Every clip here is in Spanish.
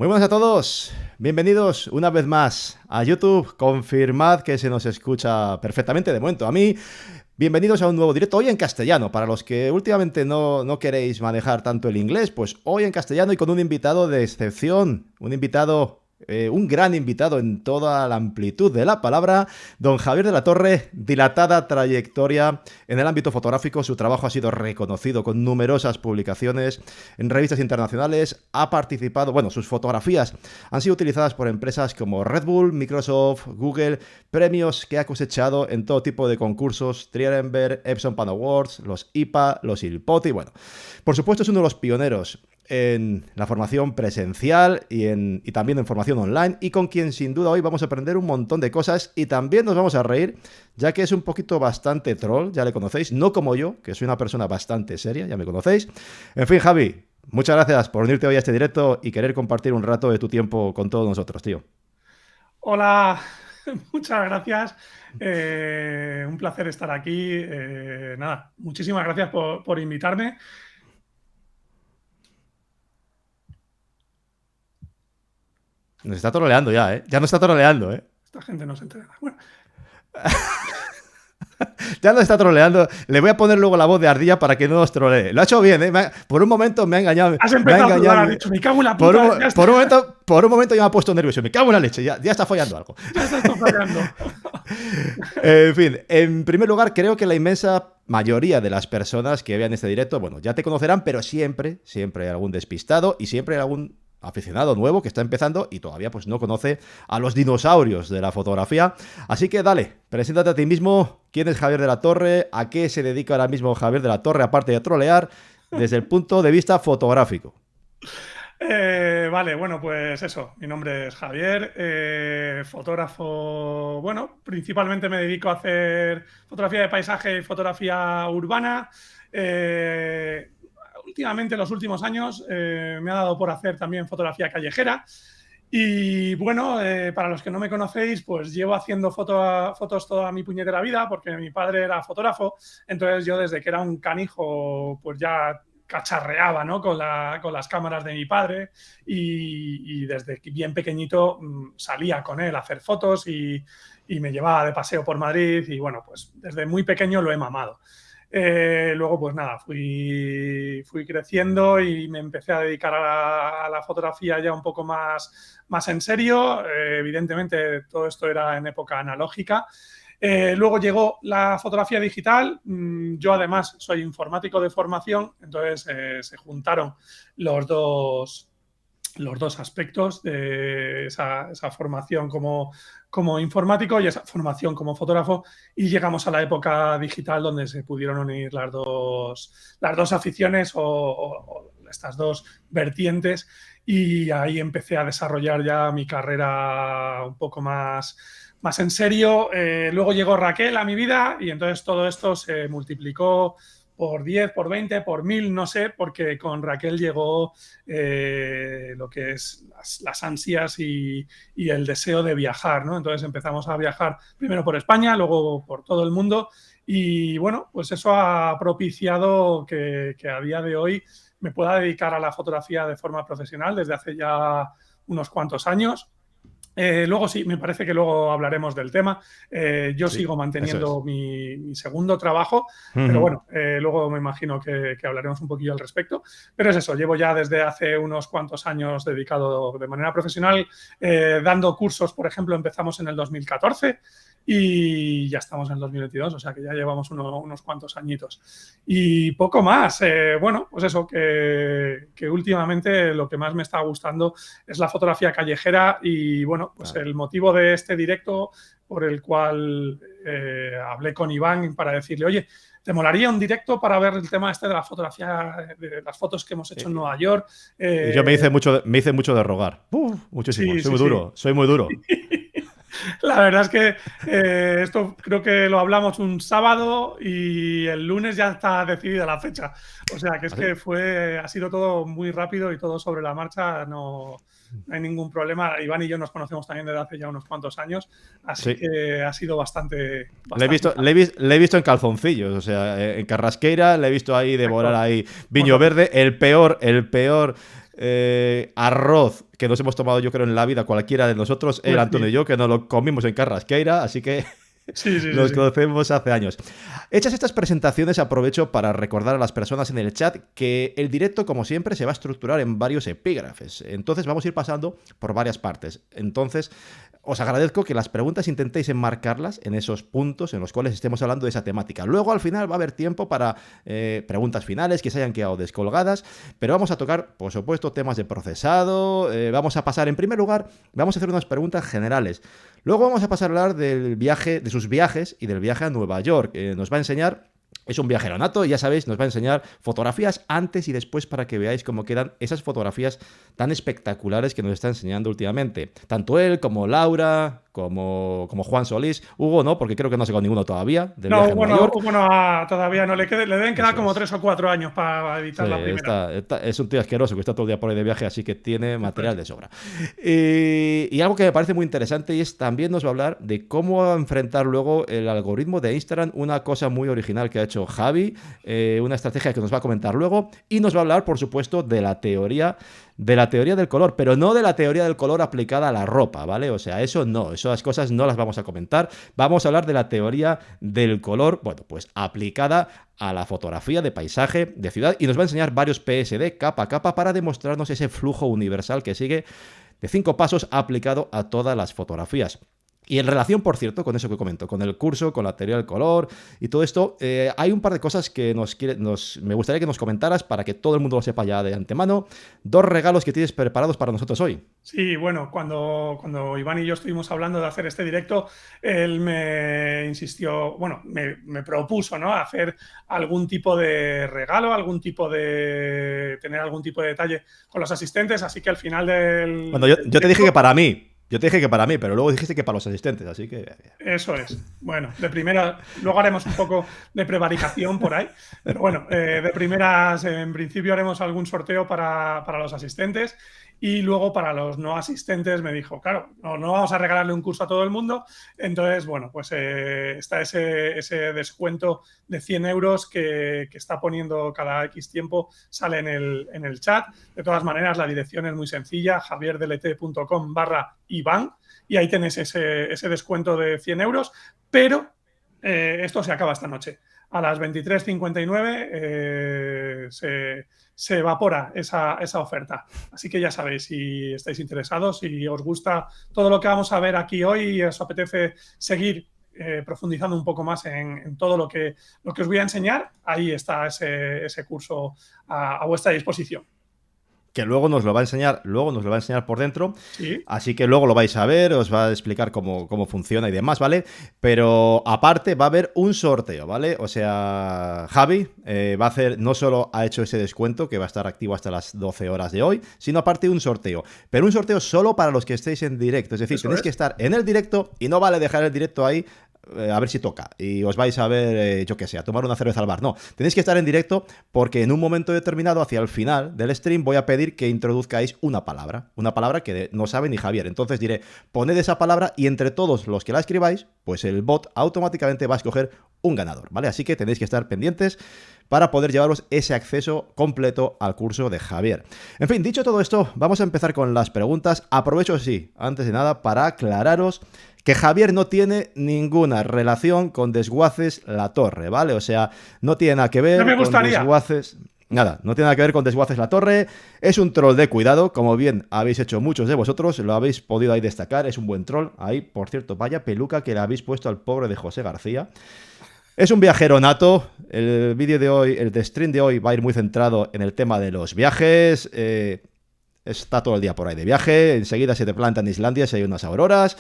Muy buenas a todos, bienvenidos una vez más a YouTube. Confirmad que se nos escucha perfectamente de momento. A mí, bienvenidos a un nuevo directo, hoy en castellano. Para los que últimamente no queréis manejar tanto el inglés, pues hoy en castellano y con un invitado de excepción, un gran invitado en toda la amplitud de la palabra, don Javier de la Torre. Dilatada trayectoria en el ámbito fotográfico, su trabajo ha sido reconocido con numerosas publicaciones en revistas internacionales, ha participado, sus fotografías han sido utilizadas por empresas como Red Bull, Microsoft, Google, premios que ha cosechado en todo tipo de concursos, Trierenberg, Epson Pan Awards, los IPA, los ILPOTI, por supuesto es uno de los pioneros en la formación presencial y también en formación online, y con quien sin duda hoy vamos a aprender un montón de cosas y también nos vamos a reír, ya que es un poquito bastante troll, ya le conocéis, no como yo, que soy una persona bastante seria, ya me conocéis. En fin, Javi, muchas gracias por unirte hoy a este directo y querer compartir un rato de tu tiempo con todos nosotros, tío. Hola, muchas gracias. Un placer estar aquí. Muchísimas gracias por invitarme. Nos está troleando ya, ¿eh? Ya nos está troleando, ¿eh? Esta gente no se entera. Bueno. Ya nos está troleando. Le voy a poner luego la voz de ardilla para que no nos trolee. Lo ha hecho bien, ¿eh? Por un momento me ha engañado. Has empezado a dudar, has dicho, me cago en la puta. Por un momento ya me ha puesto nervioso. Me cago en la leche, ya está fallando algo. Ya está fallando. En fin, en primer lugar, creo que la inmensa mayoría de las personas que vean este directo, ya te conocerán, pero siempre hay algún despistado y siempre hay algún aficionado nuevo que está empezando y todavía pues no conoce a los dinosaurios de la fotografía. Así que dale, preséntate a ti mismo. ¿Quién es Javier de la Torre? ¿A qué se dedica ahora mismo Javier de la Torre, aparte de trolear, desde el punto de vista fotográfico? Pues eso, mi nombre es Javier, fotógrafo, principalmente me dedico a hacer fotografía de paisaje y fotografía urbana. Últimamente, en los últimos años, me ha dado por hacer también fotografía callejera. Y para los que no me conocéis, pues llevo haciendo fotos toda mi puñetera vida, porque mi padre era fotógrafo. Entonces yo desde que era un canijo, pues ya cacharreaba, ¿no? con las cámaras de mi padre y desde bien pequeñito salía con él a hacer fotos y me llevaba de paseo por Madrid y pues desde muy pequeño lo he mamado. Luego fui creciendo y me empecé a dedicar a la fotografía ya un poco más en serio. Evidentemente todo esto era en época analógica. Luego llegó la fotografía digital. Yo además soy informático de formación, entonces se juntaron los dos aspectos de esa formación como informático y esa formación como fotógrafo, y llegamos a la época digital donde se pudieron unir las dos aficiones o estas dos vertientes, y ahí empecé a desarrollar ya mi carrera un poco más en serio. Luego llegó Raquel a mi vida y entonces todo esto se multiplicó por 10, por 20, por 1000, no sé, porque con Raquel llegó lo que es las ansias y el deseo de viajar, ¿no? Entonces empezamos a viajar primero por España, luego por todo el mundo, y pues eso ha propiciado que a día de hoy me pueda dedicar a la fotografía de forma profesional desde hace ya unos cuantos años. Luego sí, me parece que luego hablaremos del tema. Yo sigo manteniendo mi segundo trabajo, pero luego me imagino que hablaremos un poquillo al respecto. Pero es eso, llevo ya desde hace unos cuantos años dedicado de manera profesional, dando cursos. Por ejemplo, empezamos en el 2014 y ya estamos en el 2022, o sea que ya llevamos unos cuantos añitos. Y poco más. Pues eso, que últimamente lo que más me está gustando es la fotografía callejera y el motivo de este directo por el cual hablé con Iván para decirle, oye, ¿te molaría un directo para ver el tema este de la fotografía, de las fotos que hemos hecho en Nueva York? Y yo me hice mucho de rogar. Muchísimo. Soy muy duro. La verdad es que esto creo que lo hablamos un sábado y el lunes ya está decidida la fecha. O sea, que es que ha sido todo muy rápido y todo sobre la marcha. No hay ningún problema. Iván y yo nos conocemos también desde hace ya unos cuantos años, así que ha sido bastante le he visto en calzoncillos, o sea, en Carrasqueira, le he visto ahí devorar ahí viño verde, el peor arroz que nos hemos tomado yo creo en la vida cualquiera de nosotros, Pues el Antonio sí. y yo, que nos lo comimos en Carrasqueira, así que Sí, sí, sí, nos sí. conocemos hace años. Hechas estas presentaciones, aprovecho para recordar a las personas en el chat que el directo, como siempre, se va a estructurar en varios epígrafes. Entonces vamos a ir pasando por varias partes. Entonces, os agradezco que las preguntas intentéis enmarcarlas en esos puntos en los cuales estemos hablando de esa temática. Luego, al final, va a haber tiempo para preguntas finales que se hayan quedado descolgadas, pero vamos a tocar, por supuesto, temas de procesado. Vamos a pasar, en primer lugar, vamos a hacer unas preguntas generales. Luego vamos a pasar a hablar del viaje, de sus viajes y del viaje a Nueva York. Nos va a enseñar, es un viajero nato, ya sabéis, nos va a enseñar fotografías antes y después para que veáis cómo quedan esas fotografías tan espectaculares que nos está enseñando últimamente. Tanto él como Laura, como Juan Solís. Hugo no, porque creo que no ha sacado ninguno todavía del No, viaje a Nueva York. Hugo no todavía no le deben quedar Eso como es. 3 o 4 años para Sí, editar la primera. es un tío asqueroso que está todo el día por ahí de viaje, así que tiene material de sobra. Y algo que me parece muy interesante y es también nos va a hablar de cómo enfrentar luego el algoritmo de Instagram, una cosa muy original que ha hecho Javi, una estrategia que nos va a comentar luego, y nos va a hablar, por supuesto, de la teoría del color, pero no de la teoría del color aplicada a la ropa, ¿vale? O sea, eso no, esas cosas no las vamos a comentar. Vamos a hablar de la teoría del color, bueno, pues aplicada a la fotografía de paisaje, de ciudad, y nos va a enseñar varios PSD capa a capa para demostrarnos ese flujo universal que sigue de 5 pasos aplicado a todas las fotografías. Y en relación, por cierto, con eso que comento, con el curso, con la teoría del color y todo esto, hay un par de cosas que me gustaría que nos comentaras para que todo el mundo lo sepa ya de antemano. 2 regalos que tienes preparados para nosotros hoy. Sí, bueno, cuando Iván y yo estuvimos hablando de hacer este directo, él me insistió, bueno, me propuso, ¿no? Hacer algún tipo de regalo, tener algún tipo de detalle con los asistentes, así que al final Bueno, del yo te dije que directo, para mí. Yo te dije que para mí, pero luego dijiste que para los asistentes, así que... eso es. Bueno, de primera, luego haremos un poco de prevaricación por ahí, pero bueno, de primeras, en principio haremos algún sorteo para los asistentes y luego para los no asistentes me dijo, claro, no vamos a regalarle un curso a todo el mundo, entonces, bueno, pues está ese descuento de 100 euros que está poniendo cada X tiempo, sale en el chat. De todas maneras, la dirección es muy sencilla, javierdelet.com/Iván, y ahí tenéis ese descuento de 100 euros, pero esto se acaba esta noche. A las 23:59 se evapora esa oferta. Así que ya sabéis, si estáis interesados, si os gusta todo lo que vamos a ver aquí hoy y os apetece seguir profundizando un poco más en todo lo que os voy a enseñar, ahí está ese curso a vuestra disposición. Que luego nos lo va a enseñar, por dentro, Sí. así que luego lo vais a ver, os va a explicar cómo funciona y demás, ¿vale? Pero aparte va a haber un sorteo, ¿vale? O sea, Javi va a hacer, no solo ha hecho ese descuento, que va a estar activo hasta las 12 horas de hoy, sino aparte un sorteo, pero un sorteo solo para los que estéis en directo, es decir, Eso tenéis es. que estar en el directo y no vale dejar el directo ahí a ver si toca y os vais a ver, yo qué sé, a tomar una cerveza al bar. No, tenéis que estar en directo porque en un momento determinado, hacia el final del stream, voy a pedir que introduzcáis una palabra que no sabe ni Javier. Entonces diré, poned esa palabra y entre todos los que la escribáis, pues el bot automáticamente va a escoger un ganador, ¿vale? Así que tenéis que estar pendientes para poder llevaros ese acceso completo al curso de Javier. En fin, dicho todo esto, vamos a empezar con las preguntas. Aprovecho, sí, antes de nada, para aclararos que Javier no tiene ninguna relación con Desguaces La Torre, ¿vale? O sea, no tiene nada que No ver me con gustaría. Desguaces... Nada, no tiene nada que ver con Desguaces La Torre. Es un troll de cuidado, como bien habéis hecho muchos de vosotros, lo habéis podido ahí destacar, es un buen troll. Ahí, por cierto, vaya peluca que le habéis puesto al pobre de José García. Es un viajero nato. El vídeo de hoy, el de stream de hoy va a ir muy centrado en el tema de los viajes. Está todo el día por ahí de viaje. Enseguida se te planta en Islandia si hay unas auroras.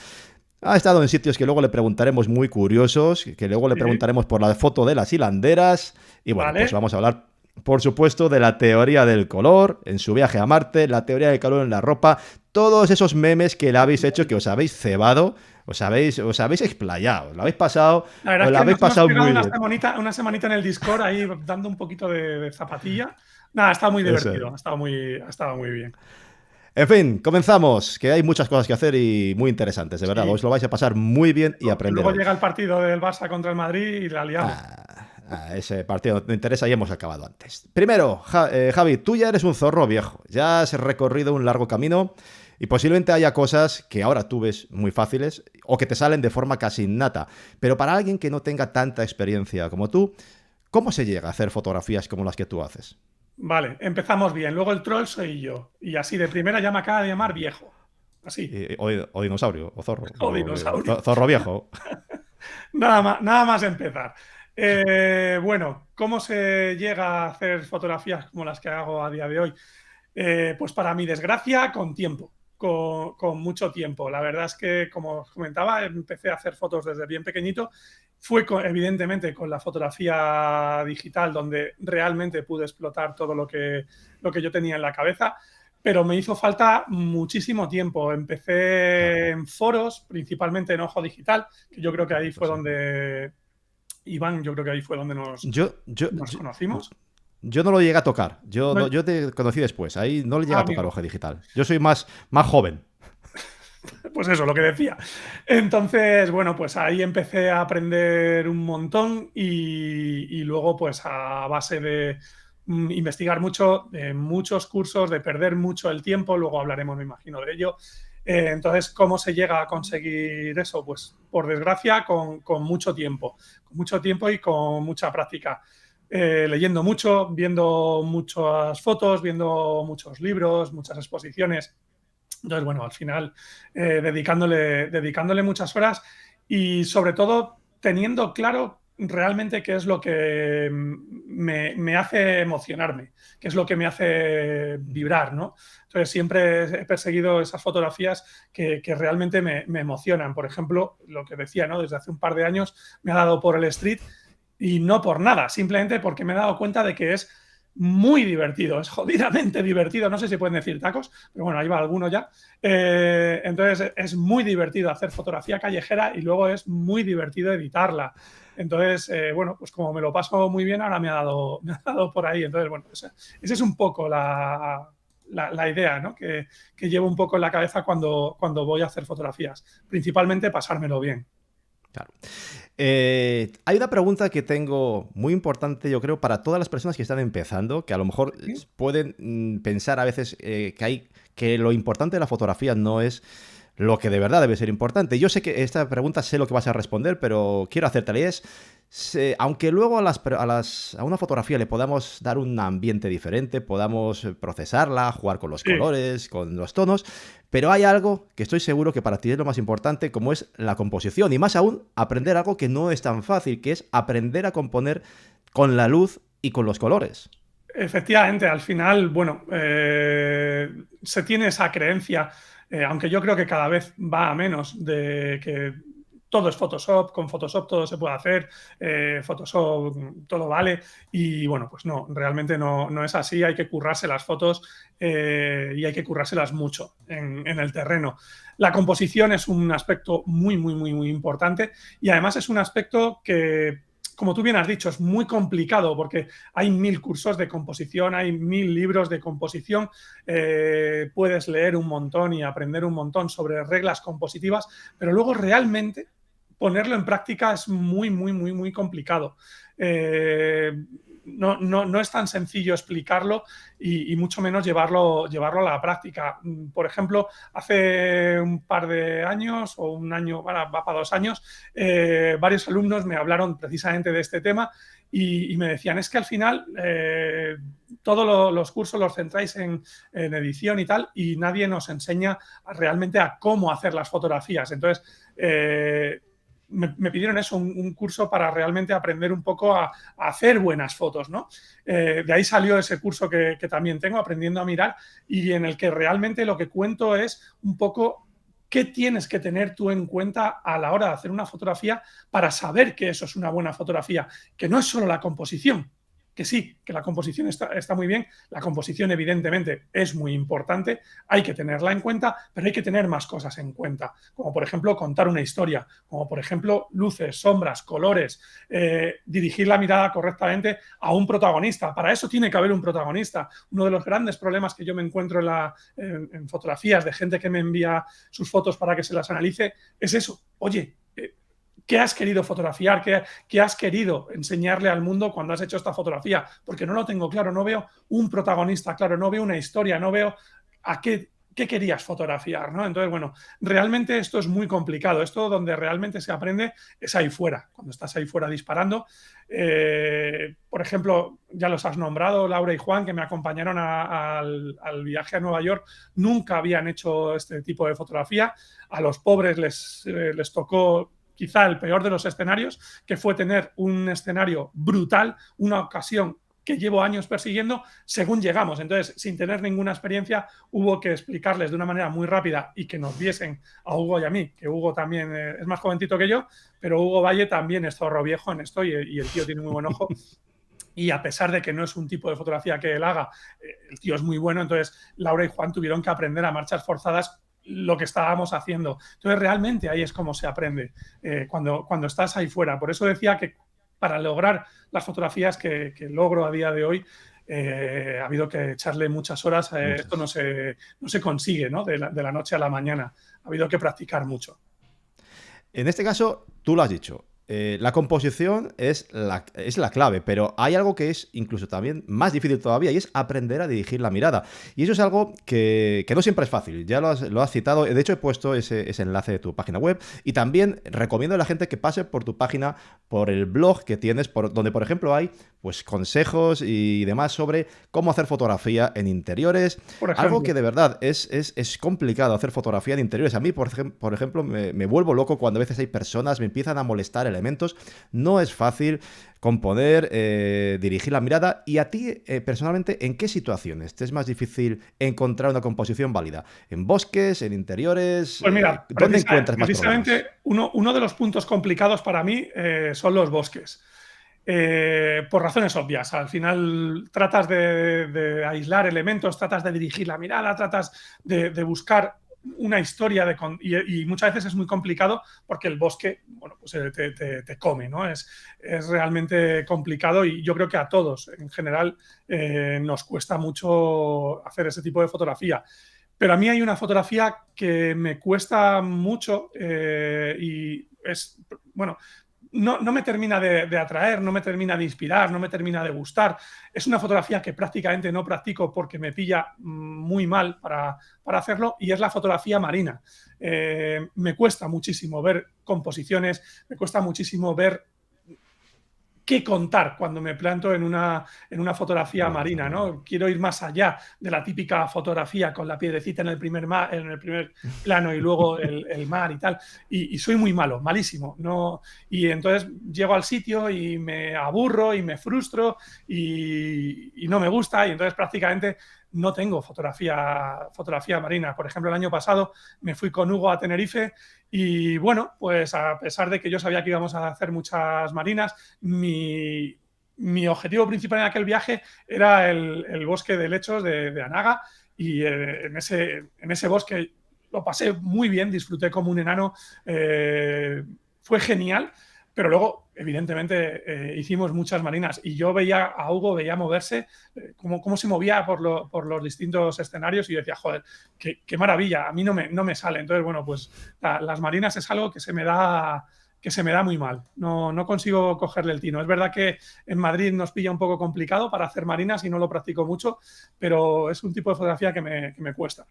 Ha estado en sitios que luego le preguntaremos muy curiosos, que luego le Sí. preguntaremos por la foto de las hilanderas. Y bueno, Vale. pues vamos a hablar, por supuesto, de la teoría del color en su viaje a Marte, la teoría del color en la ropa, todos esos memes que le habéis hecho, que os habéis cebado, os habéis explayado, lo habéis pasado, La verdad os es lo que habéis nos hemos pasado pegado muy bien. una semanita en el Discord ahí dando un poquito de zapatilla. Nada, ha estado muy Eso divertido, es. ha estado muy bien. En fin, comenzamos, que hay muchas cosas que hacer y muy interesantes, de verdad. Sí. Os lo vais a pasar muy bien y Que aprender luego hoy. llega el partido del Barça contra el Madrid y la liamos. Ese partido no te interesa y hemos acabado antes. Primero, Javi, tú ya eres un zorro viejo. Ya has recorrido un largo camino y posiblemente haya cosas que ahora tú ves muy fáciles o que te salen de forma casi innata. Pero para alguien que no tenga tanta experiencia como tú, ¿cómo se llega a hacer fotografías como las que tú haces? Vale, empezamos bien. Luego el troll soy yo. Y así de primera ya me acaba de llamar viejo. Así. O dinosaurio, o zorro, O dinosaurio. zorro viejo. Nada más empezar. Bueno, ¿cómo se llega a hacer fotografías como las que hago a día de hoy? Pues para mi desgracia, con tiempo, con mucho tiempo. La verdad es que, como os comentaba, empecé a hacer fotos desde bien pequeñito. Fue evidentemente con la fotografía digital donde realmente pude explotar todo lo que yo tenía en la cabeza, pero me hizo falta muchísimo tiempo. Empecé en foros, principalmente en Ojo Digital, que yo creo que ahí fue donde, Iván, yo creo que ahí fue donde Yo, yo, nos yo, conocimos. yo no lo llegué a tocar. No, Yo te conocí después. Ahí no le llega a tocar amigo, hoja digital. Yo soy más joven. pues eso, lo que decía. Entonces, bueno, pues ahí empecé a aprender un montón y luego, pues a base de investigar mucho, de muchos cursos, de perder mucho el tiempo, luego hablaremos, me imagino, de ello. Entonces, ¿cómo se llega a conseguir eso? Pues, por desgracia, con mucho tiempo y con mucha práctica. Leyendo mucho, viendo muchas fotos, viendo muchos libros, muchas exposiciones. Entonces, bueno, al final dedicándole muchas horas y sobre todo teniendo claro realmente qué es lo que me hace emocionarme, qué es lo que me hace vibrar, ¿no? Entonces siempre he perseguido esas fotografías que realmente me emocionan. Por ejemplo, lo que decía, ¿no? Desde hace un par de años me ha dado por el street y no por nada, simplemente porque me he dado cuenta de que es muy divertido, es jodidamente divertido. No sé si pueden decir tacos, pero bueno, ahí va alguno ya. Entonces es muy divertido hacer fotografía callejera y luego es muy divertido editarla. Entonces, bueno, pues como me lo paso muy bien, ahora me ha dado por ahí. Entonces, bueno, esa es un poco la idea, ¿no? que llevo un poco en la cabeza cuando voy a hacer fotografías. Principalmente pasármelo bien. Claro. Hay una pregunta que tengo muy importante, yo creo, para todas las personas que están empezando, que a lo mejor ¿Sí? pueden pensar a veces que lo importante de la fotografía no es lo que de verdad debe ser importante. Yo sé que esta pregunta sé lo que vas a responder, pero quiero hacértela y es, aunque luego a una fotografía le podamos dar un ambiente diferente, podamos procesarla, jugar con los Sí. colores, con los tonos, pero hay algo que estoy seguro que para ti es lo más importante, como es la composición, y más aún aprender algo que no es tan fácil, que es aprender a componer con la luz y con los colores. Efectivamente, al final, bueno, se tiene esa creencia, aunque yo creo que cada vez va a menos, de que todo es Photoshop, con Photoshop todo se puede hacer, Photoshop todo vale, y bueno, pues no, realmente no es así, hay que currarse las fotos y hay que currárselas mucho en el terreno. La composición es un aspecto muy importante y además es un aspecto que, como tú bien has dicho, es muy complicado porque hay 1000 cursos de composición, hay 1000 libros de composición, puedes leer un montón y aprender un montón sobre reglas compositivas, pero luego realmente ponerlo en práctica es muy complicado. No es tan sencillo explicarlo y mucho menos llevarlo a la práctica. Por ejemplo, hace un par de años o un año, bueno, va para 2 años, varios alumnos me hablaron precisamente de este tema y me decían, es que al final todos los cursos los centráis en edición y tal y nadie nos enseña realmente a cómo hacer las fotografías. Entonces, me pidieron eso, un curso para realmente aprender un poco a hacer buenas fotos, ¿no? De ahí salió ese curso que también tengo, Aprendiendo a Mirar, y en el que realmente lo que cuento es un poco qué tienes que tener tú en cuenta a la hora de hacer una fotografía para saber que eso es una buena fotografía, que no es solo la composición, que sí, que la composición está muy bien, la composición evidentemente es muy importante, hay que tenerla en cuenta, pero hay que tener más cosas en cuenta, como por ejemplo contar una historia, como por ejemplo luces, sombras, colores, dirigir la mirada correctamente a un protagonista. Para eso tiene que haber un protagonista. Uno de los grandes problemas que yo me encuentro en fotografías de gente que me envía sus fotos para que se las analice es eso. Oye, ¿qué has querido fotografiar? ¿Qué has querido enseñarle al mundo cuando has hecho esta fotografía? Porque no lo tengo claro, no veo un protagonista claro, no veo una historia, no veo a qué querías fotografiar, ¿no? Entonces, bueno, realmente esto es muy complicado. Esto donde realmente se aprende es ahí fuera, cuando estás ahí fuera disparando. Por ejemplo, ya los has nombrado, Laura y Juan, que me acompañaron al viaje a Nueva York, nunca habían hecho este tipo de fotografía. A los pobres les tocó quizá el peor de los escenarios, que fue tener un escenario brutal, una ocasión que llevo años persiguiendo según llegamos. Entonces, sin tener ninguna experiencia, hubo que explicarles de una manera muy rápida y que nos viesen a Hugo y a mí, que Hugo también es más jovencito que yo, pero Hugo Valle también es zorro viejo en esto y el tío tiene muy buen ojo. Y a pesar de que no es un tipo de fotografía que él haga, el tío es muy bueno. Entonces, Laura y Juan tuvieron que aprender a marchas forzadas lo que estábamos haciendo. Entonces, realmente ahí es como se aprende cuando estás ahí fuera. Por eso decía que para lograr las fotografías que logro a día de hoy, ha habido que echarle muchas horas. Esto no se consigue, ¿no? De la noche a la mañana. Ha habido que practicar mucho. En este caso, tú lo has dicho. La composición es la clave, pero hay algo que es incluso también más difícil todavía y es aprender a dirigir la mirada. Y eso es algo que no siempre es fácil, ya lo has citado, de hecho he puesto ese enlace de tu página web y también recomiendo a la gente que pase por tu página, por el blog que tienes, donde por ejemplo hay pues consejos y demás sobre cómo hacer fotografía en interiores, algo que de verdad es complicado hacer fotografía en interiores. A mí, por ejemplo, me vuelvo loco cuando a veces hay personas, me empiezan a molestar elementos. No es fácil componer, dirigir la mirada. Y a ti, personalmente, ¿en qué situaciones te es más difícil encontrar una composición válida? ¿En bosques, en interiores? Pues mira, ¿Dónde encuentras más problemas? precisamente uno de los puntos complicados para mí son los bosques. Por razones obvias. Al final tratas de aislar elementos, tratas de dirigir la mirada, tratas de buscar una historia y muchas veces es muy complicado porque el bosque, bueno, pues te come, ¿no? Es realmente complicado y yo creo que a todos en general nos cuesta mucho hacer ese tipo de fotografía. Pero a mí hay una fotografía que me cuesta mucho y es, bueno, no me termina de atraer, no me termina de inspirar, no me termina de gustar. Es una fotografía que prácticamente no practico porque me pilla muy mal para hacerlo y es la fotografía marina. Me cuesta muchísimo ver composiciones, me cuesta muchísimo ver qué contar cuando me planto en una fotografía marina, ¿no? Quiero ir más allá de la típica fotografía con la piedrecita en el primer plano y luego el mar y tal. Y soy muy malo, malísimo. ¿No? Y entonces llego al sitio y me aburro y me frustro y no me gusta y entonces prácticamente no tengo fotografía marina. Por ejemplo, el año pasado me fui con Hugo a Tenerife y bueno, pues a pesar de que yo sabía que íbamos a hacer muchas marinas, mi objetivo principal en aquel viaje era el bosque de helechos de Anaga y en ese bosque lo pasé muy bien, disfruté como un enano, fue genial, pero luego evidentemente hicimos muchas marinas y yo veía a Hugo, veía moverse, cómo se movía por los distintos escenarios y yo decía, joder, qué maravilla, a mí no me sale. Entonces, bueno, pues las marinas es algo que se me da muy mal. No consigo cogerle el tino. Es verdad que en Madrid nos pilla un poco complicado para hacer marinas y no lo practico mucho, pero es un tipo de fotografía que me cuesta.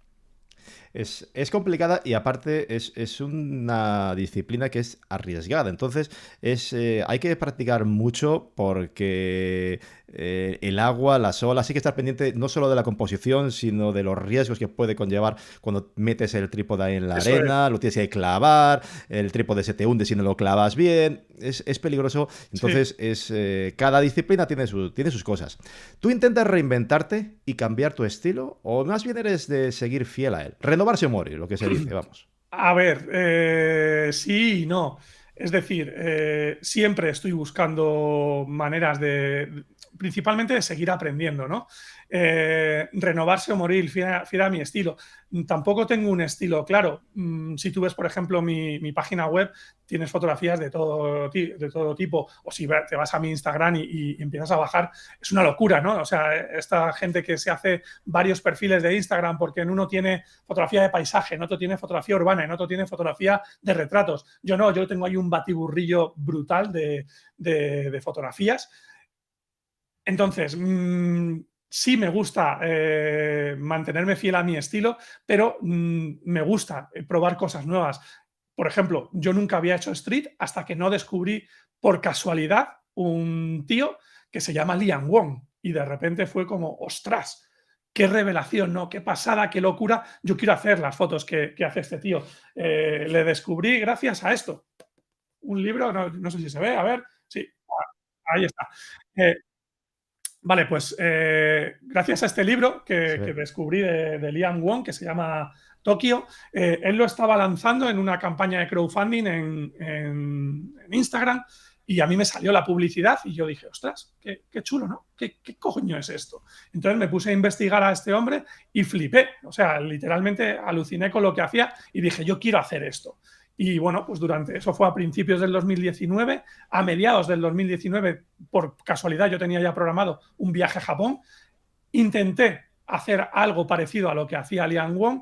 Es complicada y aparte es una disciplina que es arriesgada. Entonces hay que practicar mucho porque el agua, las olas, hay que estar pendiente no solo de la composición, sino de los riesgos que puede conllevar cuando metes el trípode ahí en la Eso es. arena, lo tienes que clavar, el trípode se te hunde si no lo clavas bien. Es peligroso. Sí. Entonces cada disciplina tiene sus cosas. ¿Tú intentas reinventarte y cambiar tu estilo o más bien eres de seguir fiel a él? Renovarse o morir, lo que se dice, vamos. A ver, sí y no. Es decir, siempre estoy buscando maneras principalmente de seguir aprendiendo, ¿no? Renovarse o morir, fiel a mi estilo. Tampoco tengo un estilo claro. Si tú ves, por ejemplo, mi página web, tienes fotografías de todo tipo, o si te vas a mi Instagram y empiezas a bajar, es una locura, ¿no? O sea, esta gente que se hace varios perfiles de Instagram porque en uno tiene fotografía de paisaje, en otro tiene fotografía urbana, en otro tiene fotografía de retratos. Yo no, yo tengo ahí un batiburrillo brutal de fotografías. Entonces, sí me gusta mantenerme fiel a mi estilo, pero me gusta probar cosas nuevas. Por ejemplo, yo nunca había hecho street hasta que no descubrí por casualidad un tío que se llama Liam Wong y de repente fue como, ostras, qué revelación, ¿no? Qué pasada, qué locura. Yo quiero hacer las fotos que hace este tío. Le descubrí gracias a esto. Un libro, no sé si se ve, a ver, sí, ahí está. Vale, pues gracias a este libro que descubrí de Liam Wong, que se llama Tokio, él lo estaba lanzando en una campaña de crowdfunding en Instagram y a mí me salió la publicidad y yo dije, ostras, qué chulo, ¿no? ¿Qué coño es esto? Entonces me puse a investigar a este hombre y flipé, o sea, literalmente aluciné con lo que hacía y dije, yo quiero hacer esto. Y bueno, pues eso fue a principios del 2019, a mediados del 2019, por casualidad yo tenía ya programado un viaje a Japón, intenté hacer algo parecido a lo que hacía Liam Wong,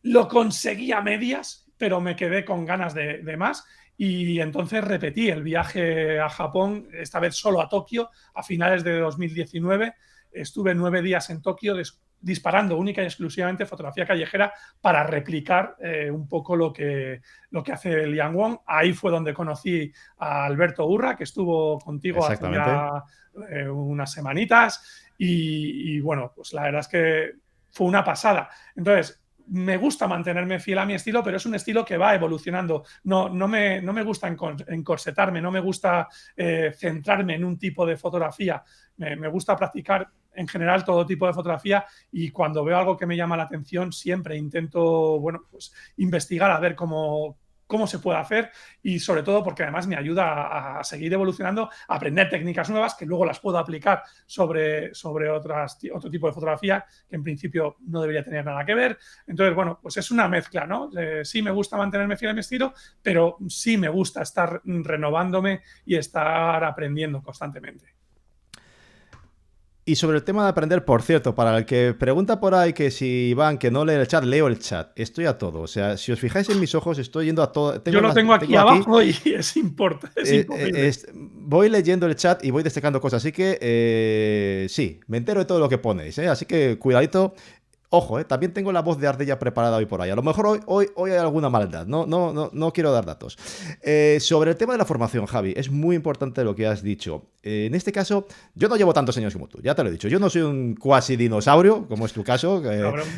lo conseguí a medias, pero me quedé con ganas de más y entonces repetí el viaje a Japón, esta vez solo a Tokio, a finales de 2019, estuve 9 días en Tokio disparando única y exclusivamente fotografía callejera para replicar un poco lo que hace Liam Wong. Ahí fue donde conocí a Alberto Urra, que estuvo contigo hace ya unas semanitas y bueno, pues la verdad es que fue una pasada. Entonces, me gusta mantenerme fiel a mi estilo, pero es un estilo que va evolucionando. No me gusta encorsetarme, no me gusta centrarme en un tipo de fotografía. Me gusta practicar en general todo tipo de fotografía y cuando veo algo que me llama la atención siempre intento, bueno, pues investigar a ver cómo se puede hacer y sobre todo porque además me ayuda a seguir evolucionando, a aprender técnicas nuevas que luego las puedo aplicar sobre otro tipo de fotografía que en principio no debería tener nada que ver. Entonces, bueno, pues es una mezcla, ¿no? Sí me gusta mantenerme fiel a mi estilo, pero sí me gusta estar renovándome y estar aprendiendo constantemente. Y sobre el tema de aprender, por cierto, para el que pregunta por ahí que si Iván, que no lee el chat, leo el chat. Estoy a todo. O sea, si os fijáis en mis ojos, estoy yendo a todo. Yo lo tengo aquí abajo y es imposible. Voy leyendo el chat y voy destacando cosas. Así que sí, me entero de todo lo que ponéis. Así que cuidadito. Ojo, también tengo la voz de ardilla preparada hoy por ahí. A lo mejor hoy hay alguna maldad. No quiero dar datos. Sobre el tema de la formación, Javi, es muy importante lo que has dicho. En este caso, yo no llevo tantos años como tú, ya te lo he dicho. Yo no soy un cuasi dinosaurio, como es tu caso.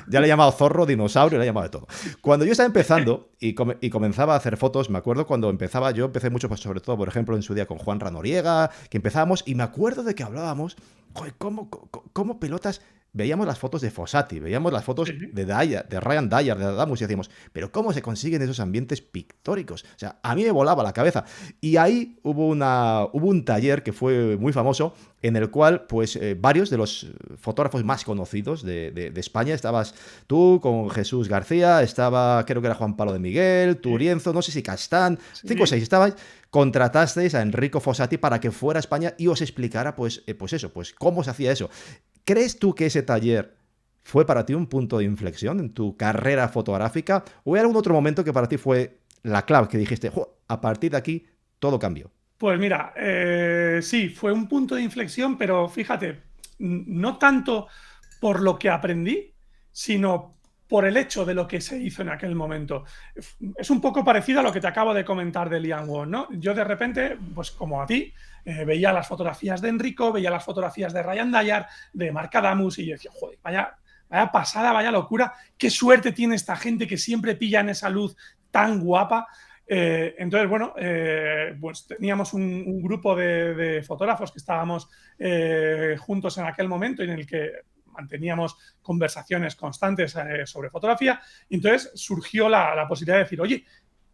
Ya le he llamado zorro, dinosaurio, le he llamado de todo. Cuando yo estaba empezando y comenzaba a hacer fotos, me acuerdo cuando yo empecé mucho, pues, sobre todo, por ejemplo, en su día con Juan Ranoriega, que empezábamos, y me acuerdo de que hablábamos, joder, ¿cómo pelotas? Veíamos las fotos de Fossati, veíamos las fotos de Ryan Dyer, de Adamus, y decíamos, pero ¿cómo se consiguen esos ambientes pictóricos? O sea, a mí me volaba la cabeza. Y ahí hubo un taller que fue muy famoso, en el cual, pues, varios de los fotógrafos más conocidos de España, estabas tú con Jesús García, estaba, creo que era Juan Pablo de Miguel, Turienzo, no sé si Castán, 5 o 6 estabais. Contratasteis a Enrico Fossati para que fuera a España y os explicara, pues cómo se hacía eso. ¿Crees tú que ese taller fue para ti un punto de inflexión en tu carrera fotográfica? ¿O hay algún otro momento que para ti fue la clave, que dijiste, a partir de aquí todo cambió? Pues mira, sí, fue un punto de inflexión, pero fíjate, no tanto por lo que aprendí, sino por el hecho de lo que se hizo en aquel momento. Es un poco parecido a lo que te acabo de comentar de Liam Wong, ¿no? Yo de repente, pues como a ti, veía las fotografías de Enrico, veía las fotografías de Ryan Dyer, de Marc Adamus, y yo decía, joder, vaya pasada, vaya locura, qué suerte tiene esta gente que siempre pilla en esa luz tan guapa. Entonces, bueno, pues teníamos un grupo de fotógrafos que estábamos juntos en aquel momento en el que manteníamos conversaciones constantes sobre fotografía. Y entonces surgió la posibilidad de decir, oye,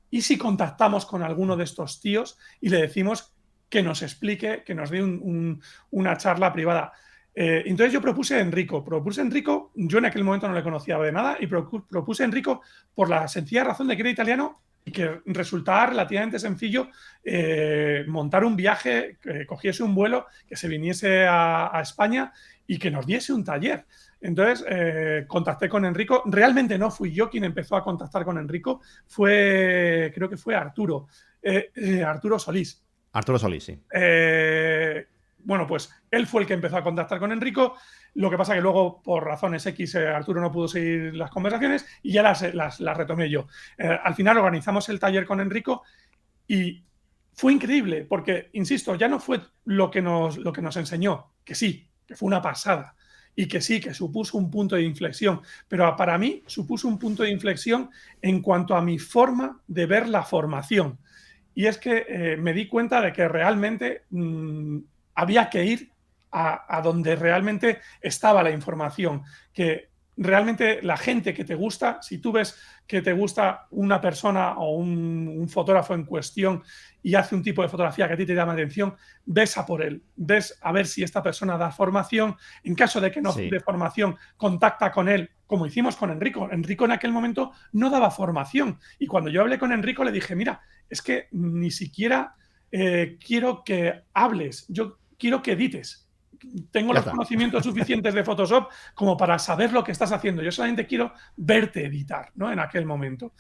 ¿y si contactamos con alguno de estos tíos y le decimos que nos explique, que nos dé una charla privada. Entonces yo propuse a Enrico. Yo en aquel momento no le conocía de nada y propuse a Enrico por la sencilla razón de que era italiano y que resultaba relativamente sencillo montar un viaje, que cogiese un vuelo, que se viniese a España y que nos diese un taller. Entonces contacté con Enrico. Realmente no fui yo quien empezó a contactar con Enrico, creo que fue Arturo Solís. Arturo Solís, sí. Bueno, pues él fue el que empezó a contactar con Enrico. Lo que pasa que luego, por razones X, Arturo no pudo seguir las conversaciones y ya las retomé yo. Al final organizamos el taller con Enrico y fue increíble porque, insisto, ya no fue lo que nos enseñó, que sí, que fue una pasada y que sí, que supuso un punto de inflexión, pero para mí supuso un punto de inflexión en cuanto a mi forma de ver la formación. Y es que me di cuenta de que realmente había que ir a donde realmente estaba la información, que realmente la gente que te gusta, si tú ves que te gusta una persona o un fotógrafo en cuestión y hace un tipo de fotografía que a ti te llama la atención, ves a por él, ves a ver si esta persona da formación. En caso de que no dé formación, contacta con él, como hicimos con Enrico. Enrico en aquel momento no daba formación y cuando yo hablé con Enrico le dije, mira, es que ni siquiera quiero que hables, yo quiero que edites. Tengo los conocimientos suficientes de Photoshop como para saber lo que estás haciendo. Yo solamente quiero verte editar, ¿no? En aquel momento.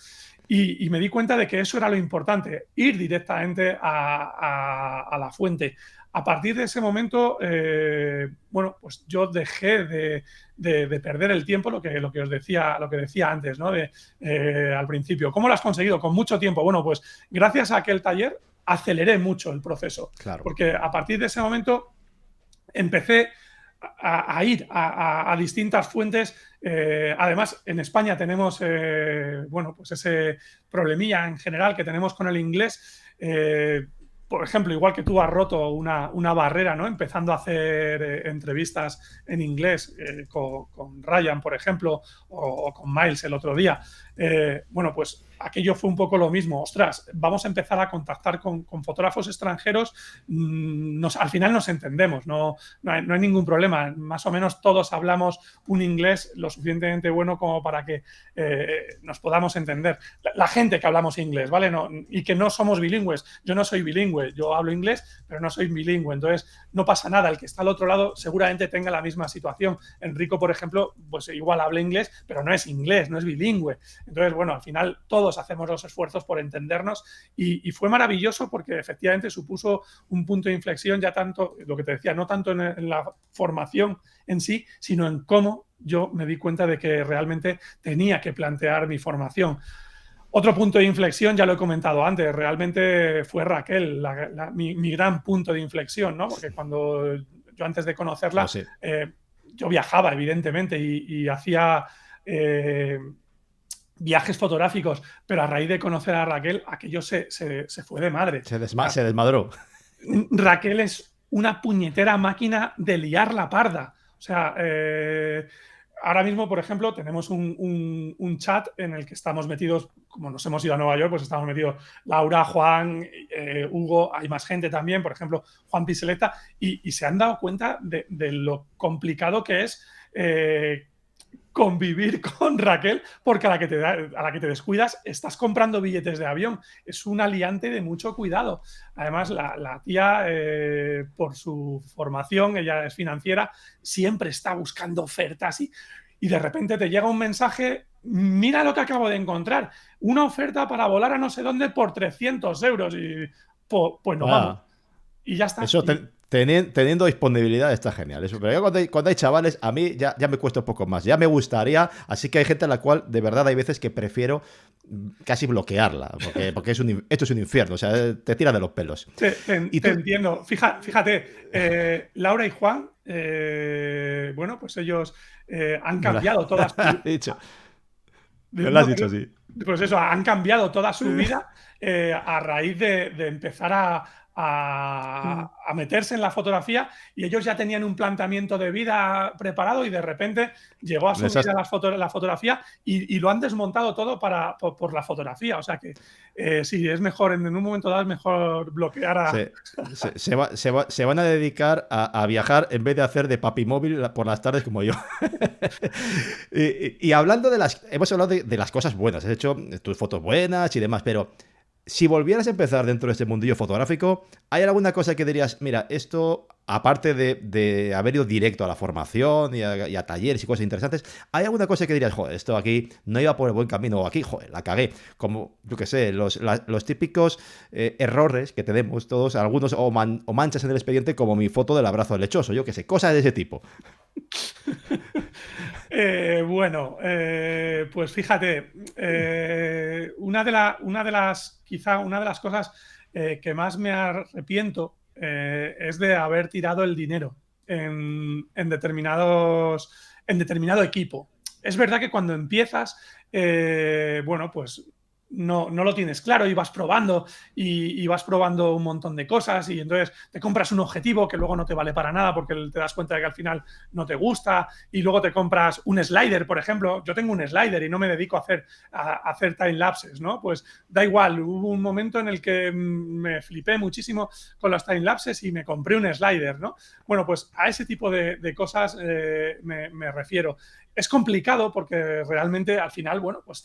Y me di cuenta de que eso era lo importante, ir directamente a la fuente. A partir de ese momento, bueno, pues yo dejé de perder el tiempo, lo que decía antes, ¿no? Al principio. ¿Cómo lo has conseguido? Con mucho tiempo. Bueno, pues gracias a aquel taller aceleré mucho el proceso. Claro. Porque a partir de ese momento empecé a ir a distintas fuentes. Además, en España tenemos bueno, pues ese problemilla en general que tenemos con el inglés. Por ejemplo, igual que tú has roto una barrera, ¿no? Empezando a hacer entrevistas en inglés con Ryan, por ejemplo, o con Miles el otro día. Bueno, pues aquello fue un poco lo mismo. Ostras, vamos a empezar a contactar con fotógrafos extranjeros. Al final nos entendemos, no hay ningún problema. Más o menos todos hablamos un inglés lo suficientemente bueno como para que nos podamos entender. La gente que hablamos inglés, ¿vale? Y que no somos bilingües. Yo no soy bilingüe, yo hablo inglés, pero no soy bilingüe. Entonces, no pasa nada. El que está al otro lado seguramente tenga la misma situación. Enrico, por ejemplo, pues igual habla inglés, pero no es inglés, no es bilingüe. Entonces, bueno, al final todos hacemos los esfuerzos por entendernos y fue maravilloso porque efectivamente supuso un punto de inflexión, ya tanto, lo que te decía, no tanto en la formación en sí, sino en cómo yo me di cuenta de que realmente tenía que plantear mi formación. Otro punto de inflexión, ya lo he comentado antes, realmente fue Raquel, mi gran punto de inflexión, ¿no? Porque cuando yo antes de conocerla, yo viajaba, evidentemente, y hacía viajes fotográficos, pero a raíz de conocer a Raquel, aquello se fue de madre. Se desmadró. Raquel es una puñetera máquina de liar la parda. O sea, ahora mismo, por ejemplo, tenemos un chat en el que estamos metidos, como nos hemos ido a Nueva York, pues estamos metidos Laura, Juan, Hugo, hay más gente también, por ejemplo, Juan Piseleta, y se han dado cuenta de lo complicado que es convivir con Raquel, porque a la que te descuidas estás comprando billetes de avión. Es un aliante de mucho cuidado. Además, la tía, por su formación, ella es financiera, siempre está buscando ofertas y de repente te llega un mensaje: mira lo que acabo de encontrar, una oferta para volar a no sé dónde por 300 euros. Y pues nos vamos. Y ya está. Eso teniendo disponibilidad está genial. Eso, pero cuando hay chavales, a mí ya me cuesta un poco más. Ya me gustaría, así que hay gente a la cual de verdad hay veces que prefiero casi bloquearla, porque esto es un infierno, o sea, te tira de los pelos. Te entiendo. Fíjate, Laura y Juan, bueno, pues ellos han cambiado toda su vida. Me lo has dicho, sí. Pues eso, han cambiado toda su vida a raíz de empezar a meterse en la fotografía y ellos ya tenían un planteamiento de vida preparado y de repente llegó a su Les has- vida la fotografía y lo han desmontado todo por la fotografía. O sea que sí, es mejor, en un momento dado es mejor bloquear a... se van a dedicar a viajar en vez de hacer de papi móvil por las tardes como yo. Y hablando de las... Hemos hablado de las cosas buenas. Has hecho tus fotos buenas y demás, pero si volvieras a empezar dentro de este mundillo fotográfico, ¿hay alguna cosa que dirías, mira, esto, aparte de haber ido directo a la formación y a talleres y cosas interesantes, ¿hay alguna cosa que dirías, joder, esto aquí no iba por el buen camino, o aquí, joder, la cagué? Como, yo qué sé, los típicos errores que tenemos todos, algunos o manchas en el expediente, como mi foto del abrazo lechoso, yo qué sé, cosas de ese tipo. Bueno, pues fíjate, quizá una de las cosas que más me arrepiento es de haber tirado el dinero en determinado equipo. Es verdad que cuando empiezas, bueno, pues no lo tienes claro y vas probando y vas probando un montón de cosas y entonces te compras un objetivo que luego no te vale para nada porque te das cuenta de que al final no te gusta y luego te compras un slider, por ejemplo. Yo tengo un slider y no me dedico a hacer time lapses, ¿no? Pues da igual, hubo un momento en el que me flipé muchísimo con los time lapses y me compré un slider, ¿no? Bueno, pues a ese tipo de cosas me refiero. Es complicado porque realmente al final, bueno, pues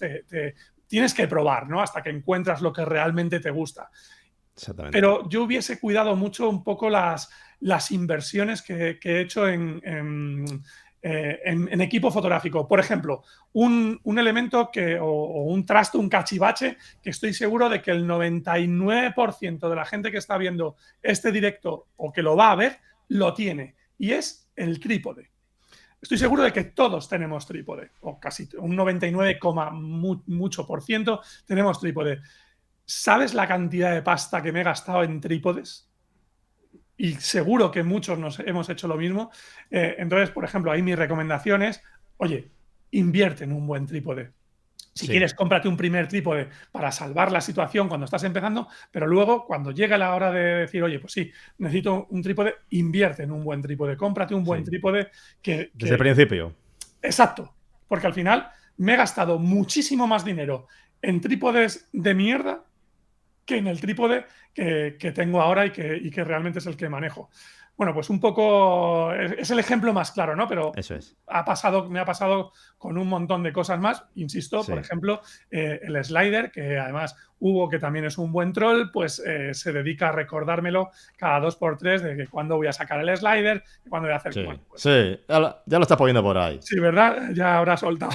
tienes que probar, ¿no? Hasta que encuentras lo que realmente te gusta. Exactamente. Pero yo hubiese cuidado mucho un poco las inversiones que he hecho en equipo fotográfico. Por ejemplo, un elemento o un trasto, un cachivache, que estoy seguro de que el 99% de la gente que está viendo este directo o que lo va a ver, lo tiene. Y es el trípode. Estoy seguro de que todos tenemos trípode, o casi un 99, mucho por ciento tenemos trípode. ¿Sabes la cantidad de pasta que me he gastado en trípodes? Y seguro que muchos nos hemos hecho lo mismo. Entonces, por ejemplo, ahí mi recomendación es, oye, invierte en un buen trípode. Si Sí. quieres, cómprate un primer trípode para salvar la situación cuando estás empezando, pero luego, cuando llegue la hora de decir, oye, pues sí, necesito un trípode, invierte en un buen trípode, cómprate un buen Sí. trípode Desde el principio. Exacto, porque al final me he gastado muchísimo más dinero en trípodes de mierda que en el trípode que tengo ahora y que realmente es el que manejo. Bueno, pues un poco es el ejemplo más claro, ¿no? Pero Eso es. me ha pasado con un montón de cosas más. Insisto, por Sí. ejemplo, el slider, que además Hugo, que también es un buen troll, pues se dedica a recordármelo cada 2 por 3 de que cuándo voy a sacar el slider, y cuándo voy a hacer. Sí. Bueno, pues, Sí. Ya lo está poniendo por ahí. sí, ¿verdad? Ya habrá soltado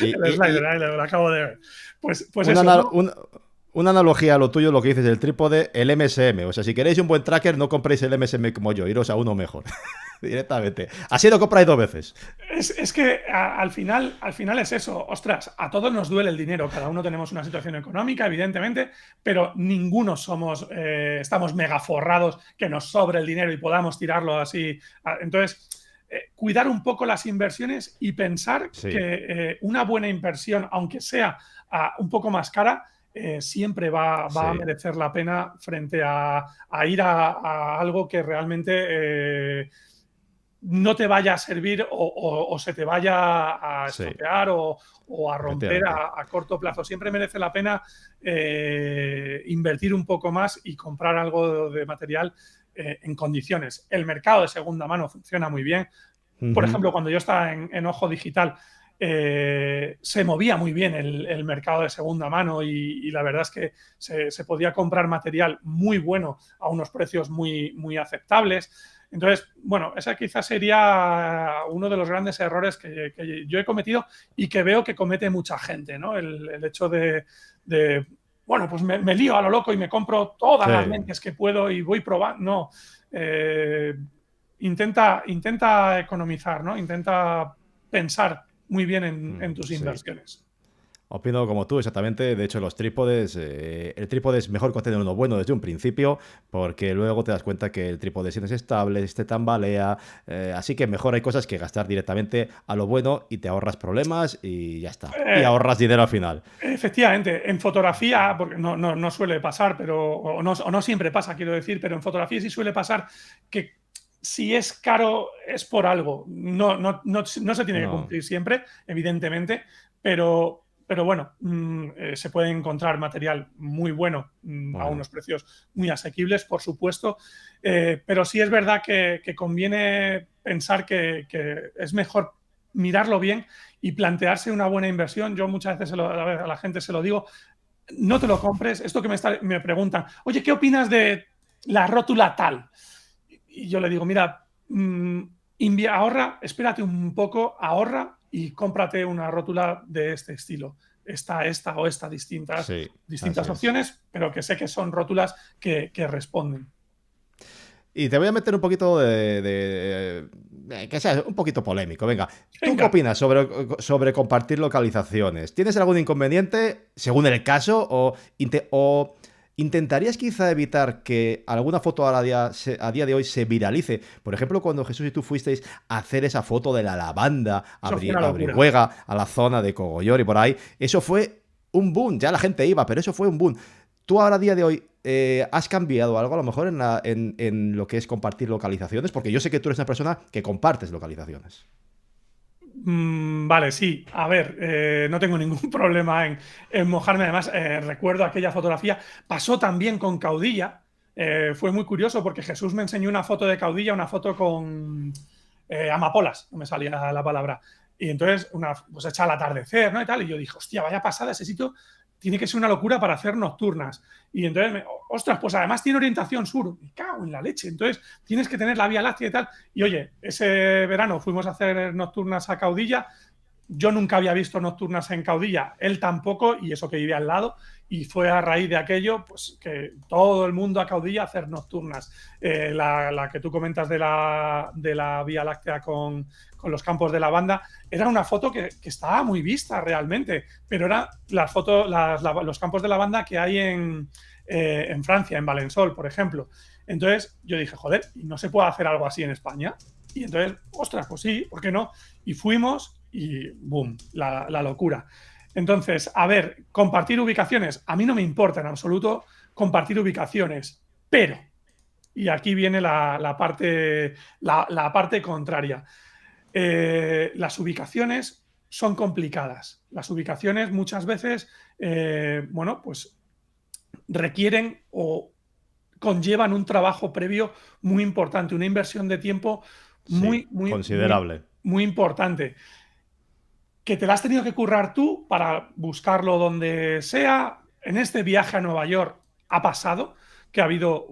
Y, el y- slider, y ahí lo acabo de ver. Pues una, eso, ana- ¿no? un- una analogía a lo tuyo, lo que dices del trípode, el MSM. O sea, si queréis un buen tracker, no compréis el MSM como yo, iros a uno mejor. Directamente. Así lo compráis 2 veces. Es que al final es eso. Ostras, a todos nos duele el dinero. Cada uno tenemos una situación económica, evidentemente, pero ninguno estamos mega forrados que nos sobre el dinero y podamos tirarlo así. Entonces, cuidar un poco las inversiones y pensar Sí. que una buena inversión, aunque sea un poco más cara, siempre va a Sí. merecer la pena frente a ir a algo que realmente no te vaya a servir o se te vaya a Sí. estropear o a romper Efectivamente. a corto plazo. Siempre merece la pena invertir un poco más y comprar algo de material en condiciones. El mercado de segunda mano funciona muy bien. Por Ujú. ejemplo, cuando yo estaba en Ojo Digital, se movía muy bien el mercado de segunda mano y la verdad es que se podía comprar material muy bueno a unos precios muy aceptables. Entonces, bueno, ese quizás sería uno de los grandes errores que yo he cometido y que veo que comete mucha gente, ¿no? El hecho bueno, pues me lío a lo loco y me compro todas las Sí. lentes que puedo y voy probando. No. Eh, intenta economizar, ¿no? Intenta pensar muy bien en tus Sí. inversiones. Opino como tú, exactamente. De hecho, los trípodes, el trípode es mejor que tener uno bueno desde un principio, porque luego te das cuenta que el trípode si no es estable, te tambalea. Así que mejor hay cosas que gastar directamente a lo bueno y te ahorras problemas y ya está. Y Eh, ahorras dinero al final. Efectivamente, en fotografía, porque no suele pasar, pero, o no siempre pasa, quiero decir, pero en fotografía sí suele pasar que si es caro es por algo. No se tiene que No, cumplir siempre, evidentemente, pero bueno, se puede encontrar material muy bueno a bueno. unos precios muy asequibles, por supuesto, pero sí es verdad que conviene pensar que es mejor mirarlo bien y plantearse una buena inversión. Yo muchas veces a la gente se lo digo, no te lo compres. Esto que me preguntan, oye, ¿qué opinas de la rótula tal? Y yo le digo, mira, ahorra, espérate un poco, ahorra y cómprate una rótula de este estilo. Esta o esta, Sí, así distintas es. opciones, pero que sé que son rótulas que responden. Y te voy a meter un poquito que sea un poquito polémico. Venga, ¿tú qué Venga. opinas sobre compartir localizaciones? ¿Tienes algún inconveniente, según el caso, o intentarías quizá evitar que alguna foto a día de hoy se viralice? Por ejemplo, cuando Jesús y tú fuisteis a hacer esa foto de la lavanda Eso fue una a locura. Brihuega, a la zona de Cogollor y por ahí, eso fue un boom. Ya la gente iba, pero eso fue un boom. Tú ahora a día de hoy has cambiado algo a lo mejor en lo que es compartir localizaciones, porque yo sé que tú eres una persona que compartes localizaciones. Vale, sí. A ver, no tengo ningún problema en mojarme. Además, recuerdo aquella fotografía. Pasó también con Caudilla. Fue muy curioso porque Jesús me enseñó una foto de Caudilla, una foto con amapolas, no me salía la palabra. Y entonces, pues hecha al atardecer, ¿no? Y tal. Y yo dije, hostia, vaya pasada, ese sitio tiene que ser una locura para hacer nocturnas. Y entonces, ostras, pues además tiene orientación sur. Me cago en la leche. Entonces, tienes que tener la Vía Láctea y tal. Y oye, ese verano fuimos a hacer nocturnas a Caudilla. Yo nunca había visto nocturnas en Caudilla, él tampoco, y eso que vivía al lado, y fue a raíz de aquello pues que todo el mundo a Caudilla a hacer nocturnas. La que tú comentas de la Vía Láctea con los campos de lavanda, era una foto que estaba muy vista realmente, pero era la foto, los campos de lavanda que hay en Francia, en Valensol, por ejemplo. Entonces yo dije, joder, ¿y no se puede hacer algo así en España? Y entonces, ostras, pues sí, ¿por qué no? Y fuimos y boom, la locura. Entonces, a ver, compartir ubicaciones, a mí no me importa en absoluto compartir ubicaciones, pero, y aquí viene la parte contraria, las ubicaciones son complicadas. Las ubicaciones muchas veces, bueno, pues requieren o conllevan un trabajo previo muy importante, una inversión de tiempo Sí, muy, considerable. muy importante. Que te la has tenido que currar tú para buscarlo donde sea. En este viaje a Nueva York ha pasado que ha habido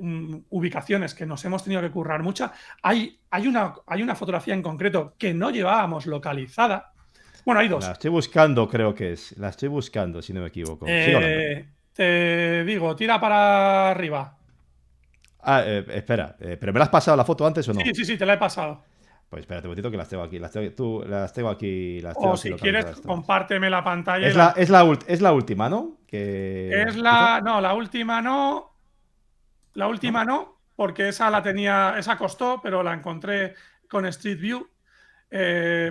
ubicaciones que nos hemos tenido que currar muchas. Hay una fotografía en concreto que no llevábamos localizada. Bueno, hay La dos. estoy buscando, creo que es. La estoy buscando, si no me equivoco. Sigo hablando. Te digo, tira para arriba. Ah, espera, ¿pero me la has pasado la foto antes o Sí, no? sí, sí, te la he pasado. Pues espérate un momentito que las tengo aquí. Las tengo O aquí si quieres, localizadas todas. compárteme la pantalla y la... Es la última, ¿no? Es Quizá. la... No, la última no. La ¿No? última no, porque esa la tenía, esa costó, pero la encontré con Street View.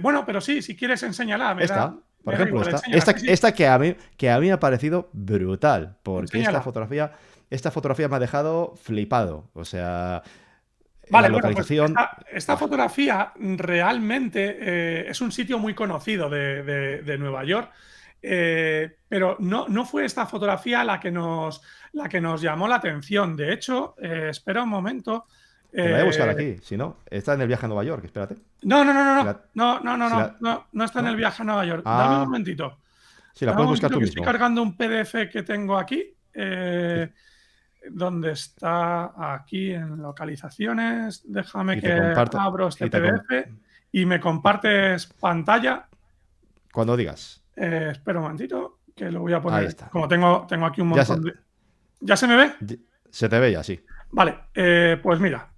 Bueno, pero sí, si quieres enséñala, Esta, por me da ejemplo, igual, esta. enséñala, sí, sí, Esta que a mí me ha parecido brutal, porque enséñala. esta fotografía me ha dejado flipado. O sea, la Vale, bueno, pues localización. esta Buah, fotografía realmente es un sitio muy conocido de Nueva York, pero no fue esta fotografía la que nos llamó la atención. De hecho, espera un momento. te la voy a buscar eh, aquí, si no. Está en el viaje a Nueva York, espérate. No, no, no, no, Si no, la, no, no, no, si no, la, no, no está en el ¿No? viaje a Nueva York. Ah, si la Dame un puedes buscar momentito tú que estoy mismo. cargando un PDF que tengo aquí. Y, ¿Dónde está? Aquí en localizaciones. Déjame y te que comparto. abro este Y te com- PDF y me y compartes pantalla. cuando digas. Espera un momentito, que lo voy a Ahí poner. está. Como tengo aquí un Ya montón se, de... ¿Ya se me ve? se te ve ya, sí. Vale, pues mira,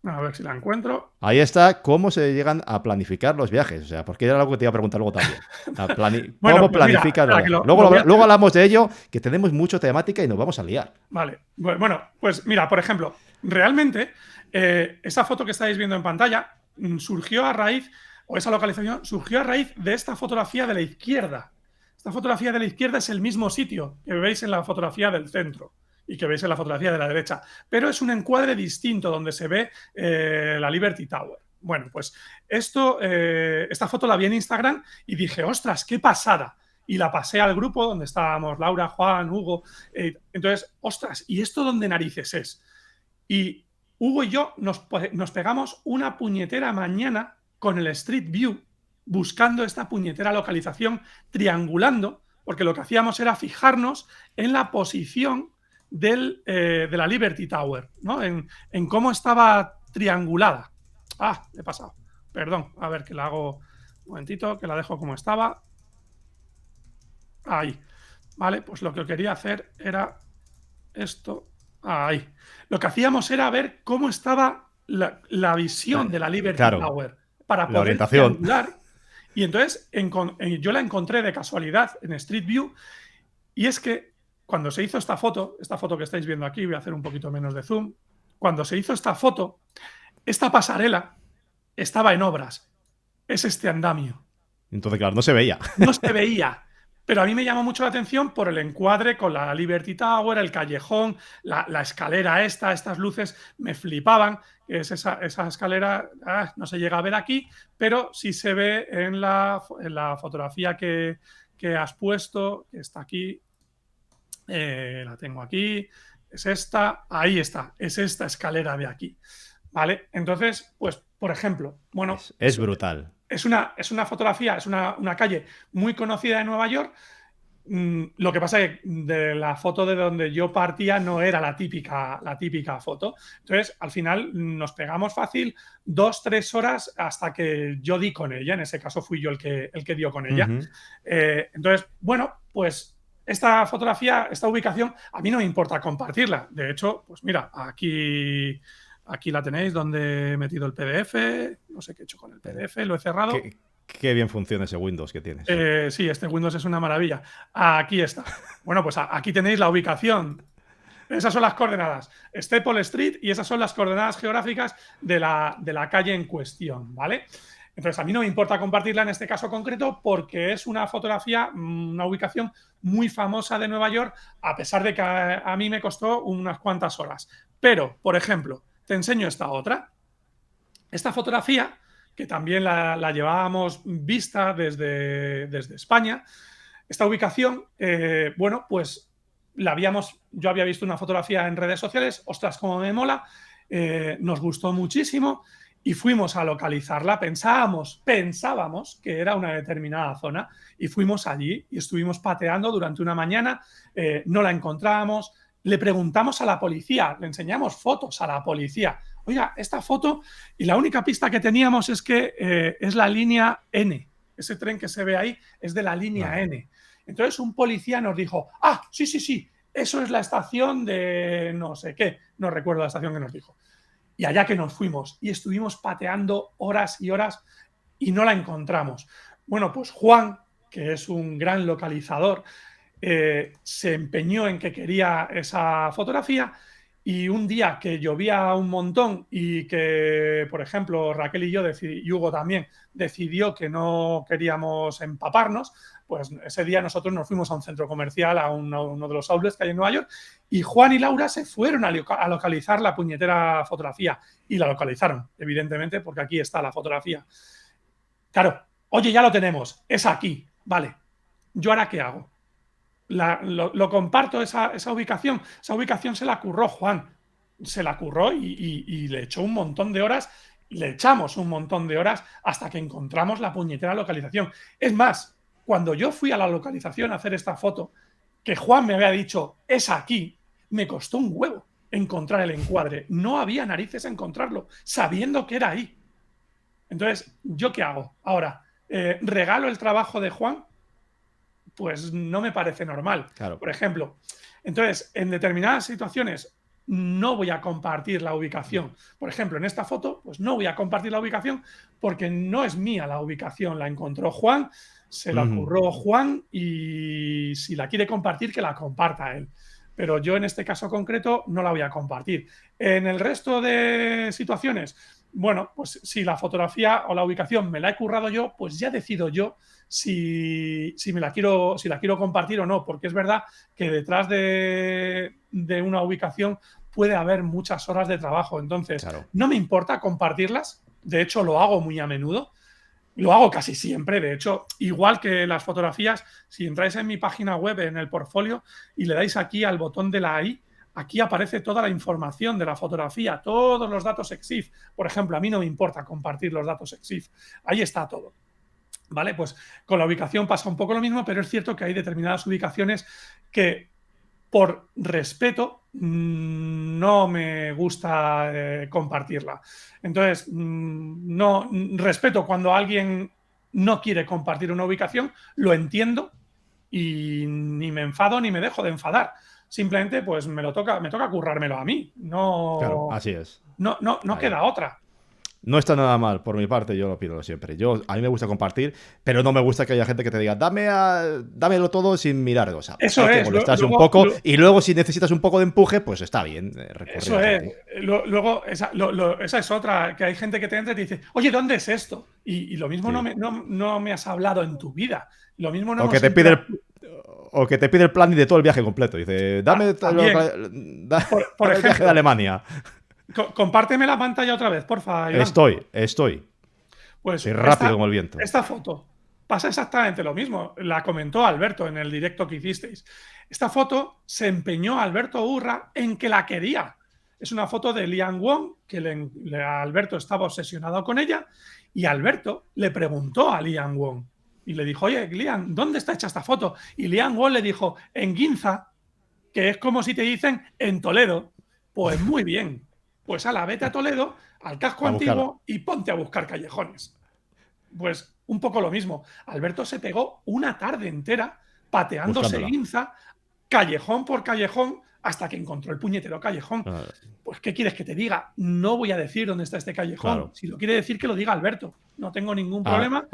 A ver si la encuentro. Ahí está cómo se llegan a planificar los viajes. O sea, porque era algo que te iba a preguntar luego también. Bueno, ¿Cómo pues mira, planificas los espera, que viajes? lo voy a Luego hacer. hablamos de ello, que tenemos mucho temática y nos vamos a liar. Vale. Bueno, pues mira, por ejemplo, realmente esa foto que estáis viendo en pantalla surgió a raíz, o esa localización surgió a raíz de esta fotografía de la izquierda. Esta fotografía de la izquierda es el mismo sitio que veis en la fotografía del centro y que veis en la fotografía de la derecha, pero es un encuadre distinto donde se ve la Liberty Tower. Bueno, pues esta foto la vi en Instagram y dije, ostras, qué pasada. Y la pasé al grupo donde estábamos Laura, Juan, Hugo. Entonces, ostras, ¿y esto dónde narices es? Y Hugo y yo nos pegamos una puñetera mañana con el Street View buscando esta puñetera localización, triangulando, porque lo que hacíamos era fijarnos en la posición de la Liberty Tower, ¿no? En cómo estaba triangulada. Ah, he pasado. Perdón, a ver que la hago un momentito, que la dejo como estaba. Ahí. Vale, pues lo que quería hacer era esto. Ahí. Lo que hacíamos era ver cómo estaba la visión de la Liberty Claro, Tower para la poder orientación. triangular. Y entonces yo la encontré de casualidad en Street View. Y es que cuando se hizo esta foto que estáis viendo aquí, voy a hacer un poquito menos de zoom. Cuando se hizo esta foto, esta pasarela estaba en obras. Es este andamio. Entonces, claro, no se veía. No se veía. Pero a mí me llamó mucho la atención por el encuadre con la Liberty Tower, el callejón, la escalera estas luces me flipaban. Es esa escalera, no se llega a ver aquí, pero sí se ve en la fotografía que has puesto, que está aquí. La tengo aquí. Es esta, ahí está, es esta escalera de aquí. ¿Vale? Entonces, pues, por ejemplo, bueno, Es brutal. es una fotografía, es una calle muy conocida de Nueva York. Lo que pasa es que de la foto de donde yo partía no era la típica foto. Entonces, al final nos pegamos fácil 2-3 horas hasta que yo di con ella. En ese caso fui yo el que dio con ella. Entonces, bueno, pues esta fotografía, esta ubicación, a mí no me importa compartirla. De hecho, pues mira, aquí la tenéis donde he metido el PDF. No sé qué he hecho con el PDF, lo he cerrado. Qué bien funciona ese Windows que tienes. Sí, este Windows es una maravilla. Aquí está. Bueno, pues aquí tenéis la ubicación. Esas son las coordenadas. Staple Street y esas son las coordenadas geográficas de la calle en cuestión, ¿vale? Entonces, a mí no me importa compartirla en este caso concreto porque es una fotografía, una ubicación muy famosa de Nueva York, a pesar de que a mí me costó unas cuantas horas. Pero, por ejemplo, te enseño esta otra. Esta fotografía, que también la llevábamos vista desde España, esta ubicación, bueno, pues yo había visto una fotografía en redes sociales, ostras, cómo me mola, nos gustó muchísimo y fuimos a localizarla. Pensábamos que era una determinada zona y fuimos allí y estuvimos pateando durante una mañana, no la encontrábamos, le preguntamos a la policía, le enseñamos fotos a la policía. Oiga, esta foto, y la única pista que teníamos es que es la línea N. Ese tren que se ve ahí es de la línea N. Entonces un policía nos dijo, sí, eso es la estación de no sé qué, no recuerdo la estación que nos dijo. Y allá que nos fuimos y estuvimos pateando horas y horas y no la encontramos. Bueno, pues Juan, que es un gran localizador, se empeñó en que quería esa fotografía. Y un día que llovía un montón y que, por ejemplo, Raquel y yo, y Hugo también, decidió que no queríamos empaparnos, pues ese día nosotros nos fuimos a un centro comercial, a uno de los outlets que hay en Nueva York, y Juan y Laura se fueron a localizar la puñetera fotografía. Y la localizaron, evidentemente, porque aquí está la fotografía. Claro, oye, ya lo tenemos, es aquí, vale. ¿Yo ahora qué hago? Lo comparto esa ubicación. Esa ubicación se la curró Juan. Se la curró y le echó un montón de horas. Le echamos un montón de horas hasta que encontramos la puñetera localización. Es más, cuando yo fui a la localización a hacer esta foto, que Juan me había dicho, es aquí, me costó un huevo encontrar el encuadre. No había narices encontrarlo, sabiendo que era ahí. Entonces, ¿yo qué hago? Ahora, ¿regalo el trabajo de Juan? Pues no me parece normal. Claro. Por ejemplo, entonces, en determinadas situaciones no voy a compartir la ubicación. Por ejemplo, en esta foto, pues no voy a compartir la ubicación porque no es mía la ubicación, la encontró Juan, se la Ujú. ocurrió Juan y si la quiere compartir, que la comparta él. Pero yo en este caso concreto no la voy a compartir. En el resto de situaciones, bueno, pues si la fotografía o la ubicación me la he currado yo, pues ya decido yo si la quiero compartir o no, porque es verdad que detrás de una ubicación puede haber muchas horas de trabajo. Entonces, Claro. no me importa compartirlas, de hecho lo hago muy a menudo, lo hago casi siempre, de hecho, igual que las fotografías, si entráis en mi página web, en el portfolio, y le dais aquí al botón de la I, aquí aparece toda la información de la fotografía, todos los datos EXIF. Por ejemplo, a mí no me importa compartir los datos EXIF, ahí está todo. ¿Vale? Pues con la ubicación pasa un poco lo mismo, pero es cierto que hay determinadas ubicaciones que por respeto no me gusta compartirla. Entonces, no respeto cuando alguien no quiere compartir una ubicación, lo entiendo y ni me enfado ni me dejo de enfadar. Simplemente, pues me toca currármelo a mí. Claro, No, así es. no Ahí. queda otra. No está nada mal, por mi parte, yo lo pido siempre. A mí me gusta compartir, pero no me gusta que haya gente que te diga, dámelo todo sin mirar. O sea, Eso hay que es. molestarse un poco y luego si necesitas un poco de empuje, pues está bien recurrir Eso a es. gente. Luego, esa es otra, que hay gente que te entra y te dice, oye, ¿dónde es esto? Y lo mismo Sí. no me has hablado en tu vida. Lo mismo no O que hemos te pide interactuado. o que te pide el plan de todo el viaje completo. Dice, dame También, por el viaje de ejemplo, Alemania. compárteme la pantalla otra vez, porfa, Iván. Estoy. Soy Pues rápido como el viento. esta foto pasa exactamente lo mismo. La comentó Alberto en el directo que hicisteis. Esta foto se empeñó Alberto Urra en que la quería. Es una foto de Lian Wong, que Alberto estaba obsesionado con ella, y Alberto le preguntó a Lian Wong y le dijo, oye, Lian, ¿dónde está hecha esta foto? Y Lian Wong le dijo, en Ginza, que es como si te dicen en Toledo. Pues muy bien. Pues ala, vete a Toledo, al casco A buscarla. antiguo y ponte a buscar callejones. Pues un poco lo mismo. Alberto se pegó una tarde entera pateándose Buscándola. Ginza, callejón por callejón, hasta que encontró el puñetero callejón. Pues, ¿qué quieres que te diga? No voy a decir dónde está este callejón. Claro. Si lo quiere decir, que lo diga Alberto. No tengo ningún problema,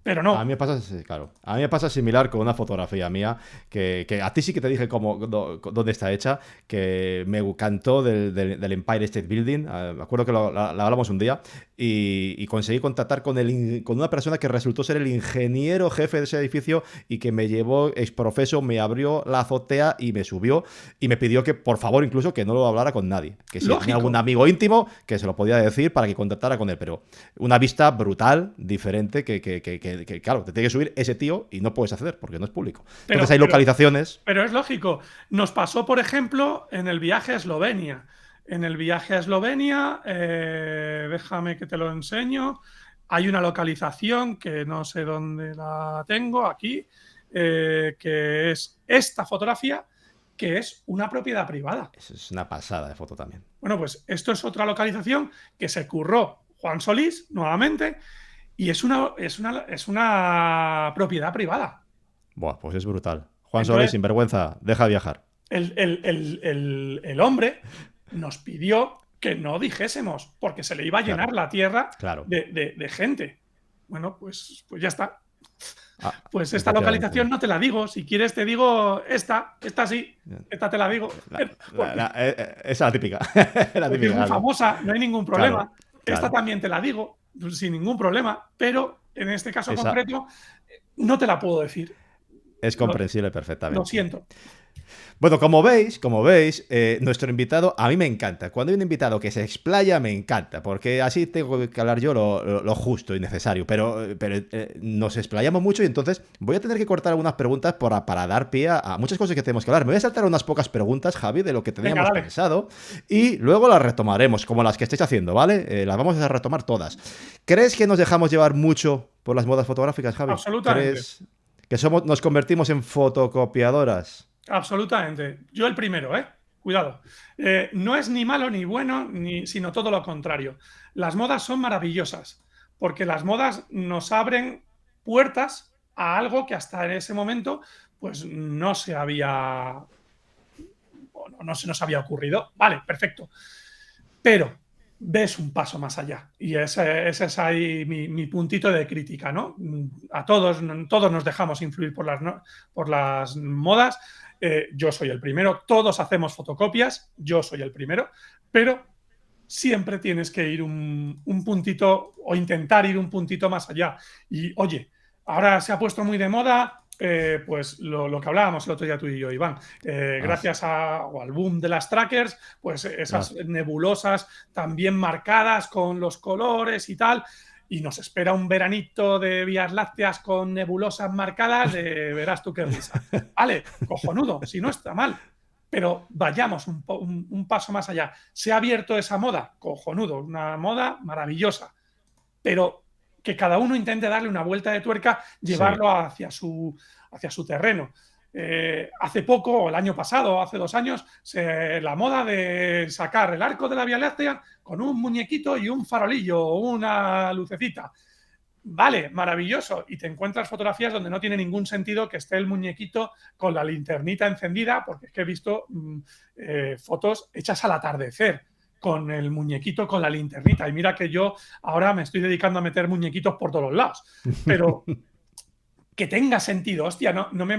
pero A mí no. me pasa, claro, a mí me pasa similar con una fotografía mía, que a ti sí que te dije dónde está hecha, que me encantó del Empire State Building. Me acuerdo que la hablamos un día y conseguí contactar con una persona que resultó ser el ingeniero jefe de ese edificio y que me llevó exprofeso, me abrió la azotea y me subió y me pidió que, por favor, incluso que no lo hablara con nadie. Que si tenía algún amigo íntimo, que se lo podía decir para que contactara con él. Pero una vista brutal, diferente, que claro, te tiene que subir ese tío y no puedes acceder porque no es público. Entonces hay localizaciones. Pero es lógico. Nos pasó, por ejemplo, en el viaje a Eslovenia. En el viaje a Eslovenia, déjame que te lo enseño. Hay una localización que no sé dónde la tengo, aquí, que es esta fotografía, que es una propiedad privada. Es una pasada de foto también. Bueno, pues esto es otra localización que se curró Juan Solís, nuevamente, y es una propiedad privada. Buah, pues es brutal. Juan Solís, sinvergüenza, deja de viajar. El hombre nos pidió que no dijésemos, porque se le iba a llenar la tierra de gente. Bueno, pues ya está. Pues esta localización no te la digo. Si quieres te digo esta sí. Esta te la digo. Esa es la típica. Porque es muy famosa, no hay ningún problema. Claro. Esta también te la digo, sin ningún problema. Pero en este caso concreto no te la puedo decir. Es comprensible perfectamente. Lo siento. Bueno, como veis, nuestro invitado a mí me encanta. Cuando hay un invitado que se explaya, me encanta, porque así tengo que hablar yo lo justo y necesario. Pero nos explayamos mucho y entonces voy a tener que cortar algunas preguntas para dar pie a muchas cosas que tenemos que hablar. Me voy a saltar unas pocas preguntas, Javi, de lo que teníamos pensado y luego las retomaremos, como las que estáis haciendo, ¿vale? Las vamos a retomar todas. ¿Crees que nos dejamos llevar mucho por las modas fotográficas, Javi? Absolutamente. ¿Crees que nos convertimos en fotocopiadoras? Absolutamente. Yo el primero, ¿eh? Cuidado. No es ni malo ni bueno, sino todo lo contrario. Las modas son maravillosas, porque las modas nos abren puertas a algo que hasta en ese momento pues no se había no se nos había ocurrido. Vale, perfecto. Pero ves un paso más allá. Y ese es ahí mi puntito de crítica, ¿no? A todos nos dejamos influir por las modas. Yo soy el primero. Todos hacemos fotocopias. Yo soy el primero. Pero siempre tienes que ir un puntito o intentar ir un puntito más allá. Y, oye, ahora se ha puesto muy de moda pues lo que hablábamos el otro día tú y yo, Iván. Gracias al boom de las trackers, pues esas nebulosas tan bien marcadas con los colores y tal, y nos espera un veranito de vías lácteas con nebulosas marcadas, verás tú qué risa. Vale, cojonudo, si no está mal. Pero vayamos un paso más allá. ¿Se ha abierto esa moda? Cojonudo, una moda maravillosa. Pero que cada uno intente darle una vuelta de tuerca, llevarlo hacia su terreno. Hace poco, el año pasado, hace 2 años, la moda de sacar el arco de la Vía Láctea con un muñequito y un farolillo o una lucecita. Vale, maravilloso. Y te encuentras fotografías donde no tiene ningún sentido que esté el muñequito con la linternita encendida, porque es que he visto fotos hechas al atardecer con el muñequito con la linternita. Y mira que yo ahora me estoy dedicando a meter muñequitos por todos los lados. Pero que tenga sentido, hostia, no me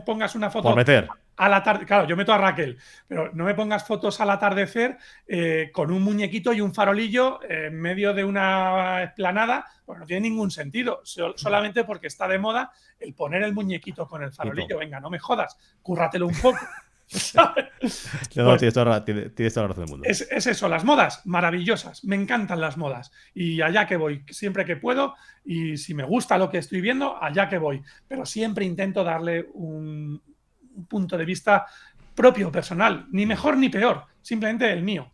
pongas una foto por meter al atardecer. Claro, yo meto a Raquel, pero no me pongas fotos al atardecer con un muñequito y un farolillo en medio de una explanada, pues no tiene ningún sentido. Solamente porque está de moda el poner el muñequito con el farolillo. Venga, no me jodas, cúrratelo un poco. No, tienes toda la razón del mundo. Es eso, las modas, maravillosas. Me encantan las modas. Y allá que voy, siempre que puedo. Y si me gusta lo que estoy viendo, allá que voy. Pero siempre intento darle un punto de vista propio, personal. Ni mejor ni peor. Simplemente el mío.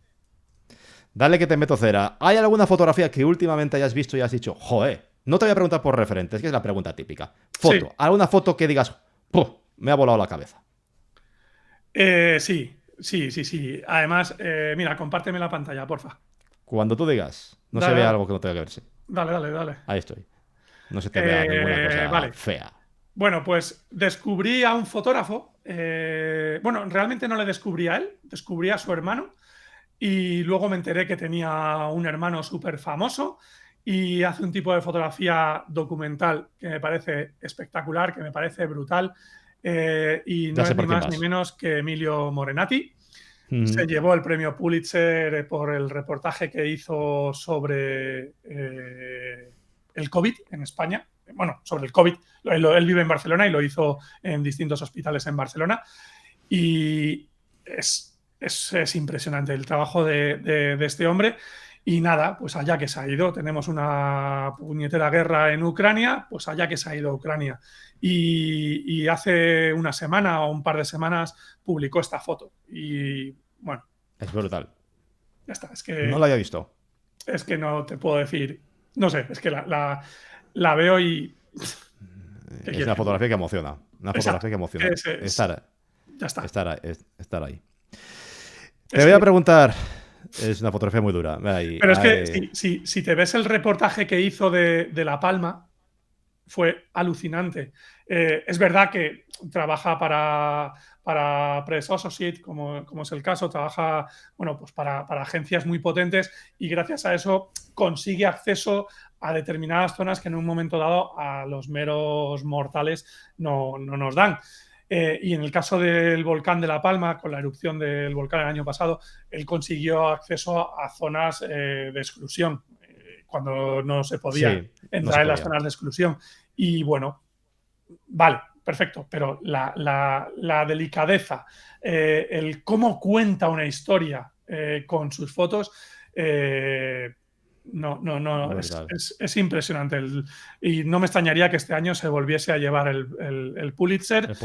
Dale que te meto cera. ¿Hay alguna fotografía que últimamente hayas visto y has dicho, joder, no te voy a preguntar por referentes, que es la pregunta típica? Foto. Sí. ¿Alguna foto que digas, me ha volado la cabeza? Sí. Además, mira, compárteme la pantalla, porfa. Cuando tú digas, no se ve algo que no tenga que verse. Dale. Ahí estoy. No se te vea ninguna cosa fea. Bueno, pues descubrí a un fotógrafo. Bueno, realmente no le descubrí a él, descubrí a su hermano. Y luego me enteré que tenía un hermano súper famoso y hace un tipo de fotografía documental que me parece espectacular, que me parece brutal. Y no es ni más ni menos que Emilio Morenati. Se llevó el premio Pulitzer por el reportaje que hizo sobre el COVID en España. Bueno, sobre el COVID. Él vive en Barcelona y lo hizo en distintos hospitales en Barcelona. Y es impresionante el trabajo de este hombre. Y nada, pues allá que se ha ido. Tenemos una puñetera guerra en Ucrania, pues allá que se ha ido a Ucrania. Y hace una semana o un par de semanas publicó esta foto. Y bueno. Es brutal. Ya está, es que... No la había visto. Es que no te puedo decir... No sé, es que la veo y... Es una fotografía que emociona. Una fotografía que emociona. Ya está. Estar ahí. Te voy a preguntar... Es una fotografía muy dura. Pero es que si te ves el reportaje que hizo de La Palma, fue alucinante. Es verdad que trabaja para Press Associate, como es el caso, trabaja pues para agencias muy potentes y gracias a eso consigue acceso a determinadas zonas que en un momento dado a los meros mortales no nos dan. Y en el caso del volcán de La Palma, con la erupción del volcán el año pasado, él consiguió acceso a zonas de exclusión, cuando no se podía entrar en las zonas de exclusión. Y bueno, vale, perfecto, pero la delicadeza, el cómo cuenta una historia con sus fotos... es impresionante. Y no me extrañaría que este año se volviese a llevar el Pulitzer.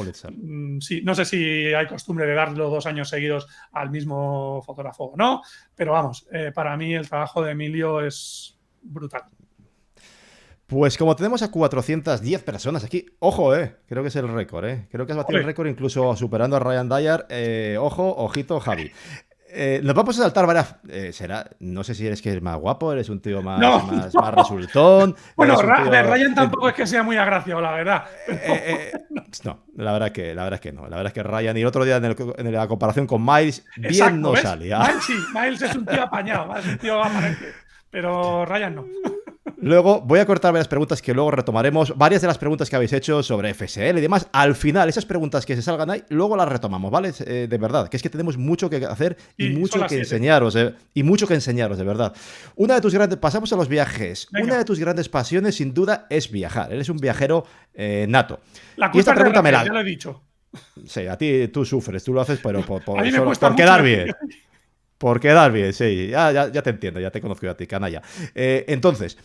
Sí, no sé si hay costumbre de darlo 2 años seguidos al mismo fotógrafo o no, pero vamos, para mí el trabajo de Emilio es brutal. Pues como tenemos a 410 personas aquí, ojo, creo que es el récord, creo que has batido el récord incluso superando a Ryan Dyer, ojito, Javi. Nos vamos a saltar varias. No sé si eres que eres más guapo, eres un tío No, más resultón. bueno, Eres un a ver, tío. Ryan tampoco es que sea muy agraciado, la verdad. No, la verdad es que no. La verdad es que Ryan, y el otro día en la comparación con Miles, bien Exacto, no ¿ves? salía. Miles sí, Miles es un tío apañado, es un tío aparente, pero Ryan no. Luego voy a cortar varias preguntas que luego retomaremos. Varias de las preguntas que habéis hecho sobre FSL y demás. Al final, esas preguntas que se salgan ahí, luego las retomamos, ¿vale? De verdad, que es que tenemos mucho que hacer y Y son mucho las que 7. enseñaros. Y mucho que enseñaros, de verdad. Pasamos a los viajes. Una de Venga, tus grandes pasiones, sin duda, es viajar. Eres un viajero nato. la Y esta culpa es de pregunta me Raquel, la. ya lo he dicho. Sí, a ti tú sufres, tú lo haces, pero A mí me solo cuesta por mucho quedar decir bien. que sí. Por quedar bien, sí. Ya te entiendo, ya te conozco a ti, canalla. Entonces,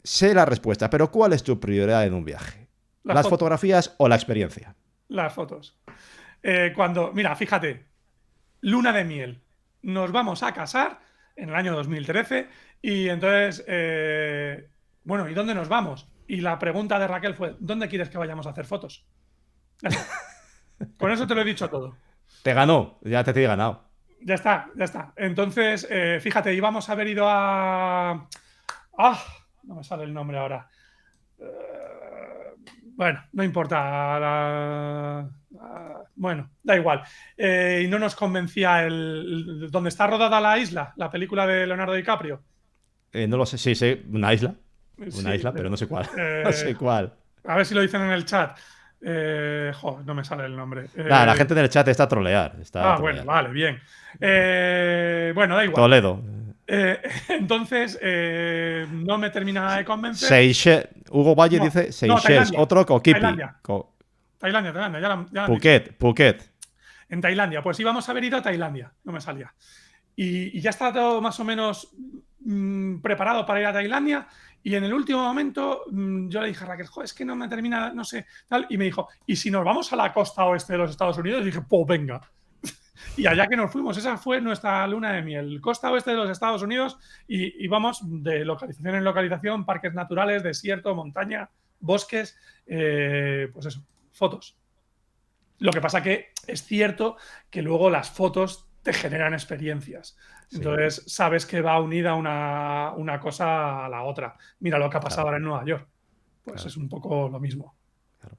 sé la respuesta, pero ¿cuál es tu prioridad en un viaje? Las ¿Las fotos, fotografías o la experiencia? las fotos. Mira, fíjate, luna de miel. Nos vamos a casar en el año 2013 y entonces, bueno, ¿y dónde nos vamos? Y la pregunta de Raquel fue, ¿dónde quieres que vayamos a hacer fotos? Ya está. Con eso te lo he dicho todo. Te ganó, ya te he ganado. Ya está, ya está. Entonces, fíjate, íbamos a haber ido a... ¡Ah! No me sale el nombre ahora. Bueno, no importa. Bueno, da igual. Y no nos convencía donde está rodada la isla, la película de Leonardo DiCaprio. No lo sé, sí, sé, una Sí, isla, pero no sé cuál. No eh, sé cuál. a ver si lo dicen en el chat. No me sale el nombre. Nada, la gente en el chat está a trolear. Está a Bueno, trolear. vale, bien. Bueno, da igual. Toledo. Entonces, no me termina de convencer. Hugo Valle No, dice no, Seychelles, Tailandia. otro Kokipi. Tailandia. Tailandia, ya la han dicho. Phuket. En Tailandia, pues íbamos a haber ido a Tailandia, no me salía. Y ya estaba todo más o menos preparado para ir a Tailandia. Y en el último momento yo le dije a Raquel, es que no me termina, no sé, tal. Y me dijo, ¿y si nos vamos a la costa oeste de los Estados Unidos? Y dije, pues venga. Y allá que nos fuimos, esa fue nuestra luna de miel, costa oeste de los Estados Unidos, y vamos de localización en localización, parques naturales, desierto, montaña, bosques, pues eso, fotos. Lo que pasa que es cierto que luego las fotos te generan experiencias. Entonces Sí, sabes que va unida una cosa a la otra. Mira lo que ha pasado claro, ahora en Nueva York. Pues claro, es un poco lo mismo. claro.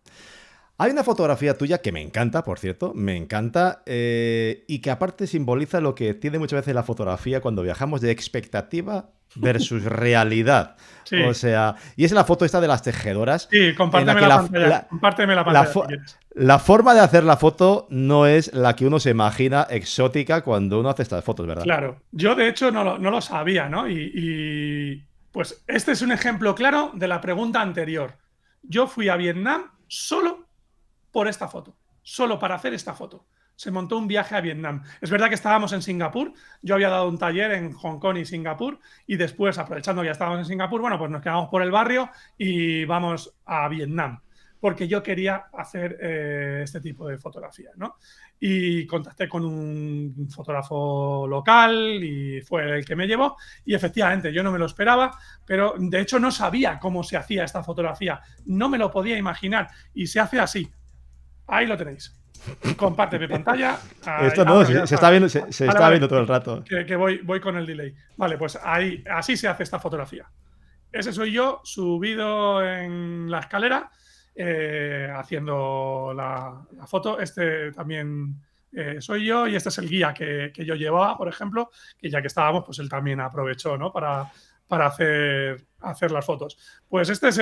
Hay una fotografía tuya que me encanta, por cierto, me encanta, y que aparte simboliza lo que tiene muchas veces la fotografía cuando viajamos de expectativa versus realidad. O Sí, sea, y es la foto esta de las tejedoras, sí, en la compárteme que la pantalla. Compárteme la pantalla si quieres. la forma de hacer la foto no es la que uno se imagina exótica cuando uno hace estas fotos, ¿verdad? Claro, yo de hecho no lo sabía, ¿no? Pues este es un ejemplo claro de la pregunta anterior. Yo fui a Vietnam solo por esta foto, solo para hacer esta foto. Se montó un viaje a Vietnam. Es verdad que estábamos en Singapur, yo había dado un taller en Hong Kong y Singapur, y después, aprovechando que ya estábamos en Singapur, bueno, pues nos quedamos por el barrio y vamos a Vietnam, porque yo quería hacer este tipo de fotografía, ¿no? Y contacté con un fotógrafo local y fue el que me llevó, y efectivamente yo no me lo esperaba, pero de hecho no sabía cómo se hacía esta fotografía, no me lo podía imaginar, y se hace así. Ahí lo tenéis. Comparte mi pantalla. Esto no, Bueno, ya se está. está viendo, se Vale, está vale. viendo todo el rato. Que voy con el delay. Vale, pues ahí, así se hace esta fotografía. Ese soy yo subido en la escalera haciendo la foto. Este también soy yo, y este es el guía que yo llevaba, por ejemplo, que ya que estábamos, pues él también aprovechó, ¿no? Para hacer las fotos. Pues este es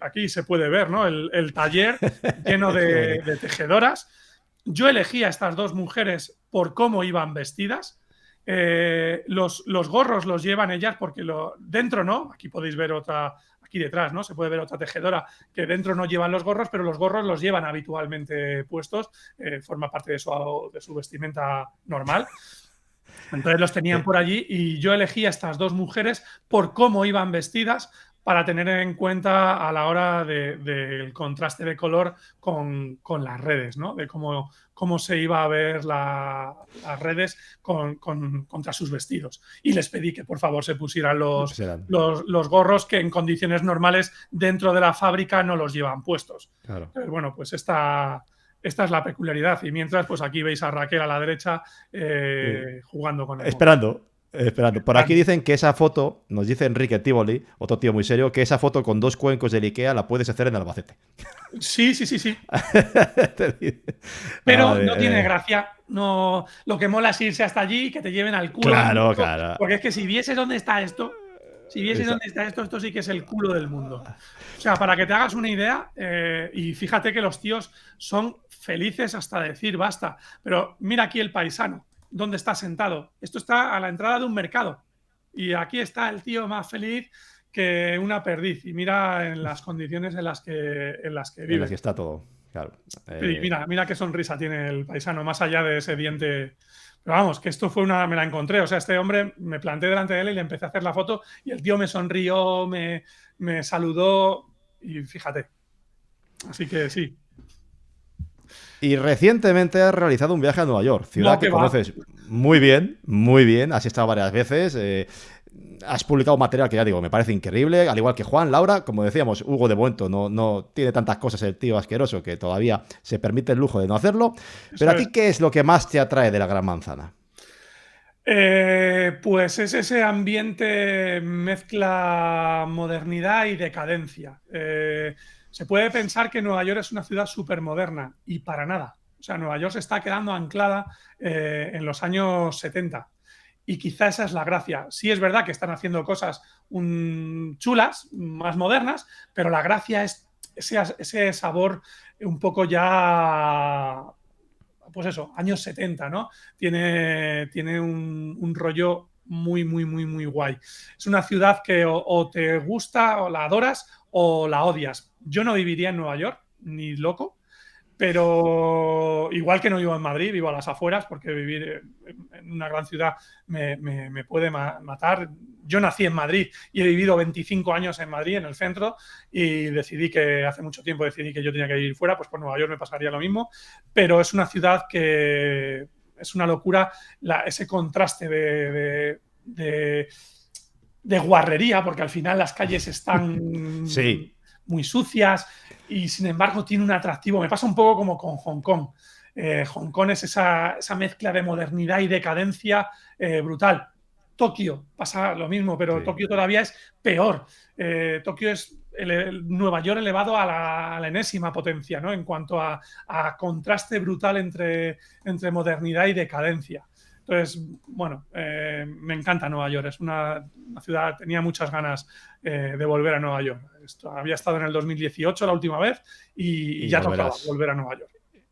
aquí se puede ver, ¿no? El taller lleno Qué bonito. de tejedoras. Yo elegí a estas dos mujeres por cómo iban vestidas. Los gorros los llevan ellas porque dentro no, aquí podéis ver otra, aquí detrás, ¿no? Se puede ver otra tejedora que dentro no llevan los gorros, pero los gorros los llevan habitualmente puestos, forma parte de su vestimenta normal. Entonces los tenían por allí y yo elegí a estas dos mujeres por cómo iban vestidas para tener en cuenta a la hora del contraste de color con las redes, ¿no? De cómo se iba a ver las redes contra sus vestidos. Y les pedí que por favor se pusieran los gorros que en condiciones normales dentro de la fábrica no los llevan puestos. Claro. Entonces, bueno, pues esta esta es la peculiaridad. Y mientras, pues aquí veis a Raquel a la derecha jugando con el móvil. Esperando. Por aquí dicen que esa foto, nos dice Enrique Tívoli, otro tío muy serio, que esa foto con 2 cuencos del IKEA la puedes hacer en Albacete. Sí. Pero no tiene gracia. No, lo que mola es irse hasta allí y que te lleven al culo. Claro, del mundo, claro. Porque es que si vieses dónde está esto, esto sí que es el culo del mundo. O sea, para que te hagas una idea, y fíjate que los tíos son felices hasta decir basta. Pero mira aquí el paisano, ¿dónde está sentado? Esto está a la entrada de un mercado. Y aquí está el tío más feliz que una perdiz. Y mira en las condiciones en las que vive. En las que está todo, claro. Sí, mira qué sonrisa tiene el paisano, más allá de ese diente. Pero vamos, que esto fue me la encontré. O sea, este hombre, me planté delante de él y le empecé a hacer la foto y el tío me sonrió, me saludó y fíjate. Así que sí. Y recientemente has realizado un viaje a Nueva York, ciudad que conoces muy bien, has estado varias veces, has publicado material que ya digo, me parece increíble, al igual que Juan, Laura, como decíamos, Hugo de momento no tiene tantas cosas el tío asqueroso que todavía se permite el lujo de no hacerlo, pero a ti, ¿qué es lo que más te atrae de la Gran Manzana? Pues es ese ambiente mezcla modernidad y decadencia. Se puede pensar que Nueva York es una ciudad súper moderna y para nada. O sea, Nueva York se está quedando anclada en los años 70 y quizá esa es la gracia. Sí es verdad que están haciendo cosas chulas, más modernas, pero la gracia es ese sabor un poco ya... Pues eso, años 70, ¿no? Tiene un rollo muy guay. Es una ciudad que o te gusta o la adoras o la odias. Yo no viviría en Nueva York, ni loco, pero igual que no vivo en Madrid, vivo a las afueras, porque vivir en una gran ciudad me puede matar. Yo nací en Madrid y he vivido 25 años en Madrid, en el centro, y hace mucho tiempo decidí que yo tenía que vivir fuera, pues por Nueva York me pasaría lo mismo, pero es una ciudad que es una locura, ese contraste de guarrería, porque al final las calles están muy sucias y sin embargo tiene un atractivo. Me pasa un poco como con Hong Kong. Hong Kong es esa mezcla de modernidad y decadencia brutal. Tokio pasa lo mismo, pero Tokio todavía es peor. Tokio es Nueva York elevado a la enésima potencia, ¿no? En cuanto a contraste brutal entre modernidad y decadencia. Entonces, bueno, me encanta Nueva York. Es una ciudad, tenía muchas ganas de volver a Nueva York. Había estado en el 2018 la última vez y ya tocaba volver a Nueva York.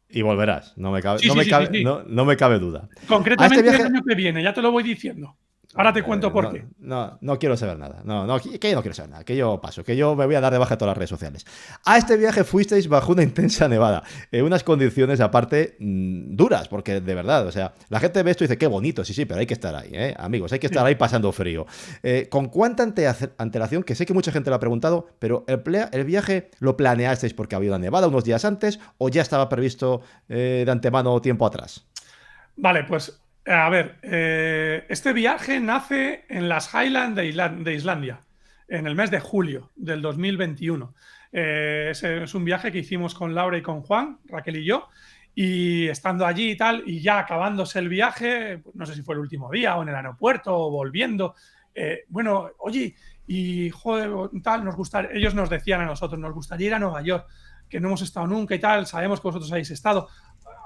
Y volverás, no me cabe duda. Concretamente el año que viene, ya te lo voy diciendo. Ahora te cuento por qué. No quiero saber nada. Que yo no quiero saber nada. Que yo paso. Que yo me voy a dar de baja a todas las redes sociales. A este viaje fuisteis bajo una intensa nevada. En unas condiciones, aparte, duras. Porque, de verdad, o sea, la gente ve esto y dice, qué bonito. Sí, pero hay que estar ahí, amigos. Hay que estar ahí pasando frío. ¿Con cuánta antelación? Que sé que mucha gente lo ha preguntado, pero ¿el viaje lo planeasteis porque había una nevada unos días antes o ya estaba previsto de antemano tiempo atrás? Vale, pues... A ver, este viaje nace en las Highlands de Islandia, en el mes de julio del 2021. Es un viaje que hicimos con Laura y con Juan, Raquel y yo, y estando allí y tal, y ya acabándose el viaje, no sé si fue el último día o en el aeropuerto o volviendo, bueno, oye, y joder, tal, ellos nos decían a nosotros, nos gustaría ir a Nueva York, que no hemos estado nunca y tal, sabemos que vosotros habéis estado.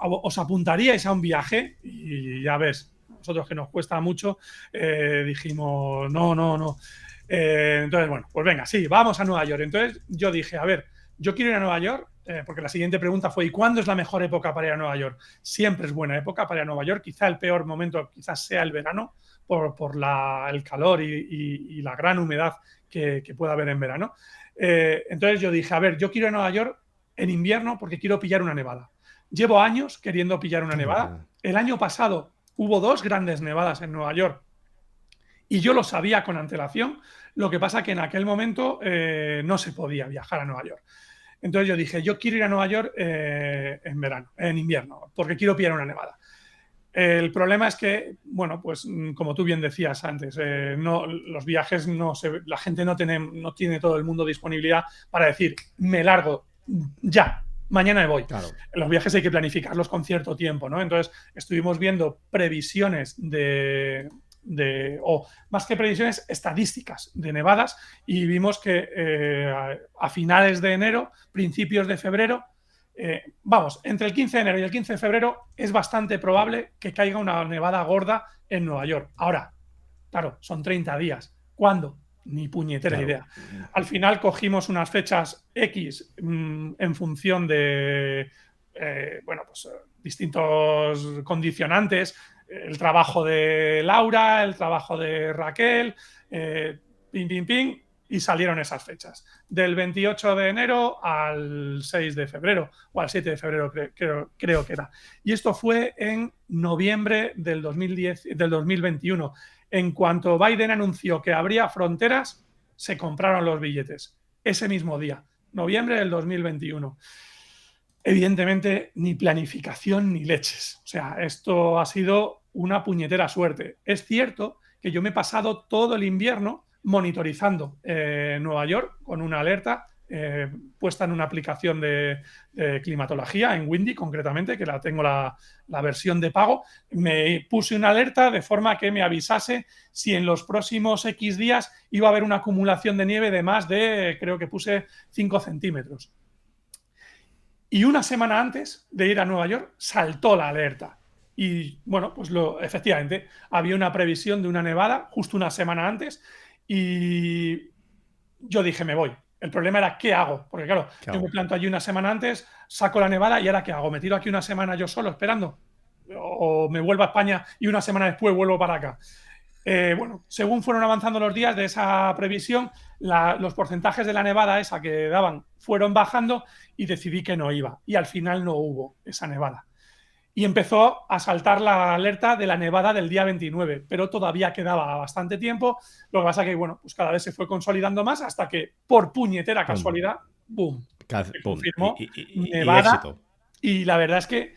¿Os apuntaríais a un viaje? Y ya ves, nosotros que nos cuesta mucho, dijimos, no. Entonces, bueno, pues venga, sí, vamos a Nueva York. Entonces yo dije, a ver, yo quiero ir a Nueva York, porque la siguiente pregunta fue, ¿y cuándo es la mejor época para ir a Nueva York? Siempre es buena época para ir a Nueva York, quizá el peor momento quizás sea el verano, por el calor y la gran humedad que pueda haber en verano. Entonces yo dije, a ver, yo quiero ir a Nueva York en invierno porque quiero pillar una nevada. Llevo años queriendo pillar una nevada. El año pasado hubo 2 grandes nevadas en Nueva York y yo lo sabía con antelación. Lo que pasa que en aquel momento no se podía viajar a Nueva York. Entonces yo dije, yo quiero ir a Nueva York en invierno, porque quiero pillar una nevada. El problema es que, bueno, pues como tú bien decías antes, los viajes la gente no tiene todo el mundo disponibilidad para decir, me largo ya. mañana me voy. Claro. Los viajes hay que planificarlos con cierto tiempo, ¿no? Entonces, estuvimos viendo previsiones o más que previsiones, estadísticas de nevadas, y vimos que a finales de enero, principios de febrero, entre el 15 de enero y el 15 de febrero es bastante probable que caiga una nevada gorda en Nueva York. Ahora, claro, son 30 días. ¿Cuándo? Ni puñetera idea. Al final cogimos unas fechas X en función de distintos condicionantes, el trabajo de Laura, el trabajo de Raquel, y salieron esas fechas. Del 28 de enero al 6 de febrero, o al 7 de febrero creo que era. Y esto fue en noviembre del 2021. En cuanto Biden anunció que habría fronteras, se compraron los billetes. Ese mismo día, noviembre del 2021. Evidentemente, ni planificación ni leches. O sea, esto ha sido una puñetera suerte. Es cierto que yo me he pasado todo el invierno monitorizando Nueva York con una alerta puesta en una aplicación de climatología, en Windy concretamente, que tengo la versión de pago. Me puse una alerta de forma que me avisase si en los próximos X días iba a haber una acumulación de nieve de más de, creo que puse 5 centímetros. Y una semana antes de ir a Nueva York saltó la alerta. Y bueno, pues efectivamente, había una previsión de una nevada justo una semana antes y yo dije, me voy. El problema era, ¿qué hago? Porque claro, yo me planto allí una semana antes, saco la nevada y ¿ahora qué hago? ¿Me tiro aquí una semana yo solo esperando? ¿O me vuelvo a España y una semana después vuelvo para acá? Bueno, según fueron avanzando los días de esa previsión, los porcentajes de la nevada esa que daban fueron bajando y decidí que no iba. Y al final no hubo esa nevada. Y empezó a saltar la alerta de la nevada del día 29, pero todavía quedaba bastante tiempo. Lo que pasa es que, bueno, pues cada vez se fue consolidando más hasta que, por puñetera casualidad, ¡boom! Confirmó nevada. Y éxito. Y la verdad es que,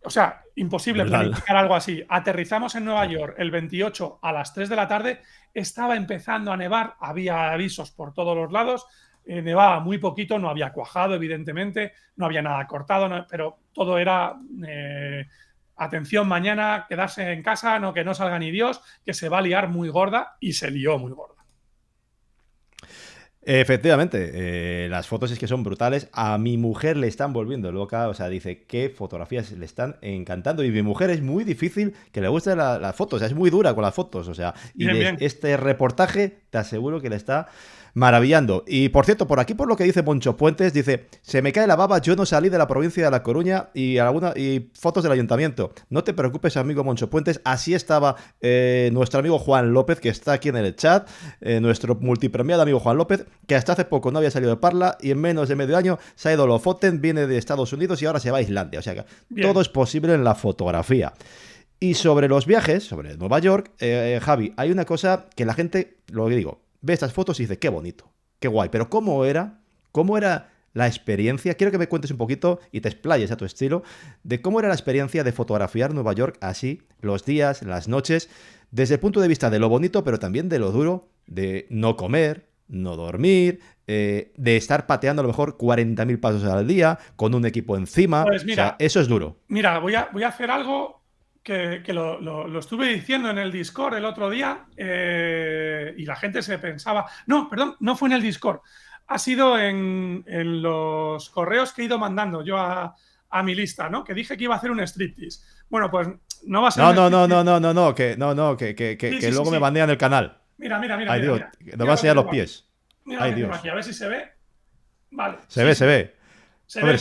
o sea, imposible planificar algo así. Aterrizamos en Nueva York el 28 a las 3 de la tarde, estaba empezando a nevar, había avisos por todos los lados, nevaba muy poquito, no había cuajado, evidentemente, no había nada cortado, pero todo era atención mañana, quedarse en casa, que no salga ni Dios, que se va a liar muy gorda, y se lió muy gorda. Efectivamente, las fotos es que son brutales. A mi mujer le están volviendo loca, o sea, dice que fotografías le están encantando. Y mi mujer es muy difícil que le gusten las fotos, o sea, es muy dura con las fotos, o sea. Y bien. Este reportaje te aseguro que le está maravillando. Y por cierto, por aquí, por lo que dice Moncho Puentes, dice: se me cae la baba, yo no salí de la provincia de La Coruña, y fotos del ayuntamiento. No te preocupes, amigo Moncho Puentes, así estaba nuestro amigo Juan López, que está aquí en el chat, nuestro multipremiado amigo Juan López, que hasta hace poco no había salido de Parla y en menos de medio año se ha ido a Lofoten, viene de Estados Unidos y ahora se va a Islandia. O sea que todo es posible en la fotografía. Y sobre los viajes, sobre Nueva York, Javi, hay una cosa que la gente, lo que digo, ve estas fotos y dice, qué bonito, qué guay, pero ¿cómo era la experiencia? Quiero que me cuentes un poquito y te explayes a tu estilo de cómo era la experiencia de fotografiar Nueva York así, los días, las noches, desde el punto de vista de lo bonito, pero también de lo duro, de no comer, no dormir, de estar pateando a lo mejor 40.000 pasos al día, con un equipo encima. Pues mira, o sea, eso es duro. Mira, voy a hacer algo que lo estuve diciendo en el Discord el otro día, y la gente se pensaba... No, perdón, no fue en el Discord. Ha sido en los correos que he ido mandando yo a mi lista, ¿no? Que dije que iba a hacer un striptease. Bueno, pues no va a ser No, que luego me bandean el canal. Mira. Ay, Dios, no va a enseñar los pies. Mira, ay, Dios. Aquí, a ver si se ve. Vale. Se ve. Hombre,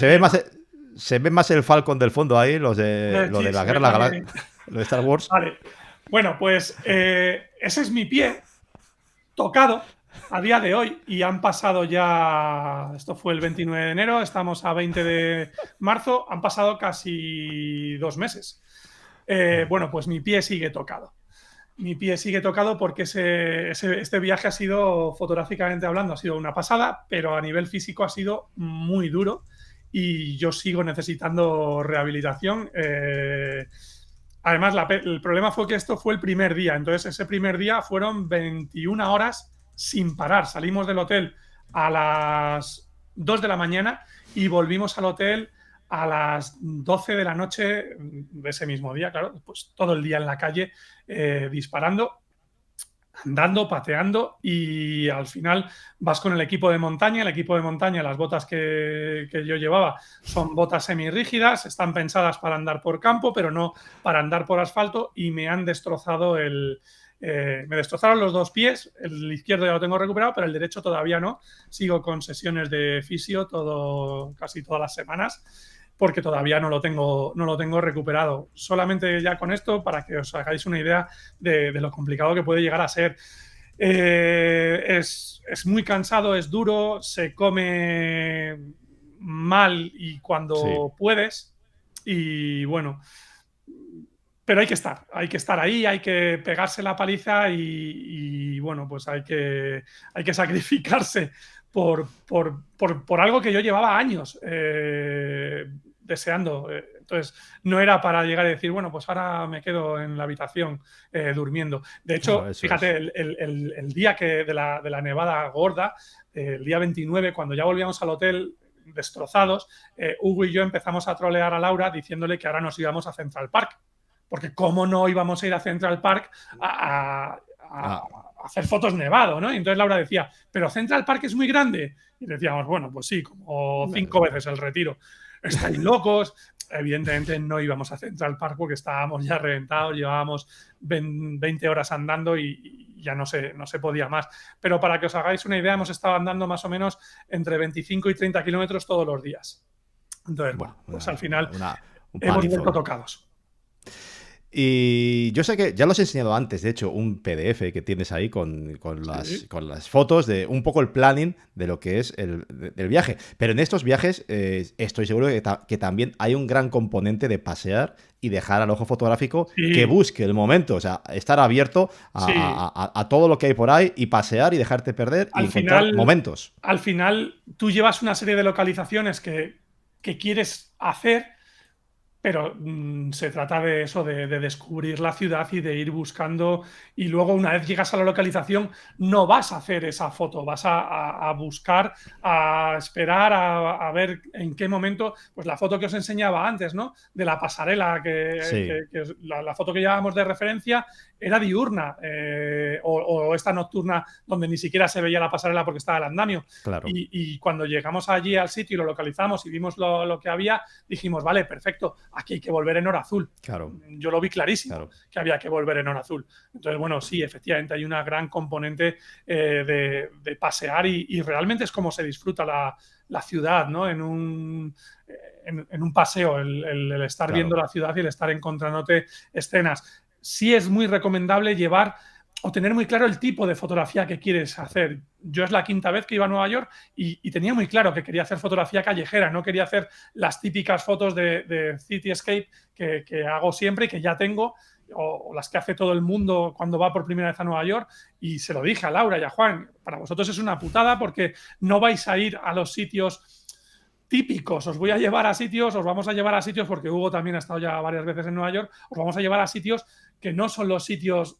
se ve más el Falcon del fondo ahí, lo de la Guerra de la Galaxia, lo de Star Wars. Vale. Bueno, pues ese es mi pie tocado a día de hoy y han pasado ya, esto fue el 29 de enero, estamos a 20 de marzo, han pasado casi 2 meses. Bueno, pues mi pie sigue tocado. Mi pie sigue tocado porque este viaje ha sido, fotográficamente hablando, ha sido una pasada, pero a nivel físico ha sido muy duro y yo sigo necesitando rehabilitación. Además, el problema fue que esto fue el primer día, entonces ese primer día fueron 21 horas sin parar. Salimos del hotel a las 2 de la mañana y volvimos al hotel a las 12 de la noche de ese mismo día, claro, pues todo el día en la calle disparando, andando, pateando, y al final vas con el equipo de montaña. El equipo de montaña, las botas que yo llevaba son botas semirrígidas, están pensadas para andar por campo, pero no para andar por asfalto, y me han destrozado me destrozaron los dos pies. El izquierdo ya lo tengo recuperado, pero el derecho todavía no. Sigo con sesiones de fisio casi todas las semanas, porque todavía no lo tengo recuperado. Solamente ya con esto, para que os hagáis una idea de lo complicado que puede llegar a ser. Es muy cansado, es duro, se come mal y cuando Sí. puedes, y bueno, pero hay que estar ahí, hay que pegarse la paliza, y bueno, pues hay que sacrificarse por algo que yo llevaba años deseando. Entonces, no era para llegar y decir, bueno, pues ahora me quedo en la habitación durmiendo. De Claro, hecho, eso fíjate, es. el día de la nevada gorda, el día 29, cuando ya volvíamos al hotel destrozados, Hugo y yo empezamos a trolear a Laura diciéndole que ahora nos íbamos a Central Park, porque cómo no íbamos a ir a Central Park a Ah, hacer fotos nevado, ¿no? Y entonces Laura decía, pero Central Park es muy grande. Y decíamos, bueno, pues sí, como 5 veces el Retiro. Estáis locos. Evidentemente no íbamos a Central Park porque estábamos ya reventados, llevábamos 20 horas andando y ya no se podía más. Pero para que os hagáis una idea, hemos estado andando más o menos entre 25 y 30 kilómetros todos los días. Entonces, bueno, bueno, pues al final un hemos vuelto palizón. tocados. Y yo sé que ya los he enseñado antes, de hecho, un PDF que tienes ahí Sí. con las fotos de un poco el planning de lo que es del viaje. Pero en estos viajes estoy seguro que también hay un gran componente de pasear y dejar al ojo fotográfico que Sí, busque el momento. O sea, estar abierto sí. a todo lo que hay por ahí y pasear y dejarte perder y Al encontrar final, momentos. al final, tú llevas una serie de localizaciones que quieres hacer, pero se trata de eso, de descubrir la ciudad y de ir buscando, y luego una vez llegas a la localización no vas a hacer esa foto, vas a buscar, a esperar, a ver en qué momento, pues la foto que os enseñaba antes, ¿no? De la pasarela, Sí, la foto que llevábamos de referencia era diurna, o esta nocturna donde ni siquiera se veía la pasarela porque estaba el andamio. claro, Y cuando llegamos allí al sitio y lo localizamos y vimos lo que había, dijimos, vale, perfecto, aquí hay que volver en hora azul. claro, Yo lo vi clarísimo claro. que había que volver en hora azul. Entonces, bueno, sí, efectivamente hay una gran componente de pasear, y realmente es como se disfruta la ciudad, ¿no? En un paseo, el estar viendo Claro. la ciudad y el estar encontrándote escenas. Sí es muy recomendable llevar o tener muy claro el tipo de fotografía que quieres hacer. Yo es la quinta vez que iba a Nueva York y tenía muy claro que quería hacer fotografía callejera, no quería hacer las típicas fotos de Cityscape que hago siempre y que ya tengo, o las que hace todo el mundo cuando va por primera vez a Nueva York. Y se lo dije a Laura y a Juan, para vosotros es una putada porque no vais a ir a los sitios típicos, os vamos a llevar a sitios, porque Hugo también ha estado ya varias veces en Nueva York, os vamos a llevar a sitios que no son los sitios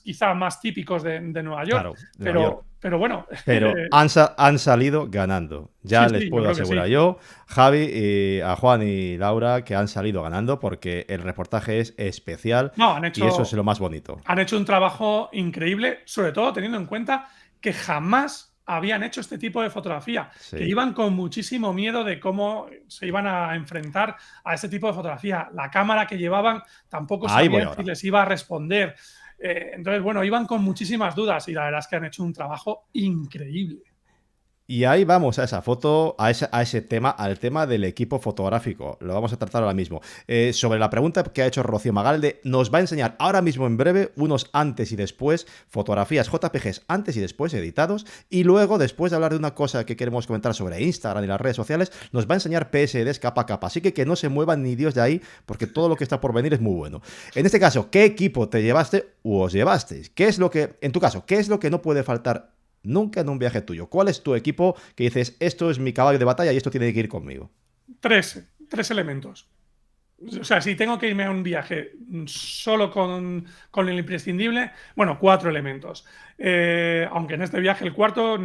quizá más típicos de Nueva York, Claro, de Nueva York. pero bueno, Pero han salido ganando. sí, Ya les sí, yo puedo creo que asegurar sí. yo, Javi, y a Juan y Laura, que han salido ganando porque el reportaje es especial No, y eso es lo más bonito. han hecho un trabajo increíble, sobre todo teniendo en cuenta que jamás habían hecho este tipo de fotografía, que Sí. iban con muchísimo miedo de cómo se iban a enfrentar a este tipo de fotografía. La cámara que llevaban tampoco Ahí voy sabían si ahora. les iba a responder. Entonces, bueno, iban con muchísimas dudas, y la verdad es que han hecho un trabajo increíble. Y ahí vamos a esa foto, a ese tema, al tema del equipo fotográfico. Lo vamos a tratar ahora mismo. Sobre la pregunta que ha hecho Rocío Magalde, nos va a enseñar ahora mismo en breve unos antes y después, fotografías JPGs antes y después editados. Y luego, después de hablar de una cosa que queremos comentar sobre Instagram y las redes sociales, nos va a enseñar PSDs capa a capa. Así que no se muevan ni Dios de ahí, porque todo lo que está por venir es muy bueno. En este caso, ¿qué equipo te llevaste u os llevasteis? ¿Qué es lo que, en tu caso, qué es lo que no puede faltar nunca en un viaje tuyo? ¿Cuál es tu equipo que dices, esto es mi caballo de batalla y esto tiene que ir conmigo? Tres elementos. O sea, si tengo que irme a un viaje solo con el imprescindible, bueno, cuatro elementos. Aunque en este viaje el cuarto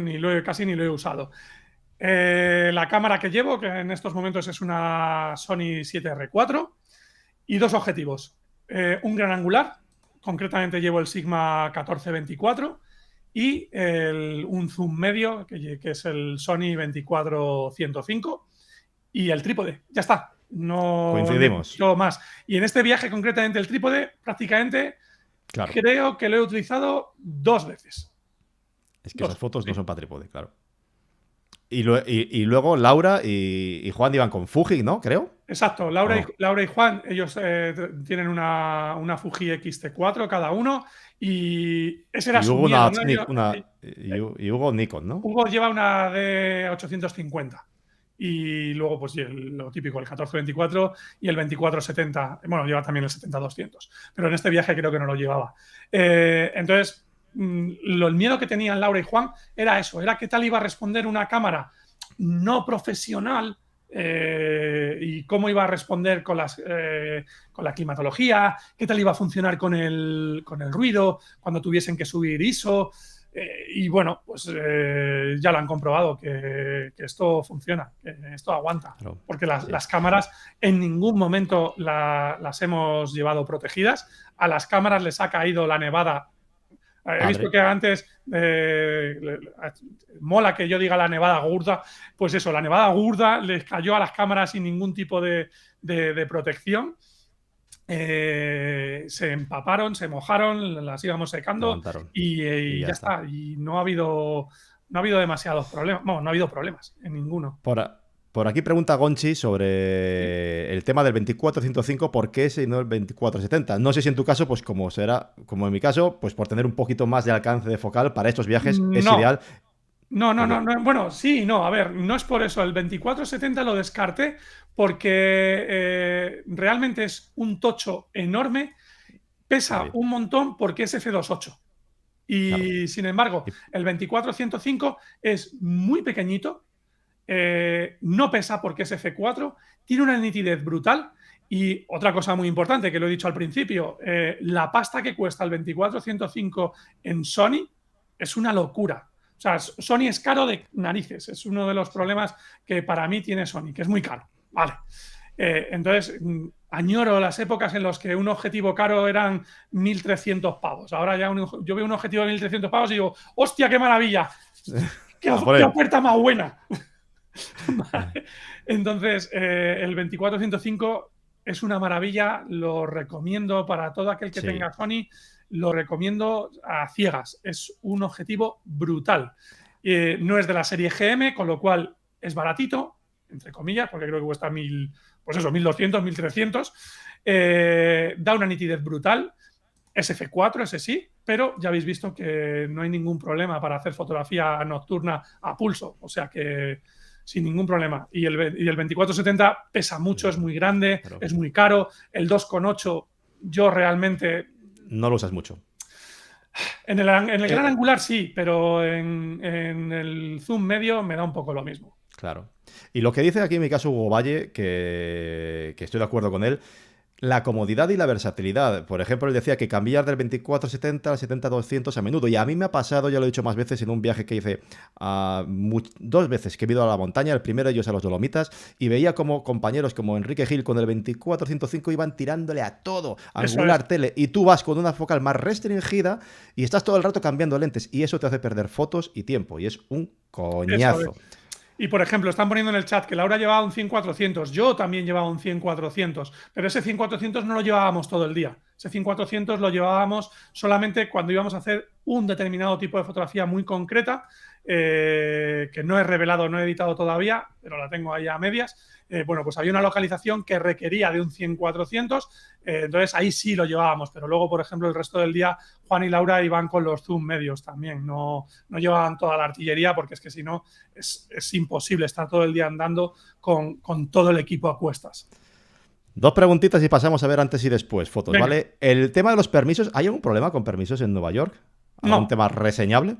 casi ni lo he usado. La cámara que llevo, que en estos momentos es una Sony 7R4, y dos objetivos. Un gran angular, concretamente llevo el Sigma 14-24, y un zoom medio, que es el Sony 24-105, y el trípode. Ya está. No Coincidimos. necesito más. Y en este viaje, concretamente, el trípode, prácticamente Claro. creo que lo he utilizado 2 veces. Es que esas fotos sí. no son para trípode, claro. Y luego Laura y Juan iban con Fuji, ¿no? Creo. Exacto, Laura y Juan, ellos tienen una Fuji X-T4 cada uno, y ese era Y su Hugo miedo, y Hugo Nikon, ¿no? Hugo lleva una de 850 y luego pues lo típico, el 14-24 y el 24-70, bueno, lleva también el 70-200, pero en este viaje creo que no lo llevaba. Entonces, el miedo que tenían Laura y Juan era eso, era qué tal iba a responder una cámara no profesional, y cómo iba a responder con la climatología, qué tal iba a funcionar con el ruido, cuando tuviesen que subir ISO. Y bueno, pues ya lo han comprobado, que esto funciona, que esto aguanta. Claro, porque sí. las cámaras en ningún momento las hemos llevado protegidas. A las cámaras les ha caído la nevada. He visto que antes mola que yo diga la nevada gorda. Pues eso, la nevada gorda les cayó a las cámaras sin ningún tipo de protección. Se empaparon, se mojaron, las íbamos secando y ya está. Y no ha habido demasiados problemas. Bueno, no ha habido problemas en ninguno. Por aquí pregunta Gonchi sobre el tema del 24-105, ¿por qué ese y no el 24-70? No sé si en tu caso, pues como en mi caso, pues por tener un poquito más de alcance de focal para estos viajes es ideal. No. Bueno, sí, no, a ver, no es por eso. El 24-70 lo descarté porque realmente es un tocho enorme, pesa un montón porque es F2.8. Y sin embargo, el 24-105 es muy pequeñito, no pesa porque es F4, tiene una nitidez brutal. Y otra cosa muy importante que lo he dicho al principio, la pasta que cuesta el 24-105 en Sony es una locura. O sea, Sony es caro de narices. Es uno de los problemas que para mí tiene Sony, que es muy caro. Vale. Entonces, añoro las épocas en las que un objetivo caro eran 1.300 pavos. Ahora ya yo veo un objetivo de 1.300 pavos y digo, ¡hostia, qué maravilla! ¡Qué oferta más buena! Vale. Entonces, el 24-105 es una maravilla. Lo recomiendo para todo aquel que tenga Sony. Lo recomiendo a ciegas. Es un objetivo brutal. No es de la serie GM, con lo cual es baratito, entre comillas, porque creo que cuesta 1.200, 1.300. Da una nitidez brutal. Es F4, ese sí, pero ya habéis visto que no hay ningún problema para hacer fotografía nocturna a pulso. O sea que sin ningún problema. Y el 24-70 pesa mucho, es muy grande, es muy caro. El 2.8 yo realmente... No lo usas mucho. En el gran angular sí, pero en el zoom medio me da un poco lo mismo. Claro. Y lo que dice aquí en mi caso Hugo Valle, que estoy de acuerdo con él, la comodidad y la versatilidad. Por ejemplo, él decía que cambiar del 24-70 al 70-200 a menudo. Y a mí me ha pasado, ya lo he dicho más veces, en un viaje que hice 2 veces que he ido a la montaña. El primero de ellos a los Dolomitas. Y veía como compañeros como Enrique Gil con el 24-105 iban tirándole a todo. Angular, tele. Y tú vas con una focal más restringida y estás todo el rato cambiando lentes. Y eso te hace perder fotos y tiempo. Y es un coñazo. Y, por ejemplo, están poniendo en el chat que Laura llevaba un 100-400. Yo también llevaba un 100-400. Pero ese 100-400 no lo llevábamos todo el día. Ese 100-400 lo llevábamos solamente cuando íbamos a hacer un determinado tipo de fotografía muy concreta, que no he revelado, no he editado todavía, pero la tengo ahí a medias. Bueno, pues había una localización que requería de un 100-400, entonces ahí sí lo llevábamos, pero luego, por ejemplo, el resto del día Juan y Laura iban con los zoom medios también, no llevaban toda la artillería, porque es que si no es imposible estar todo el día andando con todo el equipo a cuestas. 2 preguntitas y pasamos a ver antes y después fotos. Venga. ¿Vale? El tema de los permisos, ¿hay algún problema con permisos en Nueva York? ¿Algún No. tema reseñable?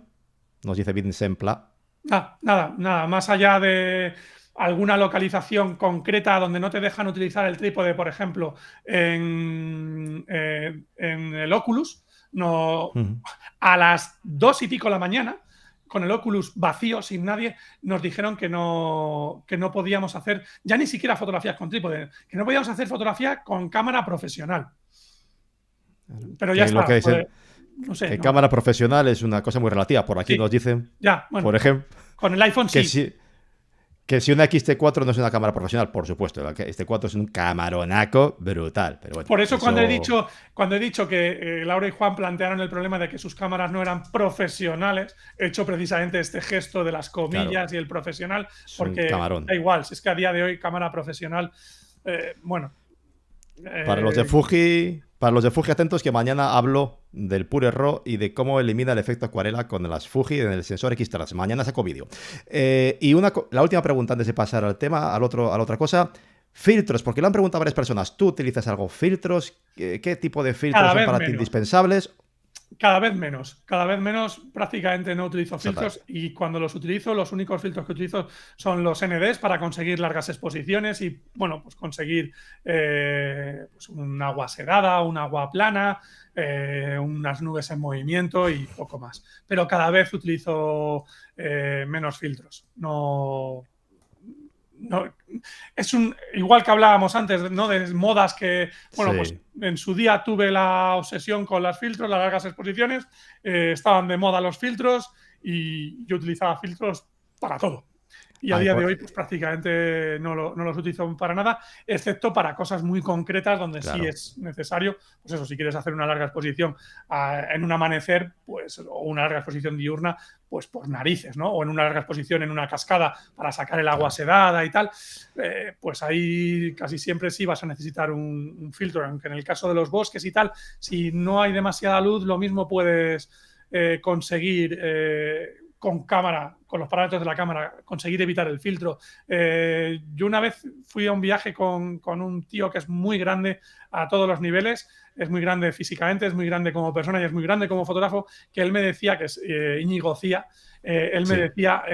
Nos dice Vincent Pla. Nada. Más allá de alguna localización concreta donde no te dejan utilizar el trípode, por ejemplo, en el Oculus, no, a las 2 y pico de la mañana, con el Oculus vacío, sin nadie, nos dijeron que no podíamos hacer, ya ni siquiera fotografías con trípode, que no podíamos hacer fotografía con cámara profesional. Pero ya está. Lo que dicen, No sé. que cámara profesional es una cosa muy relativa. Por aquí nos dicen, ya, bueno, por ejemplo, con el iPhone sí. Que si una XT4 no es una cámara profesional, por supuesto. La XT4 es un camaronaco brutal. Pero bueno, por eso cuando he dicho que Laura y Juan plantearon el problema de que sus cámaras no eran profesionales, he hecho precisamente este gesto de las comillas y el profesional, porque da igual, si es que a día de hoy cámara profesional, bueno. Para los de Fuji atentos, que mañana hablo del Pure RAW y de cómo elimina el efecto acuarela con las Fuji en el sensor X-Trans. Mañana saco vídeo. Y la última pregunta antes de pasar al tema, a la otra cosa. Filtros, porque lo han preguntado varias personas. ¿Tú utilizas algo? ¿Filtros? ¿Qué tipo de filtros son para ti indispensables? Cada vez menos, prácticamente no utilizo filtros, y cuando los utilizo, los únicos filtros que utilizo son los NDs para conseguir largas exposiciones y, bueno, pues conseguir pues un agua sedada, un agua plana, unas nubes en movimiento y poco más. Pero cada vez utilizo menos filtros. No, es igual que hablábamos antes, ¿no? De modas que, bueno, pues en su día tuve la obsesión con los filtros, las largas exposiciones, estaban de moda los filtros y yo utilizaba filtros para todo. Y a día de hoy, pues prácticamente no los utilizo para nada, excepto para cosas muy concretas donde sí es necesario. Pues eso, si quieres hacer una larga exposición en un amanecer, pues, o una larga exposición diurna, pues por narices, ¿no? O en una larga exposición en una cascada para sacar el agua sedada y tal, pues ahí casi siempre sí vas a necesitar un filtro. Aunque en el caso de los bosques y tal, si no hay demasiada luz, lo mismo puedes conseguir con cámara, con los parámetros de la cámara, conseguir evitar el filtro. Yo una vez fui a un viaje con un tío que es muy grande a todos los niveles, es muy grande físicamente, es muy grande como persona y es muy grande como fotógrafo, que él me decía, que es Íñigo Cía, él me decía,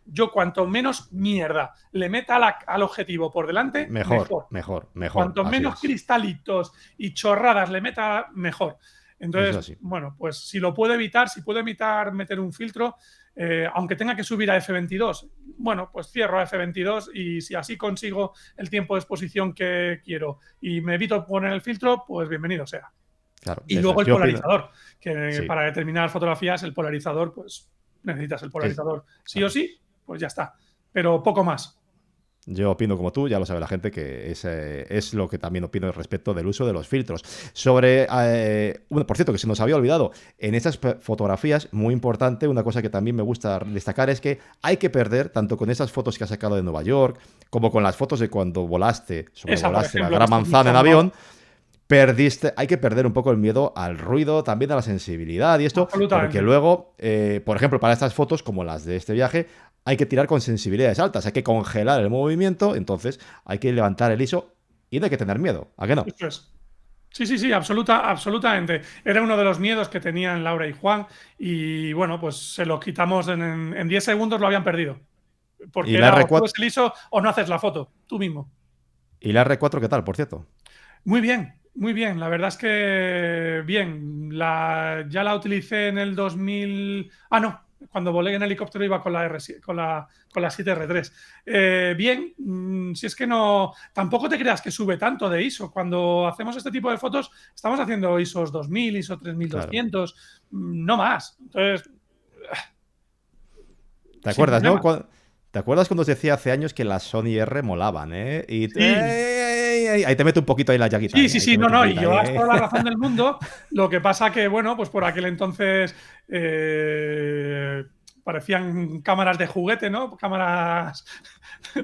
yo cuanto menos mierda le meta al objetivo por delante, mejor. Cuanto menos cristalitos y chorradas le meta, mejor. Entonces, bueno, pues si lo puedo evitar, si puedo evitar meter un filtro, aunque tenga que subir a F22, bueno, pues cierro a F22 y si así consigo el tiempo de exposición que quiero y me evito poner el filtro, pues bienvenido sea. Claro, y luego el polarizador, que para determinar fotografías, el polarizador, pues necesitas el polarizador sí o sí, pues ya está, pero poco más. Yo opino como tú, ya lo sabe la gente, que es lo que también opino respecto del uso de los filtros. Sobre, bueno, por cierto, que se nos había olvidado, en estas fotografías, muy importante, una cosa que también me gusta destacar es que hay que perder, tanto con esas fotos que has sacado de Nueva York, como con las fotos de cuando sobrevolaste la Gran Manzana en avión, hay que perder un poco el miedo al ruido, también a la sensibilidad y esto, porque luego, por ejemplo, para estas fotos, como las de este viaje, hay que tirar con sensibilidades altas, hay que congelar el movimiento, entonces hay que levantar el ISO y no hay que tener miedo, ¿a qué no? Eso es. Sí, absolutamente. Era uno de los miedos que tenían Laura y Juan y bueno, pues se lo quitamos en 10 segundos, lo habían perdido. Porque ¿Y la era R4? o subes el ISO o no haces la foto, tú mismo. ¿Y la R4 qué tal, por cierto? Muy bien. La verdad es que bien. Ya la utilicé en el 2000... no. Cuando volé en helicóptero iba con la 7R3. Bien, si es que no... Tampoco te creas que sube tanto de ISO. Cuando hacemos este tipo de fotos, estamos haciendo ISOs 2000, ISO 3200, no más. Entonces... ¿Te acuerdas, no? ¿Te acuerdas cuando os decía hace años que las Sony R molaban, Y ahí te meto un poquito ahí la llaguita. Sí, no, y llevas toda la razón del mundo. Lo que pasa que, bueno, pues por aquel entonces parecían cámaras de juguete, ¿no? Cámaras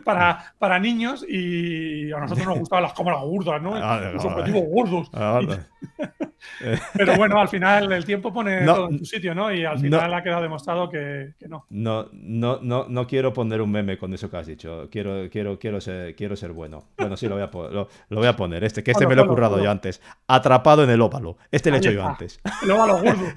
para niños y a nosotros nos gustaban las cámaras gordas, ¿no? Los objetivos gordos. Pero bueno, al final el tiempo pone todo en su sitio, ¿no? Y al final ha quedado demostrado que no. No quiero poner un meme con eso que has dicho. Quiero ser bueno. Bueno, sí, lo voy a poner. Me lo he currado yo antes. Atrapado en el óvalo. Lo he hecho yo antes. El óvalo gordo.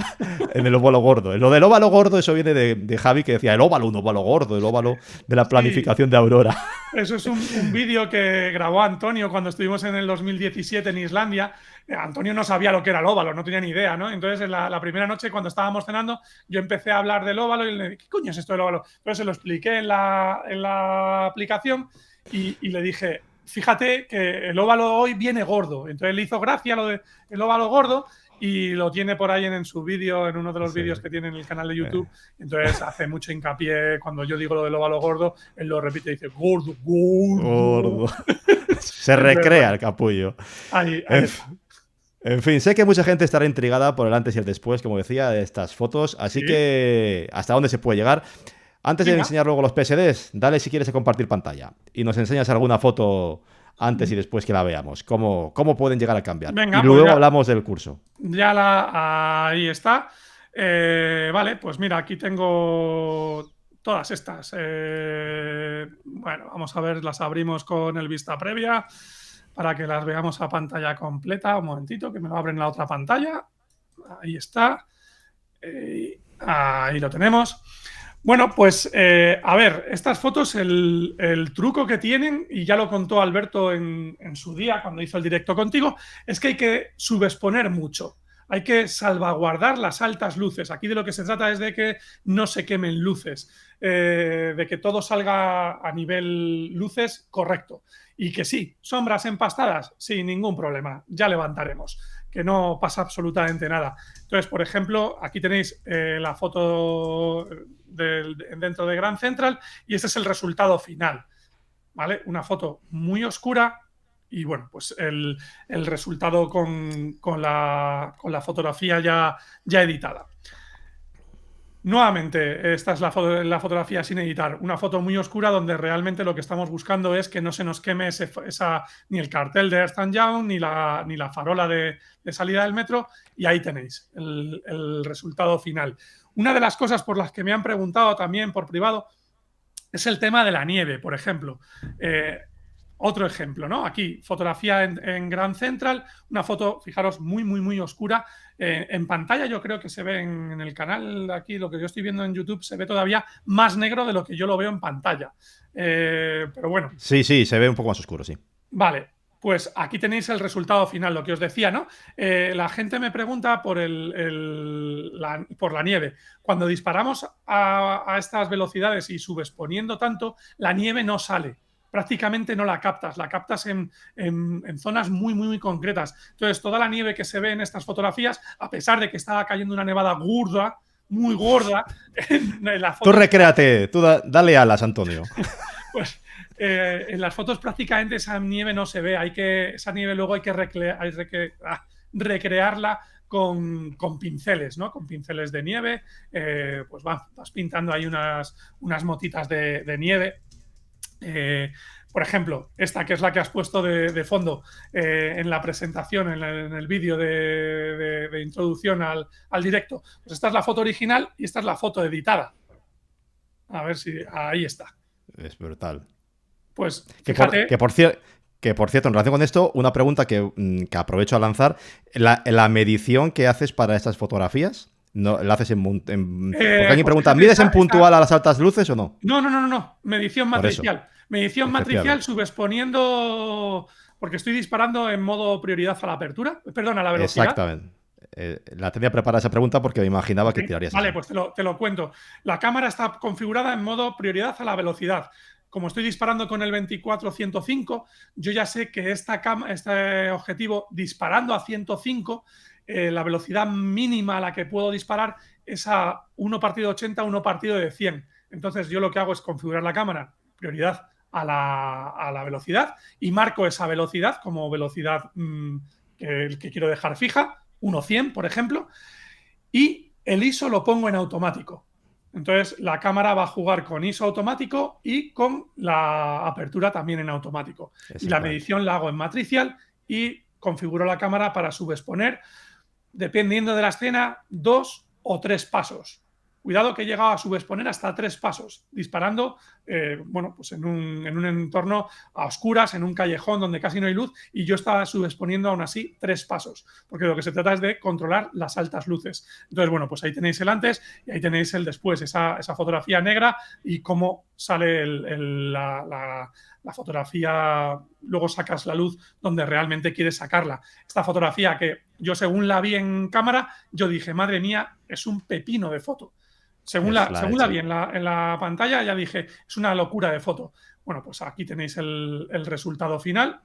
En el óvalo gordo. Lo del óvalo gordo, eso viene de Javi, que decía un óvalo gordo, el óvalo de la planificación de Aurora. Eso es un vídeo que grabó Antonio cuando estuvimos en el 2017 en Islandia. Antonio no sabía lo que era el óvalo, no tenía ni idea, ¿no? Entonces, en la primera noche, cuando estábamos cenando, yo empecé a hablar del óvalo y le dije, ¿qué coño es esto del óvalo? Entonces se lo expliqué en la aplicación y le dije, fíjate que el óvalo hoy viene gordo. Entonces le hizo gracia lo del óvalo gordo y lo tiene por ahí en su vídeo, en uno de los vídeos que tiene en el canal de YouTube. Entonces hace mucho hincapié cuando yo digo lo del óvalo gordo, él lo repite y dice, gordo, gordo. Gordo. Se recrea el capullo. Ahí. En fin, sé que mucha gente estará intrigada por el antes y el después, como decía, de estas fotos, así que ¿hasta dónde se puede llegar? Antes de enseñar luego los PSDs, dale si quieres a compartir pantalla y nos enseñas alguna foto antes y después que la veamos. ¿Cómo pueden llegar a cambiar? Venga, y luego pues hablamos del curso. Ahí está. Vale, pues mira, aquí tengo todas estas. Bueno, vamos a ver, las abrimos con el vista previa para que las veamos a pantalla completa. Un momentito, que me lo abren en la otra pantalla. Ahí está. Ahí lo tenemos. Bueno, pues a ver, estas fotos, el truco que tienen, y ya lo contó Alberto en su día cuando hizo el directo contigo, es que hay que subexponer mucho. Hay que salvaguardar las altas luces. Aquí de lo que se trata es de que no se quemen luces, de que todo salga a nivel luces correcto. Y que sí, sombras empastadas, sin ningún problema, ya levantaremos, que no pasa absolutamente nada. Entonces, por ejemplo, aquí tenéis la foto dentro de Grand Central y este es el resultado final, ¿vale? Una foto muy oscura y bueno, pues el resultado con la fotografía ya editada. Nuevamente, esta es la fotografía sin editar, una foto muy oscura donde realmente lo que estamos buscando es que no se nos queme ni el cartel de Ernst & Young ni la farola de salida del metro, y ahí tenéis el resultado final. Una de las cosas por las que me han preguntado también por privado es el tema de la nieve, por ejemplo. Otro ejemplo, ¿no? Aquí, fotografía en Grand Central, una foto, fijaros, muy, muy, muy oscura. En pantalla yo creo que se ve en el canal, aquí lo que yo estoy viendo en YouTube, se ve todavía más negro de lo que yo lo veo en pantalla. Pero bueno. Sí, se ve un poco más oscuro, sí. Vale, pues aquí tenéis el resultado final, lo que os decía, ¿no? La gente me pregunta por la nieve. Cuando disparamos a estas velocidades y subexponiendo tanto, la nieve no sale. Prácticamente no la captas en zonas muy, muy, muy concretas. Entonces, toda la nieve que se ve en estas fotografías, a pesar de que estaba cayendo una nevada gorda, muy gorda, en la foto. Tú recréate, tú dale alas, Antonio. Pues en las fotos prácticamente esa nieve no se ve. Esa nieve luego hay que recrearla con pinceles, ¿no? Con pinceles de nieve. Pues vas pintando ahí unas motitas de nieve. Por ejemplo, esta que es la que has puesto de fondo en la presentación, en el vídeo de introducción al directo. Pues esta es la foto original y esta es la foto editada. A ver si ahí está. Es brutal. Pues fíjate. Que por cierto, en relación con esto, una pregunta que aprovecho a lanzar. ¿La medición que haces para estas fotografías? ¿No, ¿la haces porque alguien pregunta, ¿mides en puntual a las altas luces o no? No. Medición matricial. Medición matricial subexponiendo, porque estoy disparando en modo prioridad a la apertura, perdón, a la velocidad. Exactamente. La tenía preparada esa pregunta porque me imaginaba que tirarías Vale, así. pues te lo cuento. La cámara está configurada en modo prioridad a la velocidad. Como estoy disparando con el 24-105, yo ya sé que este objetivo, disparando a 105, la velocidad mínima a la que puedo disparar es a 1/80, 1/100. Entonces yo lo que hago es configurar la cámara, prioridad a la velocidad, y marco esa velocidad como velocidad que quiero dejar fija, 1/100, por ejemplo, y el ISO lo pongo en automático. Entonces la cámara va a jugar con ISO automático y con la apertura también en automático. Y la medición la hago en matricial y configuro la cámara para subexponer, dependiendo de la escena, 2 o 3 pasos. Cuidado que he llegado a subexponer hasta 3 pasos, disparando, bueno, pues en un entorno a oscuras, en un callejón donde casi no hay luz, y yo estaba subexponiendo aún así 3 pasos, porque lo que se trata es de controlar las altas luces. Entonces, bueno, pues ahí tenéis el antes y ahí tenéis el después, esa fotografía negra y cómo sale la fotografía, luego sacas la luz donde realmente quieres sacarla. Esta fotografía que yo según la vi en cámara, yo dije, madre mía, es un pepino de foto. Según la vi en la pantalla, ya dije, es una locura de foto. Bueno, pues aquí tenéis el resultado final.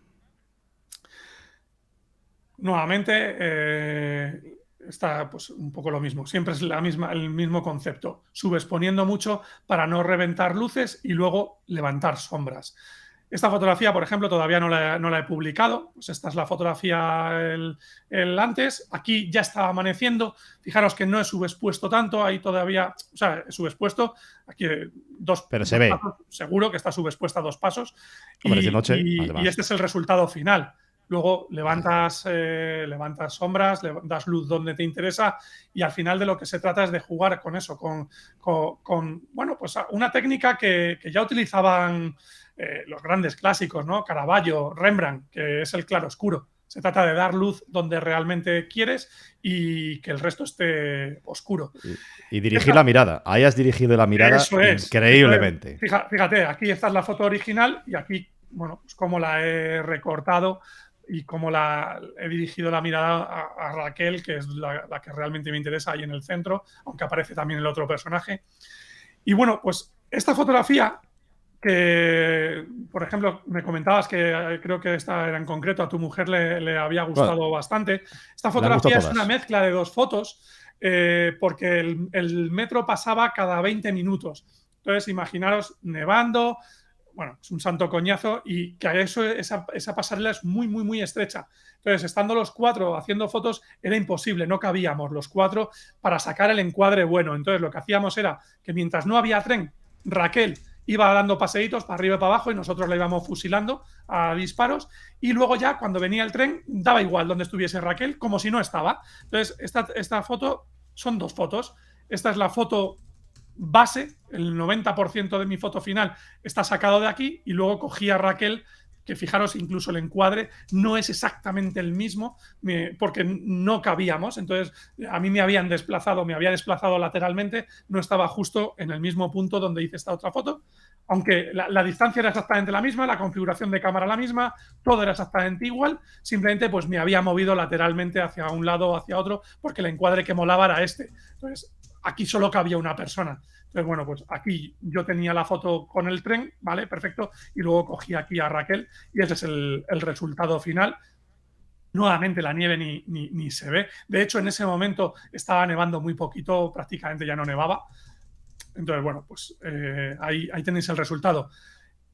Nuevamente, está pues un poco lo mismo. Siempre es el mismo concepto. Subexponiendo mucho para no reventar luces y luego levantar sombras. Esta fotografía, por ejemplo, todavía no la he publicado. Pues esta es la fotografía el antes. Aquí ya estaba amaneciendo. Fijaros que no he subexpuesto tanto. Ahí todavía, o sea, he subexpuesto. Aquí dos ve. pasos. Seguro que está subexpuesta 2 pasos. Hombre, de noche, y este es el resultado final. Luego levantas sombras, das luz donde te interesa y al final de lo que se trata es de jugar con eso, con bueno, pues una técnica que ya utilizaban los grandes clásicos, ¿no? Caravaggio, Rembrandt, que es el claroscuro. Se trata de dar luz donde realmente quieres y que el resto esté oscuro. Y dirigir la mirada. Ahí has dirigido la mirada increíblemente. Fíjate, aquí esta es la foto original y aquí, bueno, pues cómo la he recortado y cómo he dirigido la mirada a Raquel, que es la que realmente me interesa ahí en el centro, aunque aparece también el otro personaje. Y bueno, pues esta fotografía que, por ejemplo, me comentabas que creo que esta era en concreto, a tu mujer le había gustado bastante. Esta fotografía es una mezcla de 2 fotos porque el metro pasaba cada 20 minutos. Entonces, imaginaros nevando, bueno, es un santo coñazo y que esa pasarela es muy, muy, muy estrecha. Entonces, estando los 4 haciendo fotos, era imposible, no cabíamos los 4 para sacar el encuadre bueno. Entonces, lo que hacíamos era que mientras no había tren, Raquel iba dando paseitos para arriba y para abajo y nosotros la íbamos fusilando a disparos y luego ya cuando venía el tren daba igual donde estuviese Raquel, como si no estaba. Entonces, esta foto son 2 fotos. Esta es la foto base, el 90% de mi foto final está sacado de aquí y luego cogí a Raquel, que fijaros, incluso el encuadre no es exactamente el mismo porque no cabíamos, entonces a mí me había desplazado lateralmente, no estaba justo en el mismo punto donde hice esta otra foto, aunque la distancia era exactamente la misma, la configuración de cámara la misma, todo era exactamente igual, simplemente pues me había movido lateralmente hacia un lado o hacia otro porque el encuadre que molaba era este. Entonces aquí solo cabía una persona. Entonces, bueno, pues aquí yo tenía la foto con el tren, ¿vale? Perfecto. Y luego cogí aquí a Raquel y ese es el resultado final. Nuevamente la nieve ni se ve. De hecho, en ese momento estaba nevando muy poquito, prácticamente ya no nevaba. Entonces, bueno, pues ahí tenéis el resultado.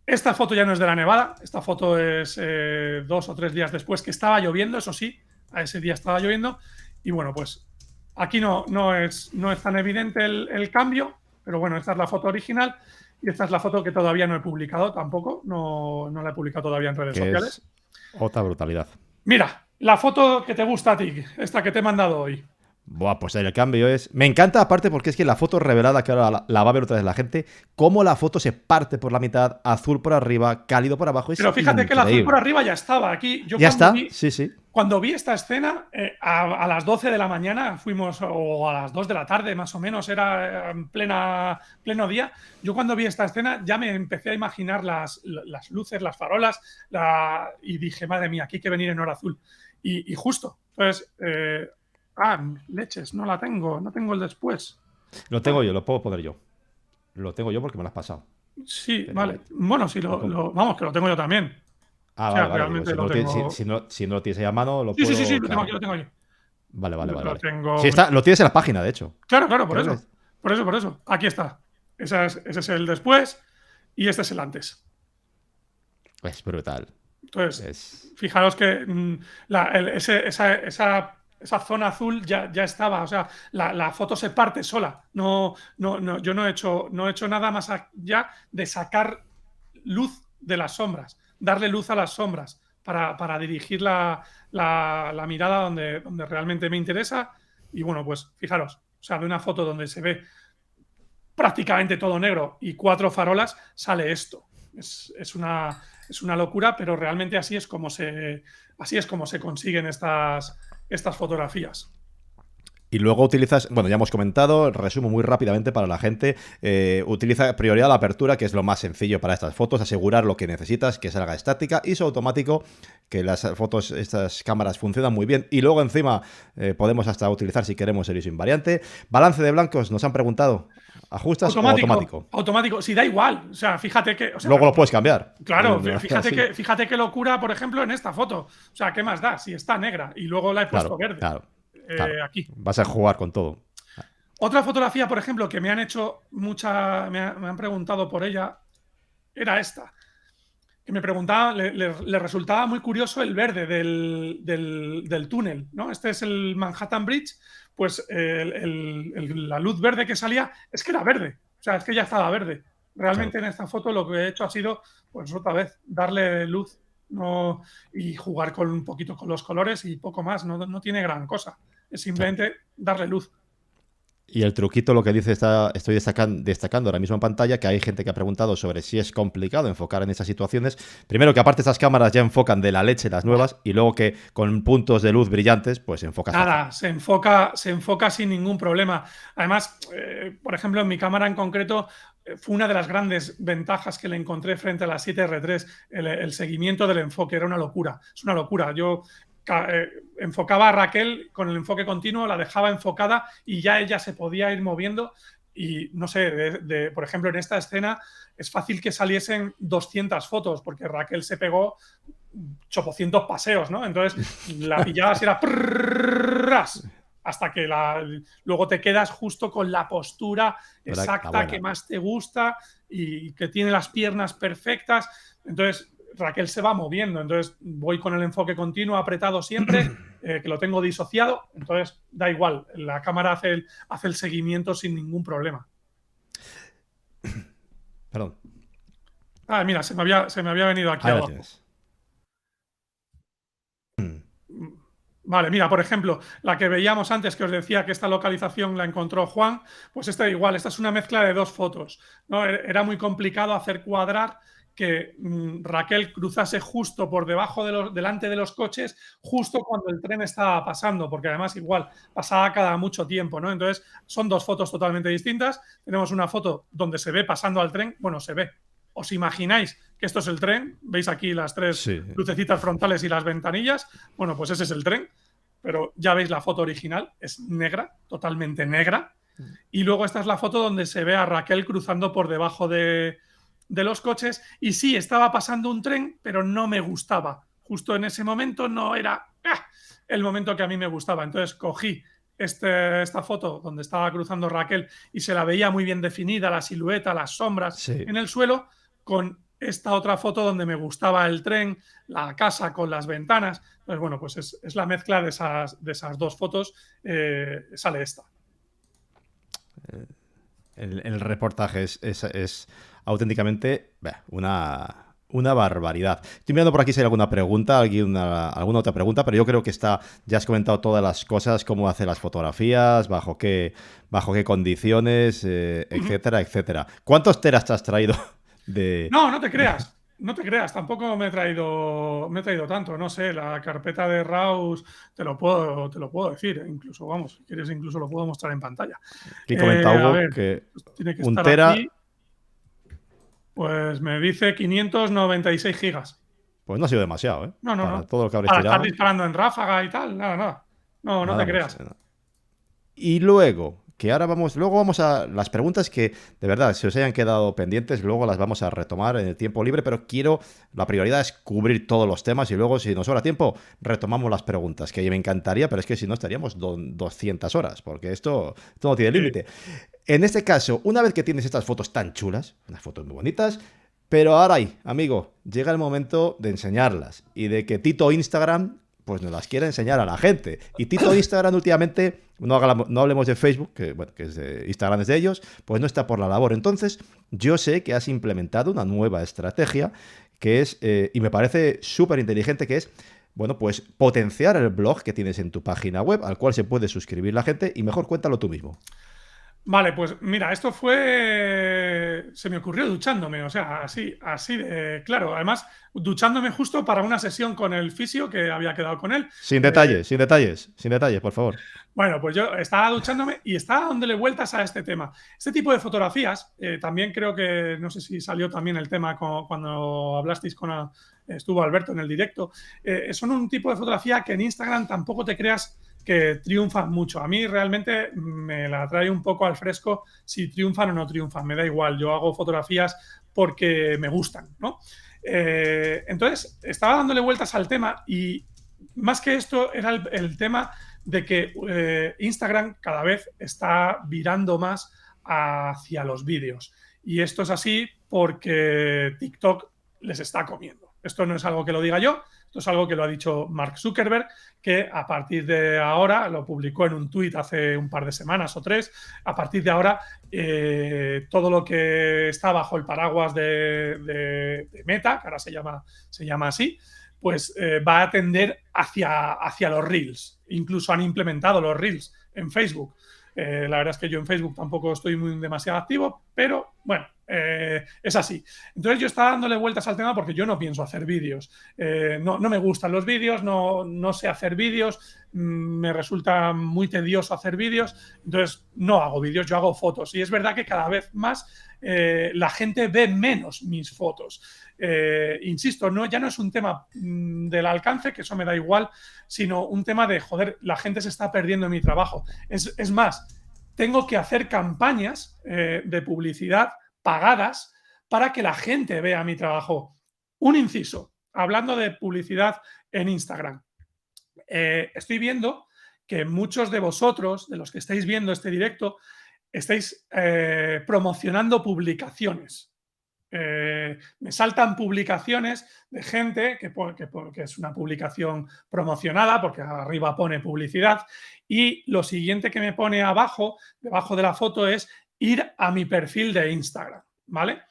Esta foto ya no es de la nevada, esta foto es 2 o 3 días después, que estaba lloviendo, eso sí, a ese día estaba lloviendo. Y bueno, pues aquí no es tan evidente el cambio, pero bueno, esta es la foto original y esta es la foto que todavía no he publicado tampoco, no la he publicado todavía en redes sociales. Es otra brutalidad. Mira, la foto que te gusta a ti, esta que te he mandado hoy. Buah, pues el cambio es... Me encanta aparte porque es que la foto revelada, que ahora la va a ver otra vez la gente, cómo la foto se parte por la mitad, azul por arriba, cálido por abajo. Pero fíjate que el azul por arriba ya estaba aquí. Ya está, sí. Cuando vi esta escena, a las 12 de la mañana fuimos, o a las 2 de la tarde más o menos, era en pleno día. Yo cuando vi esta escena ya me empecé a imaginar las luces, las farolas, y dije, madre mía, aquí hay que venir en hora azul. Y justo, entonces... leches, no tengo el después. Lo tengo yo, lo puedo poner yo. Lo tengo yo porque me lo has pasado. Sí, pero vale. Bueno, sí, vamos, que lo tengo yo también. Vale. Realmente pues si no lo tienes ahí a mano, lo puedo... Sí, lo tengo aquí. Vale. Tengo... Sí, lo tienes en la página, de hecho. Claro, por eso. Aquí está. Ese es el después y este es el antes. Es brutal. Entonces, fijaros que esa zona azul ya estaba, o sea, la foto se parte sola. Yo no he hecho nada más allá de sacar luz de las sombras, darle luz a las sombras para dirigir la mirada donde realmente me interesa. Y bueno, pues fijaros, o sea, de una foto donde se ve prácticamente todo negro y 4 farolas, sale esto. Es una locura, pero realmente así es como se consiguen estas fotografías. Y luego utilizas, bueno, ya hemos comentado, resumo muy rápidamente para la gente, utiliza prioridad la apertura, que es lo más sencillo para estas fotos, asegurar lo que necesitas, que salga estática, ISO automático, que las fotos, estas cámaras funcionan muy bien, y luego encima podemos hasta utilizar si queremos el ISO invariante. Balance de blancos, nos han preguntado, ¿ajustas o automático? Automático, sí, da igual, o sea, fíjate que... O sea, luego lo puedes cambiar. Claro, fíjate qué locura, por ejemplo, en esta foto. O sea, ¿qué más da? Si está negra y luego la he puesto verde. Claro. Claro, aquí. Vas a jugar con todo. Otra fotografía, por ejemplo, que me han hecho me han preguntado por ella, era esta. Que me preguntaba, le resultaba muy curioso el verde del túnel, ¿no? Este es el Manhattan Bridge, pues la luz verde que salía es que era verde, o sea, es que ya estaba verde. Realmente en esta foto lo que he hecho ha sido, pues otra vez, darle luz y jugar un poquito con los colores y poco más, no tiene gran cosa. Es simplemente darle luz. Y el truquito, lo que dice, estoy destacando ahora mismo en pantalla, que hay gente que ha preguntado sobre si es complicado enfocar en esas situaciones. Primero, que aparte estas cámaras ya enfocan de la leche las nuevas, y luego que con puntos de luz brillantes, pues enfocas. Nada, se enfoca sin ningún problema. Además, por ejemplo, en mi cámara en concreto, fue una de las grandes ventajas que le encontré frente a la 7R3, el seguimiento del enfoque, era una locura. Es una locura. Yo enfocaba a Raquel con el enfoque continuo, la dejaba enfocada y ya ella se podía ir moviendo. Y no sé, por ejemplo, en esta escena es fácil que saliesen 200 fotos, porque Raquel se pegó 800 paseos, ¿no? Entonces la pillabas y era hasta que luego te quedas justo con la postura exacta que más te gusta y que tiene las piernas perfectas. Entonces Raquel se va moviendo, entonces voy con el enfoque continuo apretado siempre, que lo tengo disociado, entonces da igual, la cámara hace el seguimiento sin ningún problema. Perdón. Ah, mira, se me había venido aquí abajo. Vale, mira, por ejemplo, la que veíamos antes, que os decía que esta localización la encontró Juan, pues esta igual, esta es una mezcla de dos fotos, ¿no? Era muy complicado hacer cuadrar que Raquel cruzase justo por debajo delante de los coches, justo cuando el tren estaba pasando, porque además igual pasaba cada mucho tiempo, ¿no? Entonces son dos fotos totalmente distintas. Tenemos una foto donde se ve pasando al tren, bueno, se ve. ¿Os imagináis que esto es el tren? ¿Veis aquí las tres lucecitas frontales y las ventanillas? Bueno, pues ese es el tren, pero ya veis la foto original, es negra, totalmente negra. Y luego esta es la foto donde se ve a Raquel cruzando por debajo de los coches, y sí, estaba pasando un tren, pero no me gustaba. Justo en ese momento no era el momento que a mí me gustaba. Entonces cogí esta foto donde estaba cruzando Raquel y se la veía muy bien definida, la silueta, las sombras en el suelo, con esta otra foto donde me gustaba el tren, la casa con las ventanas. Entonces, bueno, pues es la mezcla de esas dos fotos, sale esta. El reportaje es auténticamente una barbaridad. Estoy mirando por aquí si hay alguna pregunta, alguna otra pregunta, pero yo creo que ya has comentado todas las cosas, cómo hacer las fotografías, bajo qué condiciones, etcétera, etcétera. ¿Cuántos teras te has traído de...? No te creas. No te creas, tampoco me he traído tanto, no sé, la carpeta de RAWs te lo puedo decir, incluso, vamos, si quieres incluso lo puedo mostrar en pantalla. Aquí comenta Hugo que tiene que 1 estar tera... aquí, pues me dice 596 gigas. Pues no ha sido demasiado, ¿eh? No. Todo lo que habréis para tirado. estar disparando en ráfaga y tal, nada. No te creas. Y luego, luego vamos a las preguntas que, de verdad, si os hayan quedado pendientes, luego las vamos a retomar en el tiempo libre, pero la prioridad es cubrir todos los temas y luego, si nos sobra tiempo, retomamos las preguntas, que me encantaría, pero es que si no estaríamos 200 horas, porque esto no tiene límite. En este caso, una vez que tienes estas fotos tan chulas, unas fotos muy bonitas, pero ahora amigo, llega el momento de enseñarlas y de que Tito Instagram pues nos las quiere enseñar a la gente. Y Tito Instagram últimamente, no hablemos de Facebook, que es de Instagram es de ellos, pues no está por la labor. Entonces, yo sé que has implementado una nueva estrategia que es, y me parece súper inteligente, que es, bueno, pues potenciar el blog que tienes en tu página web, al cual se puede suscribir la gente, y mejor cuéntalo tú mismo. Vale, pues mira, esto se me ocurrió duchándome, o sea, así de claro. Además, duchándome justo para una sesión con el fisio que había quedado con él. Sin Eh, detalles, sin detalles, sin detalles, por favor. Bueno, pues yo estaba duchándome y estaba dándole vueltas a este tema. Este tipo de fotografías, también creo que, no sé si salió también el tema cuando hablasteis estuvo Alberto en el directo, son un tipo de fotografía que en Instagram tampoco te creas que triunfan mucho. A mí realmente me la trae un poco al fresco si triunfan o no triunfan, me da igual, yo hago fotografías porque me gustan, ¿no? Entonces, estaba dándole vueltas al tema y más que esto era el tema de que Instagram cada vez está virando más hacia los vídeos. Y esto es así porque TikTok les está comiendo. Esto no es algo que lo diga yo, esto es algo que lo ha dicho Mark Zuckerberg, que a partir de ahora, lo publicó en un tuit hace un par de semanas o 3, a partir de ahora todo lo que está bajo el paraguas de Meta, que ahora se llama así, pues va a tender hacia los Reels. Incluso han implementado los Reels en Facebook. La verdad es que yo en Facebook tampoco estoy muy demasiado activo, pero bueno, es así. Entonces yo estaba dándole vueltas al tema porque yo no pienso hacer vídeos. No me gustan los vídeos, no sé hacer vídeos, me resulta muy tedioso hacer vídeos, entonces no hago vídeos, yo hago fotos. Y es verdad que cada vez más la gente ve menos mis fotos. Insisto, ya no es un tema del alcance, que eso me da igual, sino un tema de, joder, la gente se está perdiendo mi trabajo. Es más, tengo que hacer campañas de publicidad pagadas para que la gente vea mi trabajo. Un inciso, hablando de publicidad en Instagram. Estoy viendo que muchos de vosotros, de los que estáis viendo este directo, estáis promocionando publicaciones. Me saltan publicaciones de gente que es una publicación promocionada, porque arriba pone publicidad, y lo siguiente que me pone abajo, debajo de la foto, es ir a mi perfil de Instagram, ¿vale?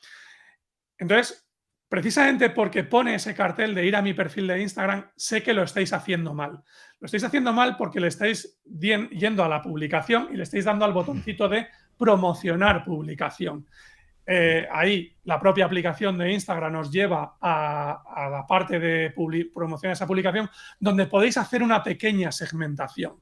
Entonces, precisamente porque pone ese cartel de ir a mi perfil de Instagram, sé que lo estáis haciendo mal. Lo estáis haciendo mal porque le estáis yendo a la publicación y le estáis dando al botoncito de promocionar publicación. Ahí la propia aplicación de Instagram nos lleva a la parte de promocionar esa publicación, donde podéis hacer una pequeña segmentación.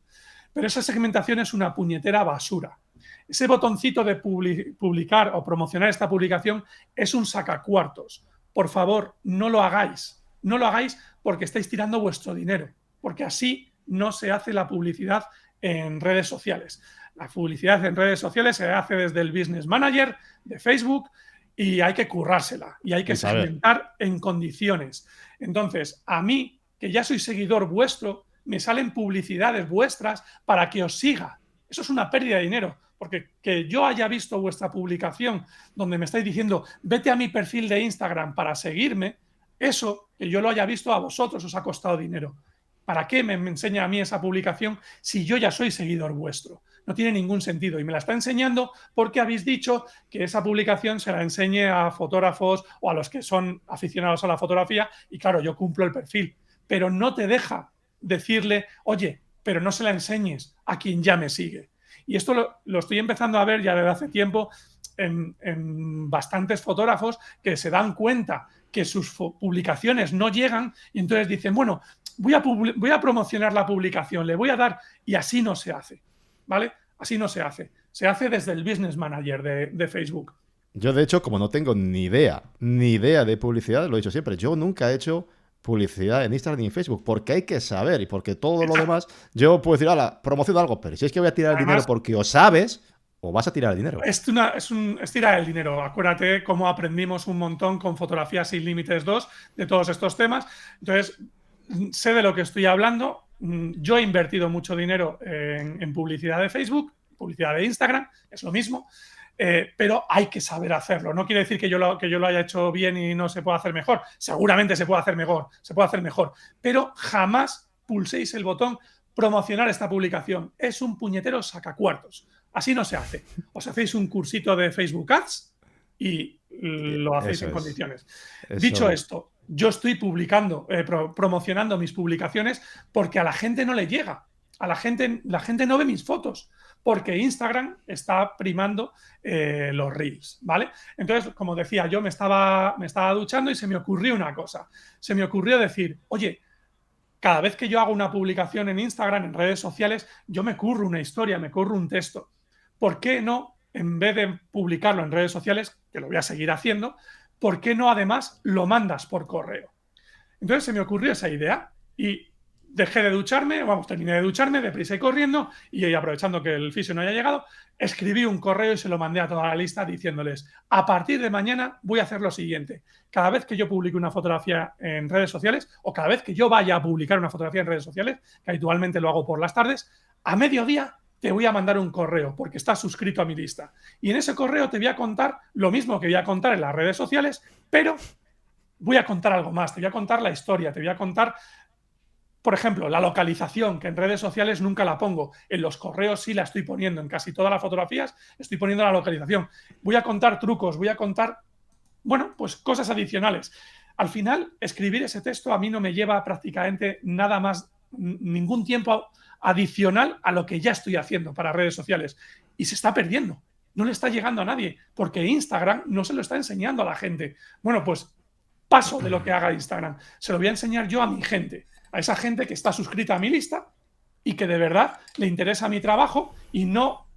Pero esa segmentación es una puñetera basura. Ese botoncito de publicar o promocionar esta publicación es un sacacuartos. Por favor, no lo hagáis. No lo hagáis porque estáis tirando vuestro dinero, porque así no se hace la publicidad en redes sociales. La publicidad en redes sociales se hace desde el Business Manager de Facebook y hay que currársela y hay que segmentar en condiciones. Entonces, a mí, que ya soy seguidor vuestro, me salen publicidades vuestras para que os siga. Eso es una pérdida de dinero, porque que yo haya visto vuestra publicación donde me estáis diciendo vete a mi perfil de Instagram para seguirme, eso, que yo lo haya visto, a vosotros os ha costado dinero. ¿Para qué me enseña a mí esa publicación si yo ya soy seguidor vuestro? No tiene ningún sentido. Y me la está enseñando porque habéis dicho que esa publicación se la enseñe a fotógrafos o a los que son aficionados a la fotografía. Y claro, yo cumplo el perfil. Pero no te deja decirle, oye, pero no se la enseñes a quien ya me sigue. Y esto lo estoy empezando a ver ya desde hace tiempo en bastantes fotógrafos que se dan cuenta que sus publicaciones no llegan y entonces dicen, bueno, voy a promocionar la publicación, le voy a dar, y así no se hace, ¿vale? Así no se hace. Se hace desde el Business Manager de Facebook. Yo, de hecho, como no tengo ni idea de publicidad, lo he dicho siempre, yo nunca he hecho publicidad en Instagram ni en Facebook, porque hay que saber y porque todo lo demás, yo puedo decir, ala, promociono algo, pero si es que voy a tirar el dinero porque o sabes o vas a tirar el dinero. Es tirar el dinero. Acuérdate cómo aprendimos un montón con Fotografía Sin Límites 2 de todos estos temas. Entonces, sé de lo que estoy hablando. Yo he invertido mucho dinero en publicidad de Facebook, publicidad de Instagram, es lo mismo. Pero hay que saber hacerlo. No quiere decir que yo lo haya hecho bien y no se pueda hacer mejor. Seguramente se puede hacer mejor, pero jamás pulséis el botón promocionar esta publicación. Es un puñetero sacacuartos. Así no se hace. Os hacéis un cursito de Facebook Ads y lo hacéis en condiciones. Dicho esto, yo estoy promocionando mis publicaciones porque a la gente no le llega. La gente no ve mis fotos. porque Instagram está primando los Reels, ¿vale? Entonces, como decía, yo me estaba duchando y se me ocurrió una cosa. Se me ocurrió decir, oye, cada vez que yo hago una publicación en Instagram, en redes sociales, yo me curro una historia, me curro un texto. ¿Por qué no, en vez de publicarlo en redes sociales, que lo voy a seguir haciendo, por qué no además lo mandas por correo? Entonces se me ocurrió esa idea y dejé de ducharme, vamos, terminé de ducharme, deprisa y corriendo, y aprovechando que el fisio no haya llegado, escribí un correo y se lo mandé a toda la lista diciéndoles, a partir de mañana voy a hacer lo siguiente, cada vez que yo publique una fotografía en redes sociales, o cada vez que yo vaya a publicar una fotografía en redes sociales, que habitualmente lo hago por las tardes, a mediodía te voy a mandar un correo porque estás suscrito a mi lista. Y en ese correo te voy a contar lo mismo que voy a contar en las redes sociales, pero voy a contar algo más, te voy a contar la historia, te voy a contar, por ejemplo, la localización, que en redes sociales nunca la pongo, en los correos sí la estoy poniendo, en casi todas las fotografías estoy poniendo la localización. Voy a contar trucos, voy a contar, bueno, pues cosas adicionales. Al final, escribir ese texto a mí no me lleva prácticamente nada más, ningún tiempo adicional a lo que ya estoy haciendo para redes sociales. Y se está perdiendo, no le está llegando a nadie, porque Instagram no se lo está enseñando a la gente. Bueno, pues paso de lo que haga Instagram. Se lo voy a enseñar yo a mi gente, a esa gente que está suscrita a mi lista y que de verdad le interesa mi trabajo y no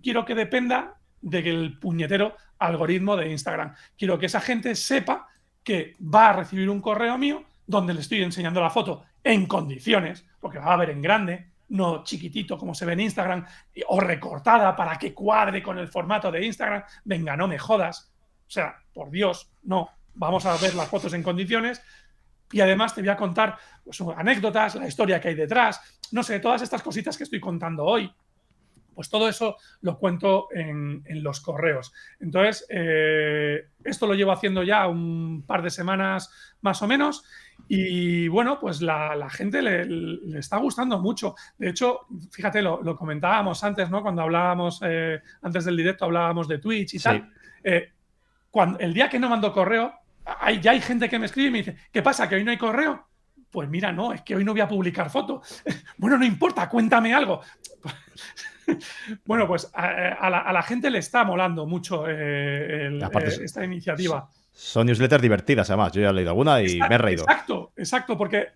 quiero que dependa del puñetero algoritmo de Instagram. Quiero que esa gente sepa que va a recibir un correo mío donde le estoy enseñando la foto en condiciones, porque va a ver en grande, no chiquitito como se ve en Instagram, o recortada para que cuadre con el formato de Instagram. Venga, no me jodas. O sea, por Dios, no. Vamos a ver las fotos en condiciones y además te voy a contar pues, anécdotas, la historia que hay detrás, no sé, todas estas cositas que estoy contando hoy. Pues todo eso lo cuento en los correos. Entonces, esto lo llevo haciendo ya un par de semanas más o menos y bueno, pues la gente le está gustando mucho. De hecho, fíjate, lo comentábamos antes, ¿no? Cuando hablábamos, antes del directo hablábamos de Twitch y tal. El día que no mando correo, ya hay gente que me escribe y me dice, ¿qué pasa? ¿Que hoy no hay correo? Pues mira, no, es que hoy no voy a publicar foto. Bueno, no importa, cuéntame algo. Bueno, pues a la gente le está molando mucho esta iniciativa. Son newsletters divertidas, además. Yo ya he leído alguna y me he reído. Exacto, porque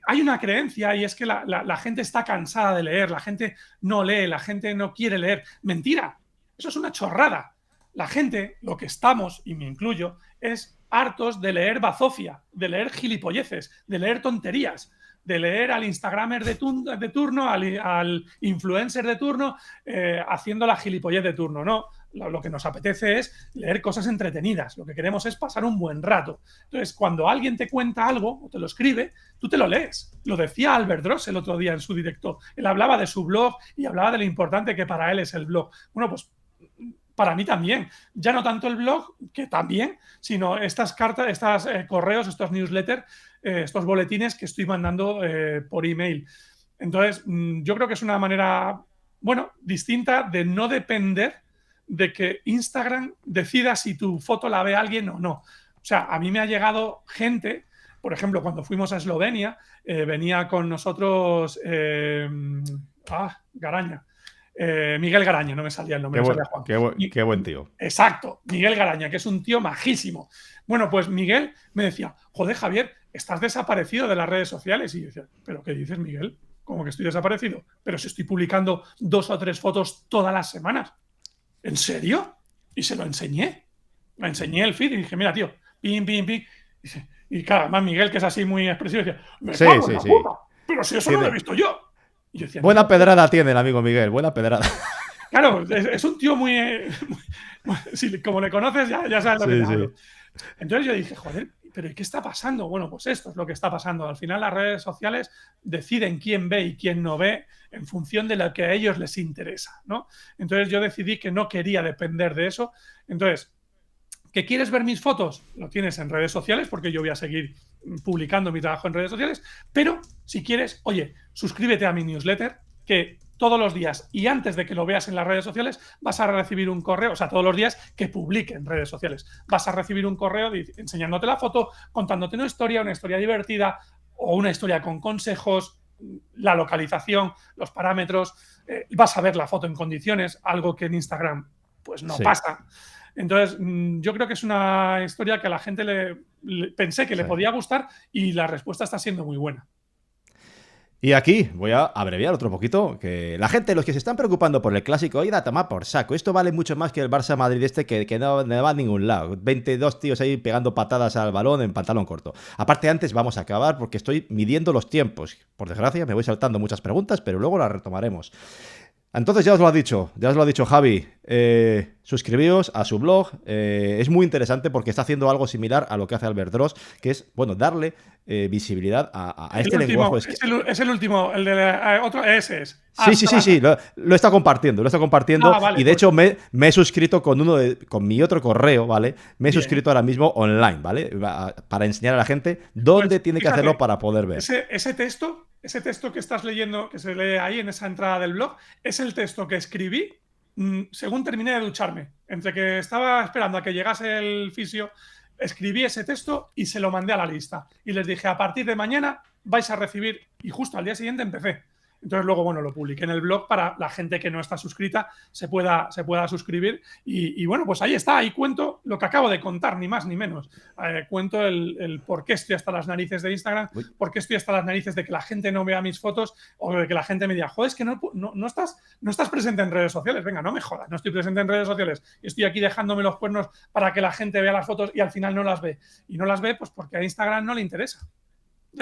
hay una creencia y es que la gente está cansada de leer, la gente no lee, la gente no quiere leer. Mentira, eso es una chorrada. La gente, lo que estamos, y me incluyo, es hartos de leer bazofia, de leer gilipolleces, de leer tonterías, de leer al instagramer de turno, al influencer de turno, haciendo la gilipollez de turno. No, lo que nos apetece es leer cosas entretenidas. Lo que queremos es pasar un buen rato. Entonces, cuando alguien te cuenta algo o te lo escribe, tú te lo lees. Lo decía Albert Dross el otro día en su directo. Él hablaba de su blog y hablaba de lo importante que para él es el blog. Bueno, pues para mí también. Ya no tanto el blog, que también, sino estas cartas, estos correos, estos newsletters, estos boletines que estoy mandando por email. Entonces, yo creo que es una manera, bueno, distinta de no depender de que Instagram decida si tu foto la ve alguien o no. O sea, a mí me ha llegado gente, por ejemplo, cuando fuimos a Eslovenia, venía con nosotros Garaña. Miguel Garaña, no me salía el nombre. Qué buen tío. Exacto, Miguel Garaña, que es un tío majísimo. Bueno, pues Miguel me decía, joder, Javier, estás desaparecido de las redes sociales. Y yo decía, ¿pero qué dices, Miguel? ¿Cómo que estoy desaparecido? Pero si estoy publicando 2 o 3 fotos todas las semanas. ¿En serio? Y se lo enseñé. Le enseñé el feed y dije, mira, tío, pim. Y claro, además Miguel, que es así muy expresivo, decía, me cago en la puta, pero si eso no lo he visto yo. Y yo decía, buena pedrada tiene el amigo Miguel, buena pedrada. Claro, es un tío muy como le conoces, ya sabes lo que te hablo. Entonces yo dije, joder, ¿pero qué está pasando? Bueno, pues esto es lo que está pasando. Al final las redes sociales deciden quién ve y quién no ve en función de lo que a ellos les interesa, ¿no? Entonces yo decidí que no quería depender de eso. Entonces, ¿que quieres ver mis fotos? Lo tienes en redes sociales, porque yo voy a seguir publicando mi trabajo en redes sociales, pero si quieres, oye, suscríbete a mi newsletter, que todos los días y antes de que lo veas en las redes sociales vas a recibir un correo, o sea, todos los días que publique en redes sociales, vas a recibir un correo enseñándote la foto, contándote una historia divertida o una historia con consejos, la localización, los parámetros, vas a ver la foto en condiciones, algo que en Instagram pues no pasa. Entonces, yo creo que es una historia que a la gente pensé que le podía gustar y la respuesta está siendo muy buena. Y aquí voy a abreviar otro poquito, que la gente, los que se están preocupando por el clásico, oiga, toma por saco, esto vale mucho más que el Barça-Madrid que no va a ningún lado, 22 tíos ahí pegando patadas al balón en pantalón corto. Aparte, antes vamos a acabar porque estoy midiendo los tiempos. Por desgracia, me voy saltando muchas preguntas, pero luego las retomaremos. Entonces ya os lo ha dicho Javi, suscribíos a su blog, es muy interesante porque está haciendo algo similar a lo que hace Albert Dross, que es, bueno, darle visibilidad a este lenguaje. Es el último, el de otro, ese es. Sí, lo está compartiendo, vale, y de hecho me he suscrito con mi otro correo, ¿vale? Me he Bien. suscrito ahora mismo online, ¿vale? Para enseñar a la gente dónde tiene que hacerlo para poder ver. Ese texto que estás leyendo, que se lee ahí en esa entrada del blog, es el texto que escribí según terminé de ducharme. Entre que estaba esperando a que llegase el fisio, escribí ese texto y se lo mandé a la lista. Y les dije, a partir de mañana vais a recibir, y justo al día siguiente empecé. Entonces luego, bueno, lo publiqué en el blog para la gente que no está suscrita se pueda suscribir. Y bueno, pues ahí está, ahí cuento lo que acabo de contar, ni más ni menos. Cuento el por qué estoy hasta las narices de Instagram, por qué estoy hasta las narices de que la gente no vea mis fotos o de que la gente me diga, joder, es que no estás presente en redes sociales. Venga, no me jodas, no estoy presente en redes sociales. Estoy aquí dejándome los cuernos para que la gente vea las fotos y al final no las ve. Y no las ve pues porque a Instagram no le interesa.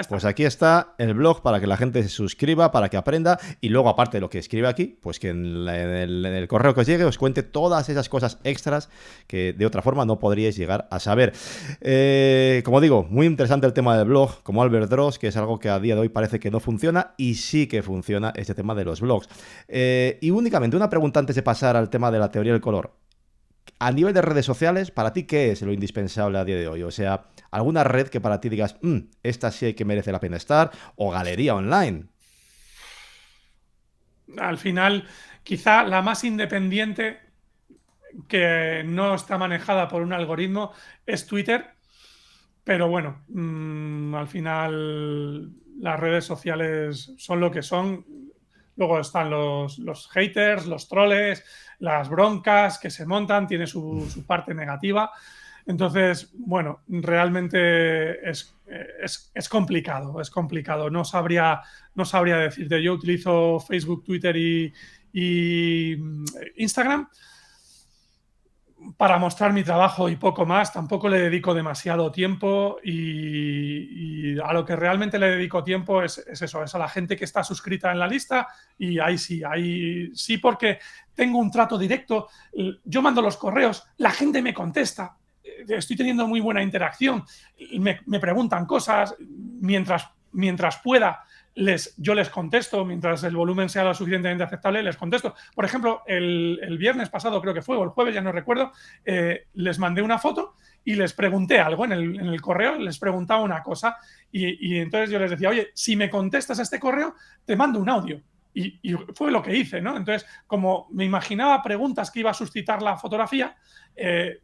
Pues aquí está el blog para que la gente se suscriba, para que aprenda y luego, aparte de lo que escribe aquí, pues que en el correo que os llegue os cuente todas esas cosas extras que de otra forma no podríais llegar a saber. Como digo, muy interesante el tema del blog, como Albert Dross, que es algo que a día de hoy parece que no funciona y sí que funciona este tema de los blogs. Y únicamente una pregunta antes de pasar al tema de la teoría del color. A nivel de redes sociales, ¿para ti qué es lo indispensable a día de hoy? O sea, ¿alguna red que para ti digas, esta sí hay que merece la pena estar? ¿O galería online? Al final, quizá la más independiente que no está manejada por un algoritmo es Twitter. Pero bueno, al final las redes sociales son lo que son. Luego están los haters, los troles, las broncas que se montan, tiene su parte negativa. Entonces, bueno, realmente es complicado, es complicado. No sabría decirte. Yo utilizo Facebook, Twitter y Instagram para mostrar mi trabajo y poco más. Tampoco le dedico demasiado tiempo y a lo que realmente le dedico tiempo es eso, es a la gente que está suscrita en la lista y ahí sí porque tengo un trato directo. Yo mando los correos, la gente me contesta, estoy teniendo muy buena interacción, me preguntan cosas, mientras pueda. Yo les contesto, mientras el volumen sea lo suficientemente aceptable, les contesto. Por ejemplo, el viernes pasado creo que fue, o el jueves, ya no recuerdo, les mandé una foto y les pregunté algo en el correo, les preguntaba una cosa y entonces yo les decía, oye, si me contestas a este correo, te mando un audio. Y fue lo que hice, ¿no? Entonces, como me imaginaba preguntas que iba a suscitar la fotografía,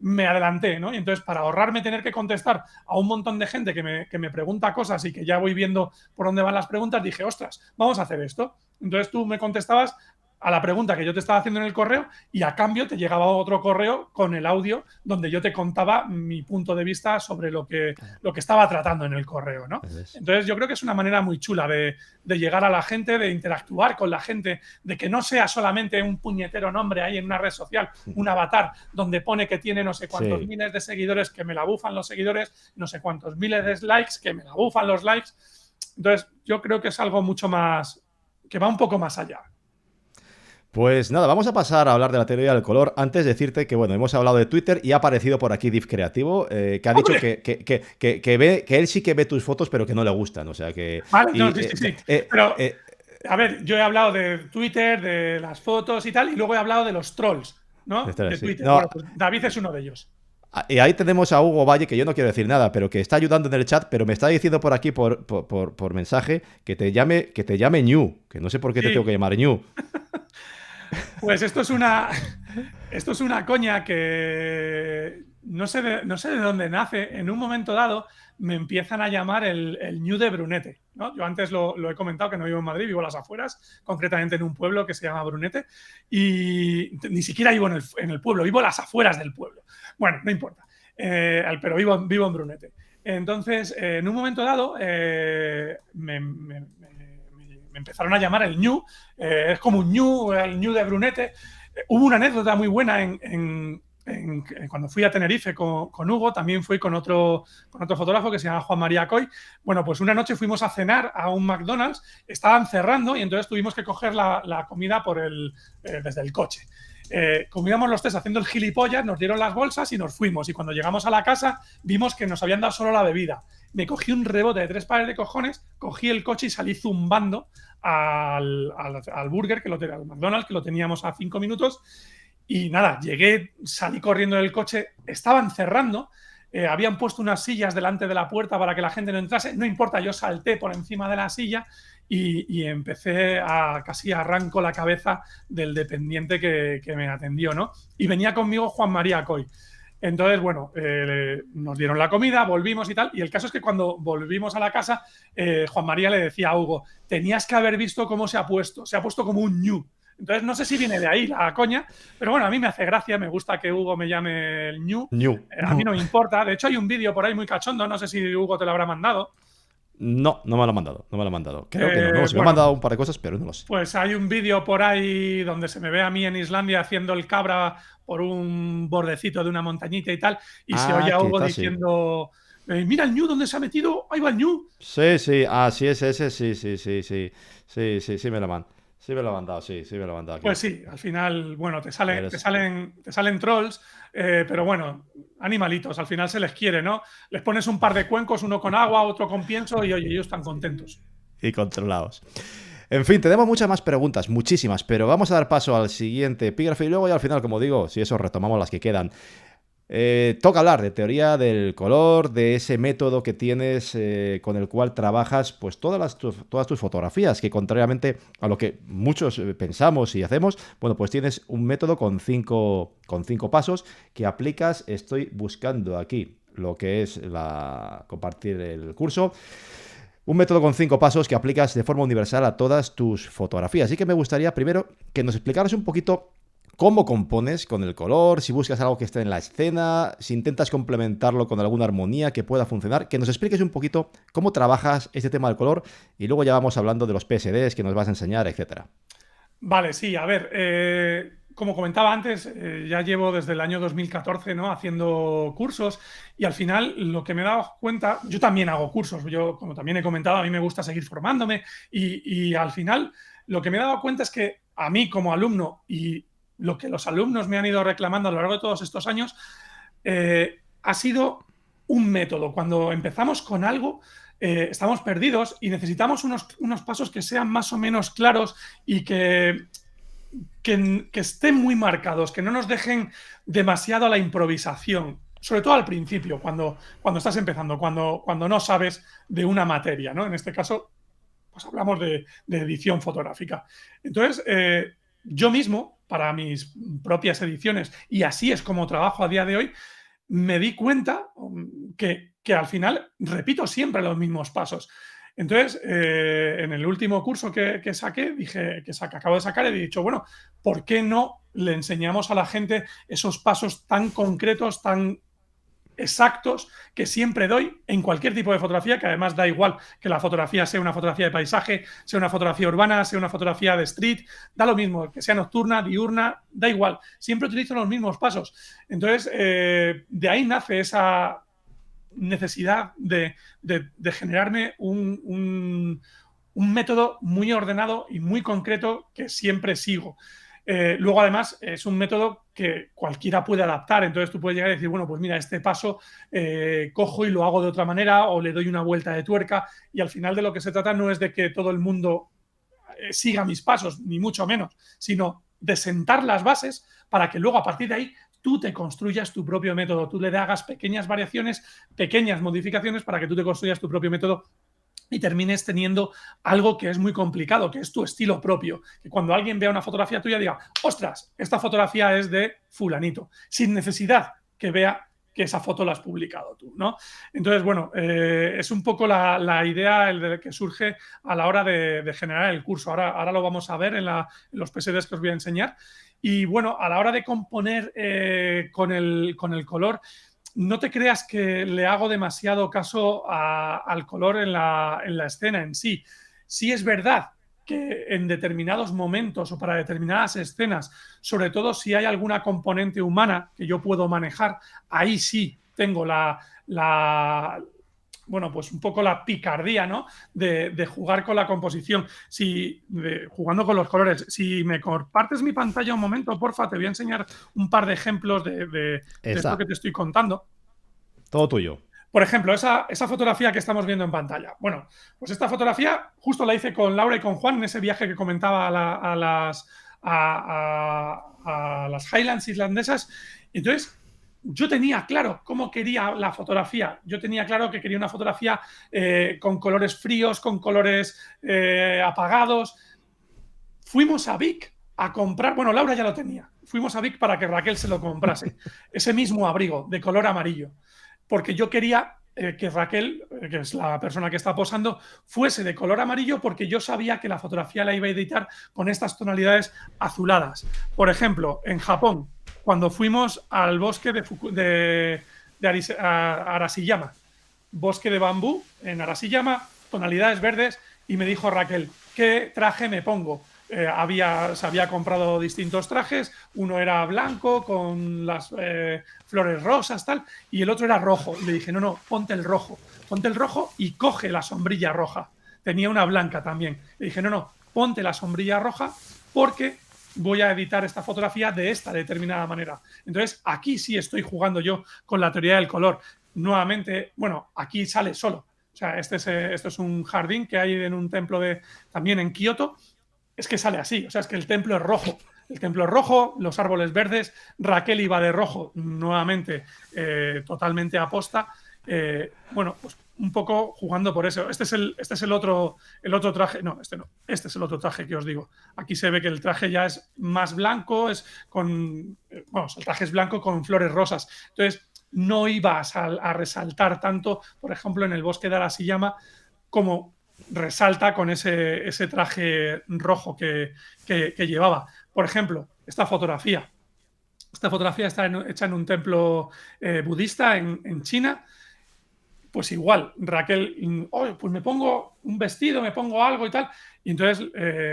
me adelanté, ¿no? Y entonces, para ahorrarme tener que contestar a un montón de gente que me pregunta cosas y que ya voy viendo por dónde van las preguntas, dije, ostras, vamos a hacer esto. Entonces tú me contestabas a la pregunta que yo te estaba haciendo en el correo y a cambio te llegaba otro correo con el audio donde yo te contaba mi punto de vista sobre lo que estaba tratando en el correo, ¿no? Entonces yo creo que es una manera muy chula de llegar a la gente, de interactuar con la gente, de que no sea solamente un puñetero nombre ahí en una red social, un avatar donde pone que tiene no sé cuántos miles de seguidores, que me la bufan los seguidores, no sé cuántos miles de likes, que me la bufan los likes. Entonces yo creo que es algo mucho más, que va un poco más allá. Pues nada, vamos a pasar a hablar de la teoría del color. Antes de decirte que, bueno, hemos hablado de Twitter y ha aparecido por aquí Div Creativo, que ha dicho que él sí que ve tus fotos, pero que no le gustan. O sea que. Vale, no, sí. Pero, a ver, yo he hablado de Twitter, de las fotos y tal, y luego he hablado de los trolls, ¿no? De Twitter. No, bueno, pues David es uno de ellos. Y ahí tenemos a Hugo Valle, que yo no quiero decir nada, pero que está ayudando en el chat, pero me está diciendo por aquí, por mensaje, que te llame Ñu, que no sé por qué te tengo que llamar Ñu. Pues esto es una coña que no sé de dónde nace, en un momento dado me empiezan a llamar el Ñu de Brunete, ¿no? Yo antes lo he comentado que no vivo en Madrid, vivo a las afueras, concretamente en un pueblo que se llama Brunete, y ni siquiera vivo en el pueblo, vivo a las afueras del pueblo. Bueno, no importa, pero vivo en Brunete. Entonces, en un momento dado, me empezaron a llamar el Ñu, es como un Ñu, el Ñu de Brunete. Hubo una anécdota muy buena cuando fui a Tenerife con Hugo, también fui con otro fotógrafo que se llama Juan María Coy. Bueno, pues una noche fuimos a cenar a un McDonald's, estaban cerrando y entonces tuvimos que coger la comida desde el coche. Como íbamos los tres haciendo el gilipollas, nos dieron las bolsas y nos fuimos. Y cuando llegamos a la casa, vimos que nos habían dado solo la bebida. Me cogí un rebote de 3 pares de cojones, cogí el coche y salí zumbando al burger, al McDonald's, que lo teníamos a 5 minutos. Y nada, llegué, salí corriendo del coche, estaban cerrando, habían puesto unas sillas delante de la puerta para que la gente no entrase. No importa, yo salté por encima de la silla y empecé casi arranco la cabeza del dependiente que me atendió, ¿no? Y venía conmigo Juan María Coy. Entonces, bueno, nos dieron la comida, volvimos y tal. Y el caso es que cuando volvimos a la casa, Juan María le decía a Hugo, tenías que haber visto cómo se ha puesto como un Ñu. Entonces, no sé si viene de ahí la coña, pero bueno, a mí me hace gracia, me gusta que Hugo me llame el Ñu. A mí no me importa. De hecho, hay un vídeo por ahí muy cachondo, no sé si Hugo te lo habrá mandado. No, no me lo ha mandado. Creo que no. Se me ha mandado un par de cosas, pero no lo sé. Pues hay un vídeo por ahí donde se me ve a mí en Islandia haciendo el cabra por un bordecito de una montañita y tal, y se oye a Hugo diciendo... mira el Ñu, ¿dónde se ha metido? Ahí va el Ñu. Sí, sí, sí es ese, sí, me lo mandan. Sí me lo ha mandado, sí me lo ha mandado. Aquí. Pues sí, al final, bueno, te salen trolls, pero bueno, animalitos, al final se les quiere, ¿no? Les pones un par de cuencos, uno con agua, otro con pienso y oye, ellos están contentos. Y controlados. En fin, tenemos muchas más preguntas, muchísimas, pero vamos a dar paso al siguiente epígrafe y luego ya al final, como digo, si eso retomamos las que quedan. Toca hablar de teoría del color, de ese método que tienes con el cual trabajas pues todas tus fotografías, que contrariamente a lo que muchos pensamos y hacemos, bueno, pues tienes un método con cinco pasos que aplicas. Estoy buscando aquí lo que es compartir el curso. Un método con 5 pasos que aplicas de forma universal a todas tus fotografías. Así que me gustaría primero que nos explicaras un poquito cómo compones con el color, si buscas algo que esté en la escena, si intentas complementarlo con alguna armonía que pueda funcionar, que nos expliques un poquito cómo trabajas este tema del color y luego ya vamos hablando de los PSDs que nos vas a enseñar, etcétera. Vale, sí, a ver, como comentaba antes, ya llevo desde el año 2014, ¿no?, haciendo cursos y al final lo que me he dado cuenta, yo también hago cursos, yo como también he comentado, a mí me gusta seguir formándome y al final lo que me he dado cuenta es que a mí como alumno y lo que los alumnos me han ido reclamando a lo largo de todos estos años, ha sido un método. Cuando empezamos con algo, estamos perdidos y necesitamos unos pasos que sean más o menos claros y que estén muy marcados, que no nos dejen demasiado a la improvisación. Sobre todo al principio, cuando estás empezando, cuando no sabes de una materia, ¿no? En este caso, pues hablamos de edición fotográfica. Entonces, yo mismo, para mis propias ediciones, y así es como trabajo a día de hoy, me di cuenta que al final repito siempre los mismos pasos. Entonces, en el último curso que acabo de sacar, he dicho, bueno, ¿por qué no le enseñamos a la gente esos pasos tan concretos, tan exactos que siempre doy en cualquier tipo de fotografía, que además da igual que la fotografía sea una fotografía de paisaje, sea una fotografía urbana, sea una fotografía de street, da lo mismo, que sea nocturna, diurna, da igual, siempre utilizo los mismos pasos. Entonces, de ahí nace esa necesidad de generarme un método muy ordenado y muy concreto que siempre sigo. Luego, además, es un método que cualquiera puede adaptar. Entonces, tú puedes llegar y decir, bueno, pues mira, este paso cojo y lo hago de otra manera o le doy una vuelta de tuerca. Y al final de lo que se trata no es de que todo el mundo siga mis pasos, ni mucho menos, sino de sentar las bases para que luego, a partir de ahí, tú te construyas tu propio método. Tú le hagas pequeñas variaciones, pequeñas modificaciones para que tú te construyas tu propio método y termines teniendo algo que es muy complicado, que es tu estilo propio. Que cuando alguien vea una fotografía tuya diga, ostras, esta fotografía es de fulanito, sin necesidad que vea que esa foto la has publicado tú, ¿no? Entonces, bueno, es un poco la idea que surge a la hora de generar el curso. Ahora lo vamos a ver en los PSDs que os voy a enseñar. Y bueno, a la hora de componer con el color, no te creas que le hago demasiado caso al color en la escena en sí. Sí es verdad que en determinados momentos o para determinadas escenas, sobre todo si hay alguna componente humana que yo puedo manejar, ahí sí tengo bueno, pues un poco la picardía, ¿no? De jugar con la composición, jugando con los colores. Si me compartes mi pantalla un momento, porfa, te voy a enseñar un par de ejemplos de esto que te estoy contando. Todo tuyo. Por ejemplo, esa fotografía que estamos viendo en pantalla. Bueno, pues esta fotografía justo la hice con Laura y con Juan en ese viaje que comentaba a las Highlands islandesas. Entonces, yo tenía claro cómo quería la fotografía. Yo tenía claro que quería una fotografía con colores fríos, con colores apagados. Fuimos a Vic a comprar, bueno, Laura ya lo tenía. Fuimos a Vic para que Raquel se lo comprase. Ese mismo abrigo de color amarillo. Porque yo quería que Raquel, que es la persona que está posando, fuese de color amarillo porque yo sabía que la fotografía la iba a editar con estas tonalidades azuladas. Por ejemplo, en Japón, cuando fuimos al bosque de Arashiyama, bosque de bambú en Arashiyama, tonalidades verdes, y me dijo Raquel, ¿qué traje me pongo? Se había comprado distintos trajes, uno era blanco con las flores rosas, tal, y el otro era rojo. Y le dije, no, ponte el rojo y coge la sombrilla roja. Tenía una blanca también. Le dije, no, ponte la sombrilla roja porque voy a editar esta fotografía de esta determinada manera. Entonces, aquí sí estoy jugando yo con la teoría del color. Nuevamente, bueno, aquí sale solo. O sea, esto es un jardín que hay en un templo también en Kioto. Es que sale así, o sea, es que el templo es rojo. El templo es rojo, los árboles verdes, Raquel iba de rojo, nuevamente, totalmente aposta. Bueno, pues un poco jugando por eso. Este es el otro traje. No, este es el otro traje que os digo. Aquí se ve que el traje ya es más blanco, el traje es blanco con flores rosas. Entonces, no iba a resaltar tanto, por ejemplo, en el bosque de Arashiyama, como resalta con ese traje rojo que llevaba. Por ejemplo, esta fotografía. Esta fotografía está hecha en un templo budista en China. Pues igual, Raquel, pues me pongo un vestido, me pongo algo y tal. Y entonces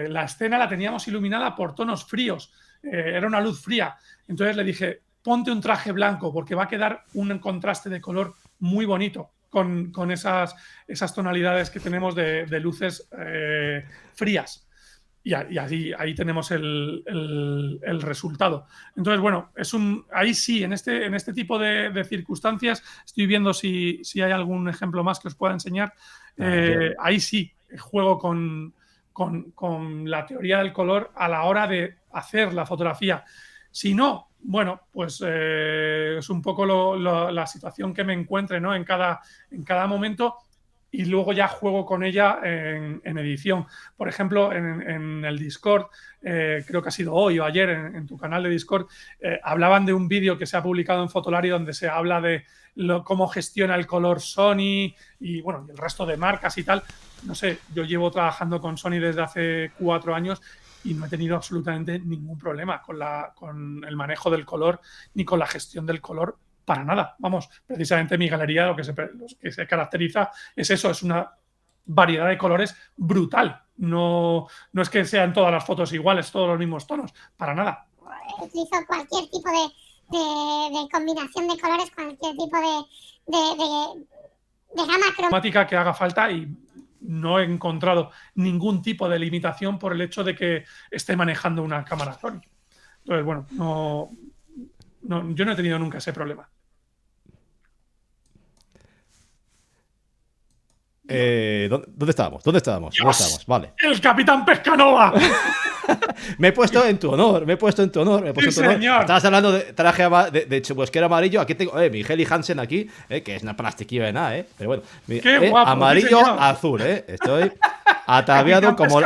la escena la teníamos iluminada por tonos fríos. Era una luz fría. Entonces le dije, ponte un traje blanco porque va a quedar un contraste de color muy bonito con esas tonalidades que tenemos de luces frías. Y ahí tenemos el resultado. Entonces, bueno, ahí sí, en este tipo de circunstancias, estoy viendo si hay algún ejemplo más que os pueda enseñar. Ahí sí, juego con la teoría del color a la hora de hacer la fotografía. Si no, bueno, pues es un poco la situación que me encuentre, ¿no? en cada momento, y luego ya juego con ella en edición. Por ejemplo, en el Discord, creo que ha sido hoy o ayer en tu canal de Discord, hablaban de un vídeo que se ha publicado en Fotolari donde se habla de cómo gestiona el color Sony y bueno, el resto de marcas y tal. No sé, yo llevo trabajando con Sony desde hace 4 años y no he tenido absolutamente ningún problema con el manejo del color ni con la gestión del color para nada. Vamos, precisamente mi galería lo que se caracteriza es eso, es una variedad de colores brutal. No es que sean todas las fotos iguales, todos los mismos tonos, para nada. Utilizo cualquier tipo de combinación de colores, cualquier tipo de gama cromática que haga falta y no he encontrado ningún tipo de limitación por el hecho de que esté manejando una cámara Sony. Entonces, bueno, yo no he tenido nunca ese problema. ¿Dónde estábamos? ¿Dónde estábamos? Vale. ¡El Capitán Pescanova! Me he puesto en tu honor. Sí, señor. Estabas hablando de traje de chubasquero amarillo. Aquí tengo mi Helly Hansen aquí, que es una plastiquilla de nada, pero bueno. Qué guapo, amarillo, sí, azul, Estoy ataviado como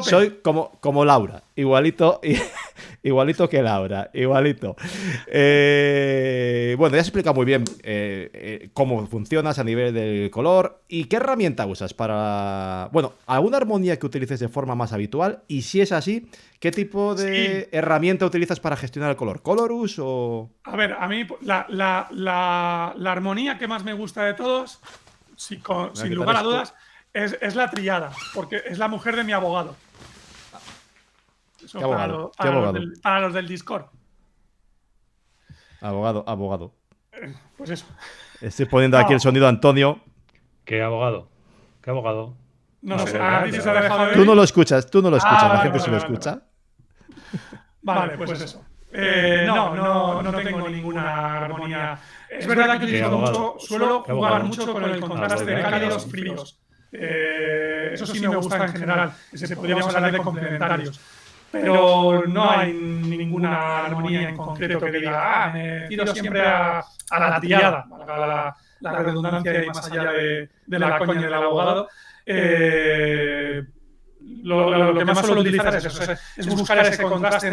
soy como Laura, igualito que Laura, igualito. bueno, ya has explicado muy bien cómo funcionas a nivel del color y qué herramienta usas para... Bueno, ¿alguna armonía que utilices de forma más habitual? Y si es así, ¿qué tipo de herramienta utilizas para gestionar el color? ¿Colorus o...? A ver, a mí la armonía que más me gusta de todos, sin lugar a dudas, es la triada, porque es la mujer de mi abogado. Eso ¿Qué abogado? Para los del Discord. Abogado. Pues eso. Estoy poniendo aquí el sonido a Antonio. ¿Qué abogado? ¿Qué abogado? No sé, a ti se te ha dejado de Tú no lo escuchas, la vale, gente sí lo vale. escucha. Vale, pues eso. No tengo ninguna armonía. Es verdad que suelo jugar mucho con el contraste de cálidos fríos. Eso sí me gusta en general. Podríamos hablar de complementarios. Pero no hay ninguna armonía en concreto que diga, me tiro siempre a la triada, la redundancia y más allá de la coña del abogado. Lo que más suelo utilizar es eso, es buscar ese contraste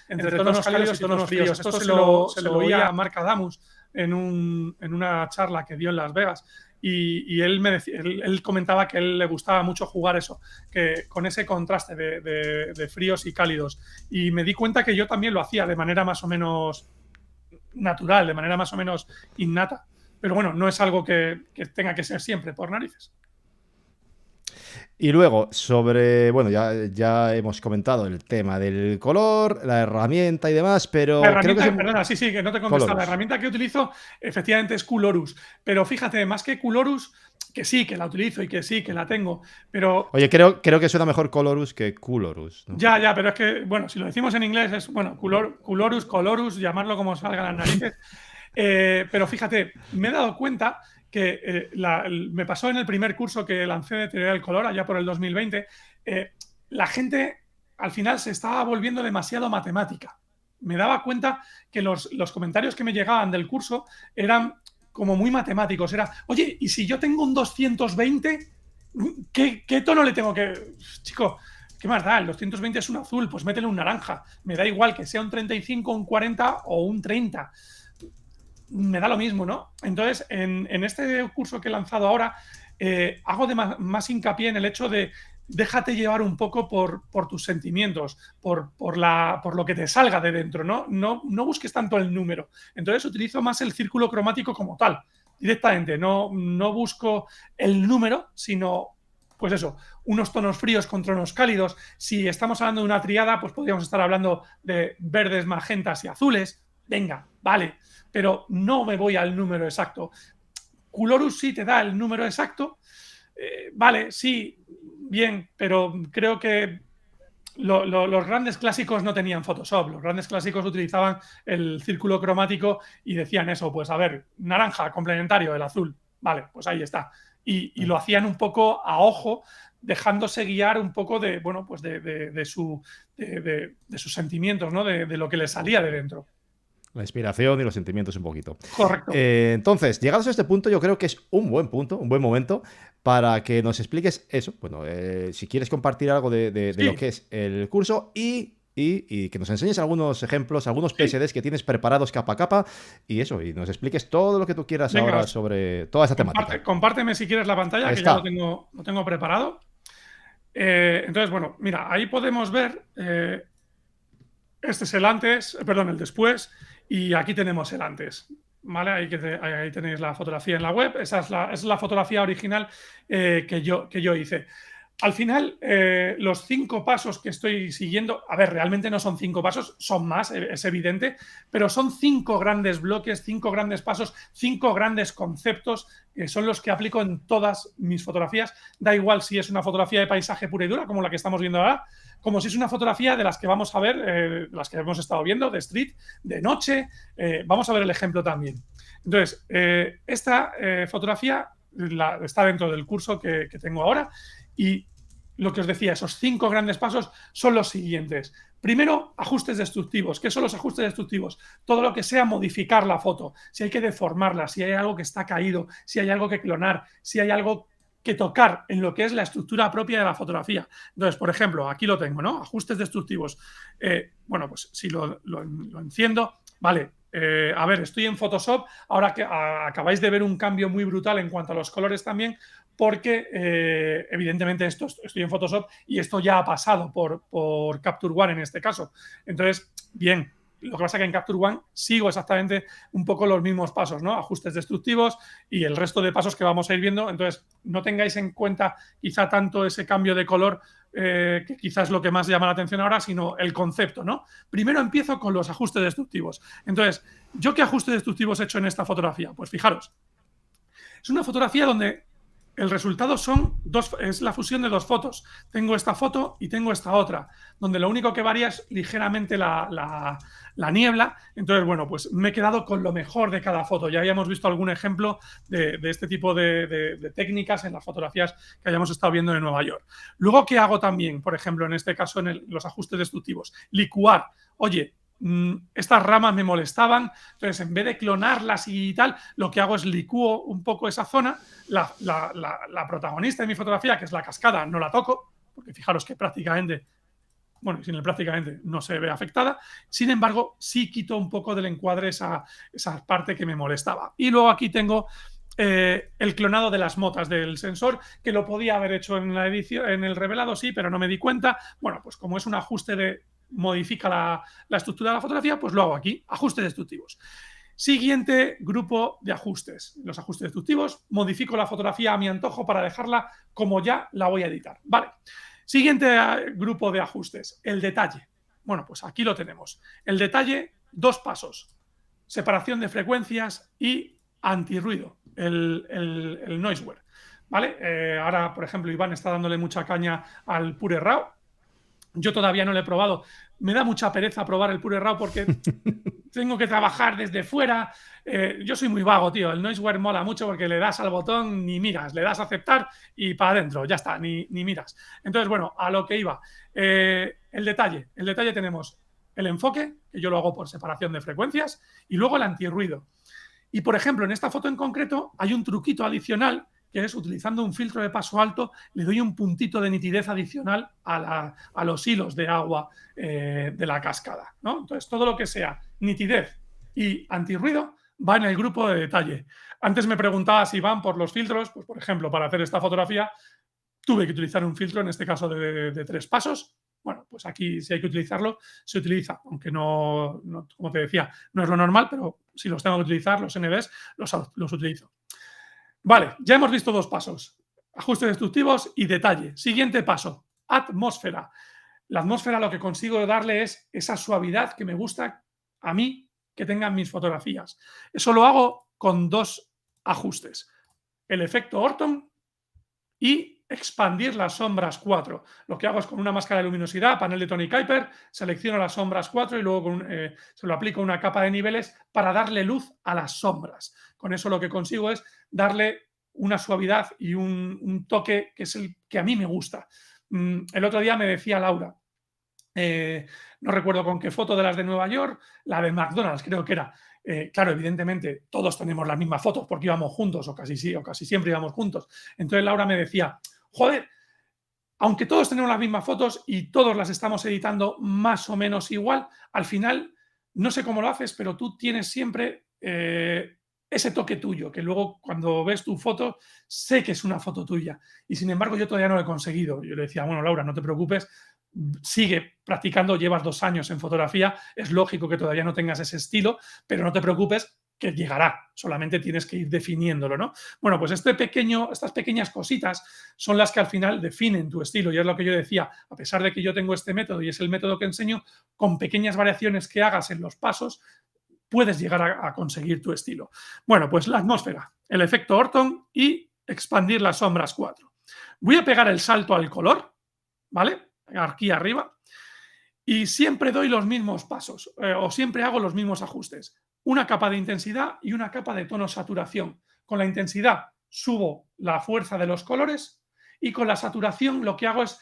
entre tonos cálidos y tonos fríos. Esto se lo oí a Marc Adamus en una charla que dio en Las Vegas. Y él comentaba que a él le gustaba mucho jugar eso, que con ese contraste de fríos y cálidos. Y me di cuenta que yo también lo hacía de manera más o menos natural, de manera más o menos innata. Pero bueno, no es algo que tenga que ser siempre, por narices. Y luego, bueno, ya hemos comentado el tema del color, la herramienta y demás, pero... Perdona, sí, que no te he contestado. Colorus. La herramienta que utilizo, efectivamente, es Colorus. Pero fíjate, más que Colorus, que sí, que la utilizo y que sí, que la tengo, pero... Oye, creo que suena mejor Colorus que Colorus, ¿no? Ya, pero es que, bueno, si lo decimos en inglés es, bueno, Colorus, llamarlo como salga las narices. Pero fíjate, me he dado cuenta que me pasó en el primer curso que lancé de teoría del color, allá por el 2020, la gente al final se estaba volviendo demasiado matemática. Me daba cuenta que los comentarios que me llegaban del curso eran como muy matemáticos. Era, oye, ¿y si yo tengo un 220, qué tono le tengo que...? Chico, ¿qué más da? El 220 es un azul, pues métele un naranja. Me da igual que sea un 35, un 40 o un 30. Me da lo mismo, ¿no? Entonces, en este curso que he lanzado ahora, hago más hincapié en el hecho de déjate llevar un poco por tus sentimientos, por lo que te salga de dentro, ¿no? No busques tanto el número. Entonces, utilizo más el círculo cromático como tal, directamente. No busco el número, sino, pues eso, unos tonos fríos con tonos cálidos. Si estamos hablando de una triada, pues podríamos estar hablando de verdes, magentas y azules. Venga, vale, pero no me voy al número exacto. Colorus sí te da el número exacto, vale, sí, bien, pero creo que los grandes clásicos no tenían Photoshop. Los grandes clásicos utilizaban el círculo cromático y decían eso, pues a ver, naranja, complementario, el azul, vale, pues ahí está. Y lo hacían un poco a ojo, dejándose guiar un poco de, bueno, pues de sus sentimientos, ¿no? De lo que les salía de dentro. La inspiración y los sentimientos un poquito. Correcto. Entonces, llegados a este punto, yo creo que es un buen punto, un buen momento para que nos expliques eso. Bueno, si quieres compartir algo de lo que es el curso y que nos enseñes algunos ejemplos, algunos PSDs que tienes preparados capa a capa y eso, y nos expliques todo lo que tú quieras ahora sobre toda esa temática. Compárteme si quieres la pantalla, que ya lo tengo preparado. Entonces, bueno, mira, ahí podemos ver, este es el antes, perdón, el después. Y aquí tenemos el antes, ¿vale? Ahí tenéis la fotografía en la web. Esa es la fotografía original que yo hice. Al final, los 5 pasos que estoy siguiendo, a ver, realmente no son 5 pasos, son más, es evidente, pero son 5 grandes bloques, 5 grandes pasos, 5 grandes conceptos, que son los que aplico en todas mis fotografías. Da igual si es una fotografía de paisaje pura y dura, como la que estamos viendo ahora, como si es una fotografía de las que vamos a ver, de las que hemos estado viendo, de street, de noche. Vamos a ver el ejemplo también. Entonces, esta fotografía está dentro del curso que tengo ahora y lo que os decía, esos 5 grandes pasos son los siguientes. Primero, ajustes destructivos. ¿Qué son los ajustes destructivos? Todo lo que sea modificar la foto, si hay que deformarla, si hay algo que está caído, si hay algo que clonar, si hay algo que tocar en lo que es la estructura propia de la fotografía. Entonces, por ejemplo, aquí lo tengo, ¿no? Ajustes destructivos. Bueno, pues si lo enciendo, vale, A ver, estoy en Photoshop, ahora que acabáis de ver un cambio muy brutal en cuanto a los colores también, porque evidentemente estoy en Photoshop y esto ya ha pasado por Capture One en este caso. Entonces, bien, lo que pasa es que en Capture One sigo exactamente un poco los mismos pasos, ¿no? Ajustes destructivos y el resto de pasos que vamos a ir viendo. Entonces, no tengáis en cuenta quizá tanto ese cambio de color, que quizás es lo que más llama la atención ahora, sino el concepto, ¿no? Primero empiezo con los ajustes destructivos. Entonces, ¿yo qué ajustes destructivos he hecho en esta fotografía? Pues fijaros, es una fotografía donde el resultado es la fusión de dos fotos. Tengo esta foto y tengo esta otra, donde lo único que varía es ligeramente la niebla. Entonces, bueno, pues me he quedado con lo mejor de cada foto. Ya habíamos visto algún ejemplo de este tipo de técnicas en las fotografías que hayamos estado viendo en Nueva York. Luego, ¿qué hago también? Por ejemplo, en este caso, en los ajustes destructivos. Licuar. Oye, estas ramas me molestaban, entonces en vez de clonarlas y tal, lo que hago es licúo un poco esa zona. La protagonista de mi fotografía, que es la cascada, no la toco, porque fijaros que prácticamente, bueno, sin el prácticamente no se ve afectada. Sin embargo, sí quito un poco del encuadre esa parte que me molestaba. Y luego aquí tengo el clonado de las motas del sensor, que lo podía haber hecho en la edición, en el revelado, sí, pero no me di cuenta. Bueno, pues como es un ajuste modifica la estructura de la fotografía, pues lo hago aquí, ajustes destructivos. Siguiente grupo de ajustes. Los ajustes destructivos, modifico la fotografía a mi antojo para dejarla como ya la voy a editar. Vale. Siguiente grupo de ajustes, el detalle. Bueno, pues aquí lo tenemos. El detalle, dos pasos. Separación de frecuencias y antirruido, el noiseware. ¿Vale? Ahora, por ejemplo, Iván está dándole mucha caña al Pure RAW. Yo todavía no lo he probado. Me da mucha pereza probar el Pure RAW porque tengo que trabajar desde fuera. Yo soy muy vago, tío. El Noiseware mola mucho porque le das al botón, ni miras. Le das a aceptar y para adentro. Ya está, ni miras. Entonces, bueno, a lo que iba. El detalle. El detalle tenemos el enfoque, que yo lo hago por separación de frecuencias, y luego el antirruido. Y, por ejemplo, en esta foto en concreto hay un truquito adicional, que es utilizando un filtro de paso alto, le doy un puntito de nitidez adicional a los hilos de agua de la cascada, ¿no? Entonces, todo lo que sea nitidez y antirruido va en el grupo de detalle. Antes me preguntabas, Iván, por los filtros. Pues, por ejemplo, para hacer esta fotografía tuve que utilizar un filtro, en este caso de 3 pasos. Bueno, pues aquí si hay que utilizarlo, se utiliza, aunque no, como te decía, no es lo normal, pero si los tengo que utilizar, los NDs, los utilizo. Vale, ya hemos visto dos pasos, ajustes destructivos y detalle. Siguiente paso, atmósfera. La atmósfera lo que consigo darle es esa suavidad que me gusta a mí que tengan mis fotografías. Eso lo hago con dos ajustes, el efecto Orton y expandir las sombras 4. Lo que hago es con una máscara de luminosidad, panel de Tony Kuiper, selecciono las sombras 4 y luego se lo aplico una capa de niveles para darle luz a las sombras. Con eso lo que consigo es darle una suavidad y un toque que es el que a mí me gusta. El otro día me decía Laura, no recuerdo con qué foto de las de Nueva York, la de McDonald's creo que era. Claro, evidentemente todos tenemos las mismas fotos porque íbamos juntos o casi siempre íbamos juntos. Entonces Laura me decía, joder, aunque todos tenemos las mismas fotos y todos las estamos editando más o menos igual, al final no sé cómo lo haces, pero tú tienes siempre ese toque tuyo, que luego cuando ves tu foto sé que es una foto tuya. Y sin embargo yo todavía no lo he conseguido. Yo le decía, bueno, Laura, no te preocupes, sigue practicando, llevas 2 años en fotografía, es lógico que todavía no tengas ese estilo, pero no te preocupes, que llegará, solamente tienes que ir definiéndolo, ¿no? Bueno, pues estas pequeñas cositas son las que al final definen tu estilo, y es lo que yo decía, a pesar de que yo tengo este método y es el método que enseño, con pequeñas variaciones que hagas en los pasos, puedes llegar a conseguir tu estilo. Bueno, pues la atmósfera, el efecto Orton y expandir las sombras 4. Voy a pegar el salto al color, ¿vale? Aquí arriba, y siempre doy los mismos pasos, o siempre hago los mismos ajustes. Una capa de intensidad y una capa de tono saturación. Con la intensidad subo la fuerza de los colores y con la saturación lo que hago es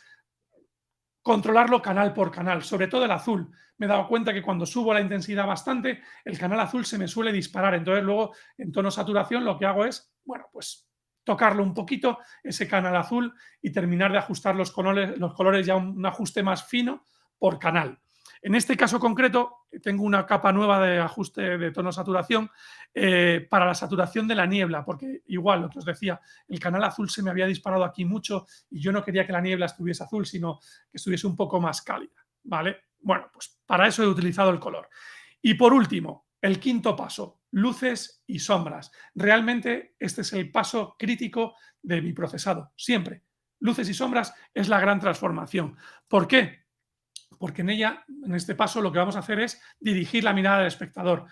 controlarlo canal por canal, sobre todo el azul. Me he dado cuenta que cuando subo la intensidad bastante, el canal azul se me suele disparar. Entonces luego en tono saturación lo que hago es, bueno, pues tocarlo un poquito, ese canal azul, y terminar de ajustar los colores ya un ajuste más fino por canal. En este caso concreto, tengo una capa nueva de ajuste de tono-saturación para la saturación de la niebla, porque igual, lo que os decía, el canal azul se me había disparado aquí mucho y yo no quería que la niebla estuviese azul, sino que estuviese un poco más cálida, ¿vale? Bueno, pues para eso he utilizado el color. Y por último, el quinto paso, luces y sombras. Realmente este es el paso crítico de mi procesado, siempre. Luces y sombras es la gran transformación. ¿Por qué? Porque en ella, en este paso, lo que vamos a hacer es dirigir la mirada del espectador.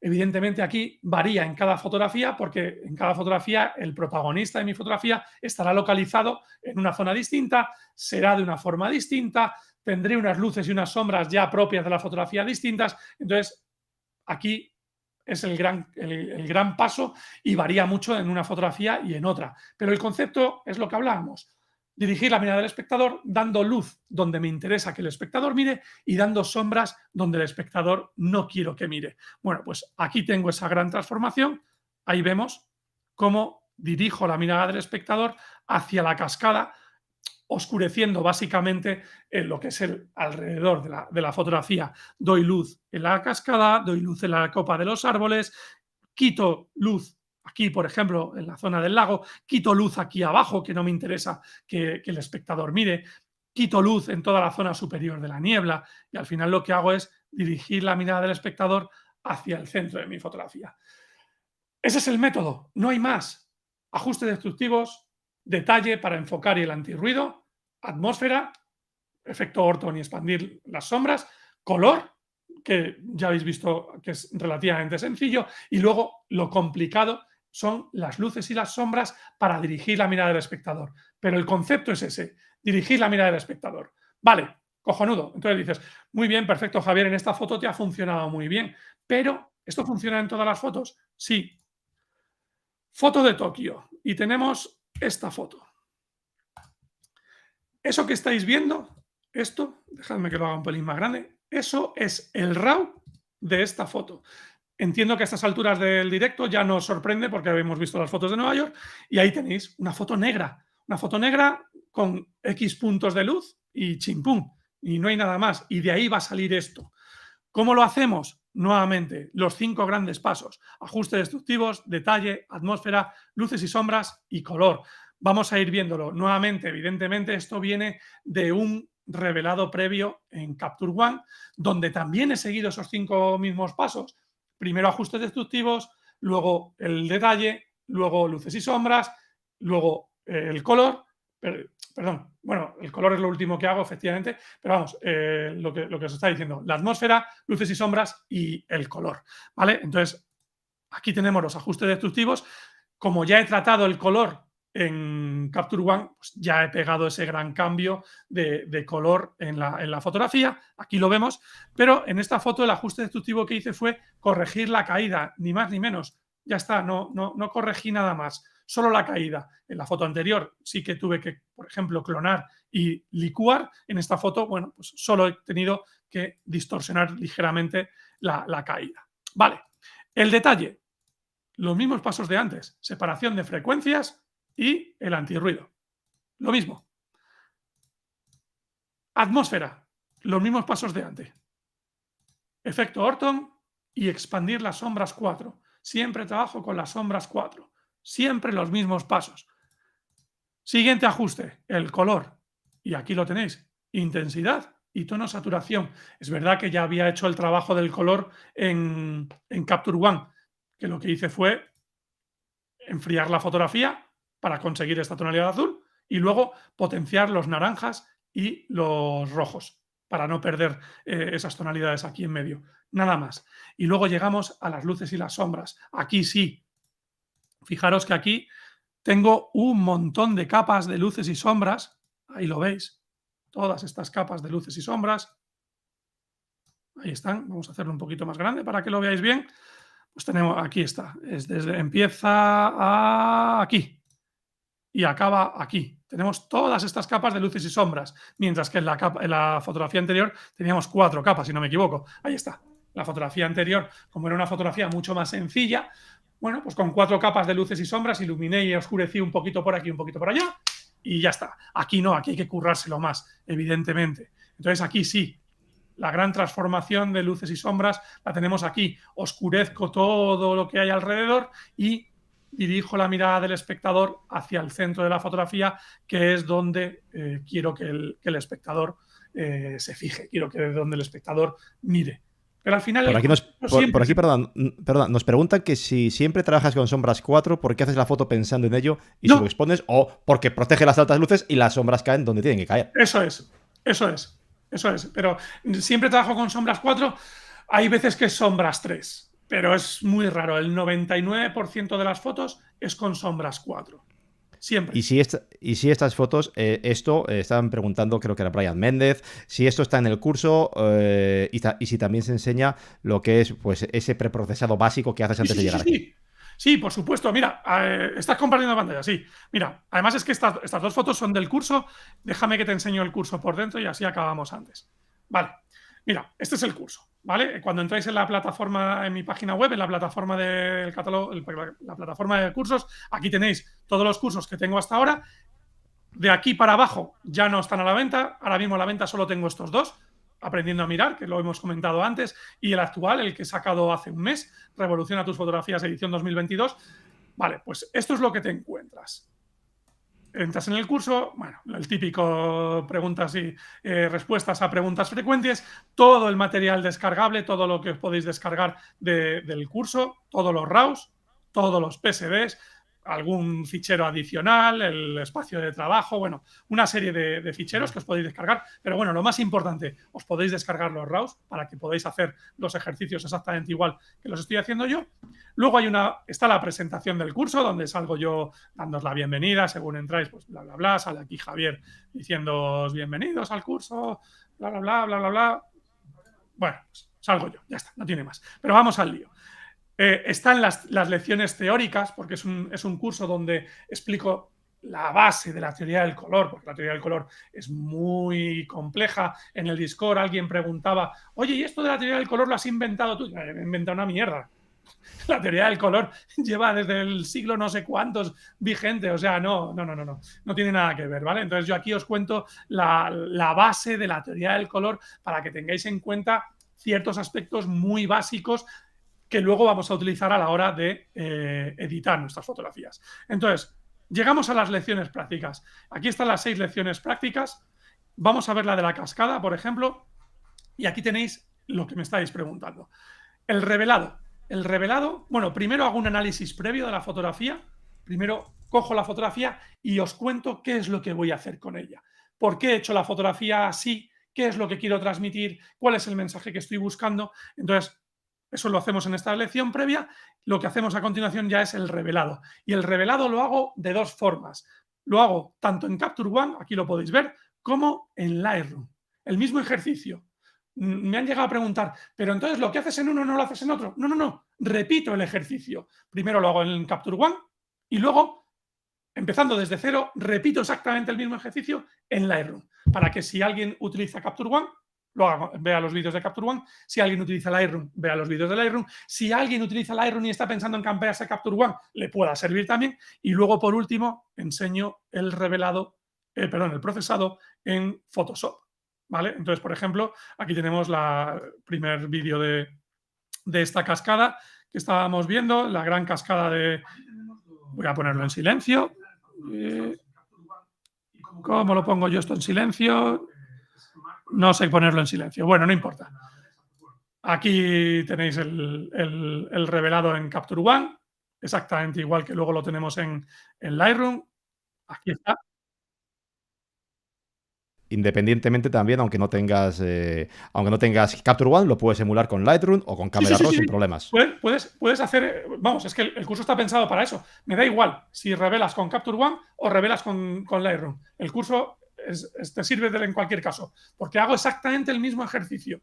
Evidentemente aquí varía en cada fotografía porque en cada fotografía el protagonista de mi fotografía estará localizado en una zona distinta, será de una forma distinta, tendré unas luces y unas sombras ya propias de la fotografía distintas. Entonces, aquí es el gran paso y varía mucho en una fotografía y en otra. Pero el concepto es lo que hablábamos. Dirigir la mirada del espectador dando luz donde me interesa que el espectador mire y dando sombras donde el espectador no quiero que mire. Bueno, pues aquí tengo esa gran transformación. Ahí vemos cómo dirijo la mirada del espectador hacia la cascada, oscureciendo básicamente lo que es el alrededor de la fotografía. Doy luz en la cascada, doy luz en la copa de los árboles, quito luz aquí, por ejemplo, en la zona del lago, quito luz aquí abajo, que no me interesa que el espectador mire, quito luz en toda la zona superior de la niebla y al final lo que hago es dirigir la mirada del espectador hacia el centro de mi fotografía. Ese es el método, no hay más. Ajustes destructivos, detalle para enfocar y el antirruido, atmósfera, efecto Orton y expandir las sombras, color, que ya habéis visto que es relativamente sencillo, y luego lo complicado son las luces y las sombras para dirigir la mirada del espectador. Pero el concepto es ese, dirigir la mirada del espectador. Vale, cojonudo. Entonces dices, muy bien, perfecto, Javier, en esta foto te ha funcionado muy bien, pero ¿esto funciona en todas las fotos? Sí. Foto de Tokio. Y tenemos esta foto. Eso que estáis viendo, esto, dejadme que lo haga un pelín más grande, eso es el RAW de esta foto. Entiendo que a estas alturas del directo ya no os sorprende porque habéis visto las fotos de Nueva York y ahí tenéis una foto negra con X puntos de luz y chimpum, y no hay nada más. Y de ahí va a salir esto. ¿Cómo lo hacemos? Nuevamente, los 5 grandes pasos. Ajustes destructivos, detalle, atmósfera, luces y sombras y color. Vamos a ir viéndolo. Nuevamente, evidentemente, esto viene de un revelado previo en Capture One, donde también he seguido esos 5 mismos pasos. Primero ajustes destructivos, luego el detalle, luego luces y sombras, luego el color. Perdón, bueno, el color es lo último que hago, efectivamente, pero vamos, lo que os está diciendo, la atmósfera, luces y sombras y el color, ¿vale? Entonces, aquí tenemos los ajustes destructivos. Como ya he tratado el color en Capture One, pues ya he pegado ese gran cambio de color en la fotografía, aquí lo vemos, pero en esta foto el ajuste destructivo que hice fue corregir la caída, ni más ni menos, ya está, no corregí nada más, solo la caída. En la foto anterior sí que tuve que, por ejemplo, clonar y licuar. En esta foto, bueno, pues solo he tenido que distorsionar ligeramente la caída. Vale, el detalle, los mismos pasos de antes, separación de frecuencias y el antirruido. Lo mismo. Atmósfera, los mismos pasos de antes. Efecto Orton y expandir las sombras 4. Siempre trabajo con las sombras 4. Siempre los mismos pasos. Siguiente ajuste, el color. Y aquí lo tenéis, intensidad y tono saturación. Es verdad que ya había hecho el trabajo del color en Capture One, que lo que hice fue enfriar la fotografía para conseguir esta tonalidad azul y luego potenciar los naranjas y los rojos para no perder esas tonalidades aquí en medio. Nada más. Y luego llegamos a las luces y las sombras. Aquí sí. Fijaros que aquí tengo un montón de capas de luces y sombras. Ahí lo veis. Todas estas capas de luces y sombras. Ahí están. Vamos a hacerlo un poquito más grande para que lo veáis bien. Pues tenemos, aquí está. Empieza aquí y acaba aquí. Tenemos todas estas capas de luces y sombras, mientras que en la fotografía anterior teníamos 4 capas, si no me equivoco. Ahí está. La fotografía anterior, como era una fotografía mucho más sencilla, bueno, pues con 4 capas de luces y sombras iluminé y oscurecí un poquito por aquí, un poquito por allá, y ya está. Aquí no, aquí hay que currárselo más, evidentemente. Entonces aquí sí, la gran transformación de luces y sombras la tenemos aquí. Oscurezco todo lo que hay alrededor y dirijo la mirada del espectador hacia el centro de la fotografía, que es donde quiero que el espectador se fije, quiero que es donde el espectador mire. Pero al final... Por aquí, perdón, nos preguntan que si siempre trabajas con sombras 4, ¿por qué haces la foto pensando en ello y No. se lo expones? O porque protege las altas luces y las sombras caen donde tienen que caer. Eso es. Pero siempre trabajo con sombras 4. Hay veces que es sombras 3, pero es muy raro. El 99% de las fotos es con sombras 4. Siempre. Y si estas fotos, estaban preguntando, creo que era Brian Méndez, si esto está en el curso y si también se enseña lo que es pues ese preprocesado básico que haces antes de llegar aquí. Sí, por supuesto. Mira, estás compartiendo pantalla, sí. Mira, además es que estas dos fotos son del curso. Déjame que te enseño el curso por dentro y así acabamos antes. Vale, mira, este es el curso, ¿vale? Cuando entráis en la plataforma, en mi página web, en la plataforma del catálogo, la plataforma de cursos, aquí tenéis todos los cursos que tengo hasta ahora. De aquí para abajo ya no están a la venta. Ahora mismo a la venta solo tengo estos dos. Aprendiendo a mirar, que lo hemos comentado antes, y el actual, el que he sacado hace un mes, Revoluciona tus fotografías, edición 2022. Vale, pues esto es lo que te encuentras. Entras en el curso, bueno, el típico preguntas y respuestas a preguntas frecuentes, todo el material descargable, todo lo que os podéis descargar del curso, todos los RAWs, todos los PSDs, algún fichero adicional, el espacio de trabajo, bueno, una serie de ficheros que os podéis descargar, pero bueno, lo más importante, os podéis descargar los RAWs para que podáis hacer los ejercicios exactamente igual que los estoy haciendo yo. Luego está la presentación del curso, donde salgo yo dándoos la bienvenida, según entráis, pues bla, bla, bla, sale aquí Javier diciéndoos bienvenidos al curso, bla, bla, bla, bla, bla, bla. Bueno, pues salgo yo, ya está, no tiene más. Pero vamos al lío. Están las lecciones teóricas, porque es un curso donde explico la base de la teoría del color, porque la teoría del color es muy compleja. En el Discord alguien preguntaba, oye, ¿y esto de la teoría del color lo has inventado tú? He inventado una mierda. La teoría del color lleva desde el siglo no sé cuántos vigente, o sea, no tiene nada que ver, ¿vale? Entonces yo aquí os cuento la base de la teoría del color para que tengáis en cuenta ciertos aspectos muy básicos que luego vamos a utilizar a la hora de editar nuestras fotografías. Entonces, llegamos a las lecciones prácticas. Aquí están las 6 lecciones prácticas. Vamos a ver la de la cascada, por ejemplo. Y aquí tenéis lo que me estáis preguntando. El revelado. El revelado, bueno, primero hago un análisis previo de la fotografía. Primero cojo la fotografía y os cuento qué es lo que voy a hacer con ella. ¿Por qué he hecho la fotografía así? ¿Qué es lo que quiero transmitir? ¿Cuál es el mensaje que estoy buscando? Entonces, eso lo hacemos en esta lección previa. Lo que hacemos a continuación ya es el revelado. Y el revelado lo hago de 2 formas. Lo hago tanto en Capture One, aquí lo podéis ver, como en Lightroom. El mismo ejercicio. Me han llegado a preguntar, pero entonces lo que haces en uno no lo haces en otro. No. Repito el ejercicio. Primero lo hago en Capture One y luego, empezando desde cero, repito exactamente el mismo ejercicio en Lightroom. Para que si alguien utiliza Capture One, vea los vídeos de Capture One. Si alguien utiliza Lightroom, vea los vídeos de Lightroom. Si alguien utiliza Lightroom y está pensando en cambiarse a Capture One, le pueda servir también. Y luego, por último, enseño el procesado en Photoshop. ¿Vale? Entonces, por ejemplo, aquí tenemos el primer vídeo de esta cascada que estábamos viendo, la gran cascada de... Voy a ponerlo en silencio. ¿Cómo lo pongo yo esto en silencio? No sé ponerlo en silencio. Bueno, no importa. Aquí tenéis el revelado en Capture One, exactamente igual que luego lo tenemos en Lightroom. Aquí está. Independientemente también, aunque no tengas Capture One, lo puedes emular con Lightroom o con Camera Raw sin problemas. Puedes hacer, vamos, es que el curso está pensado para eso. Me da igual si revelas con Capture One o revelas con Lightroom. El curso te sirve en cualquier caso, porque hago exactamente el mismo ejercicio.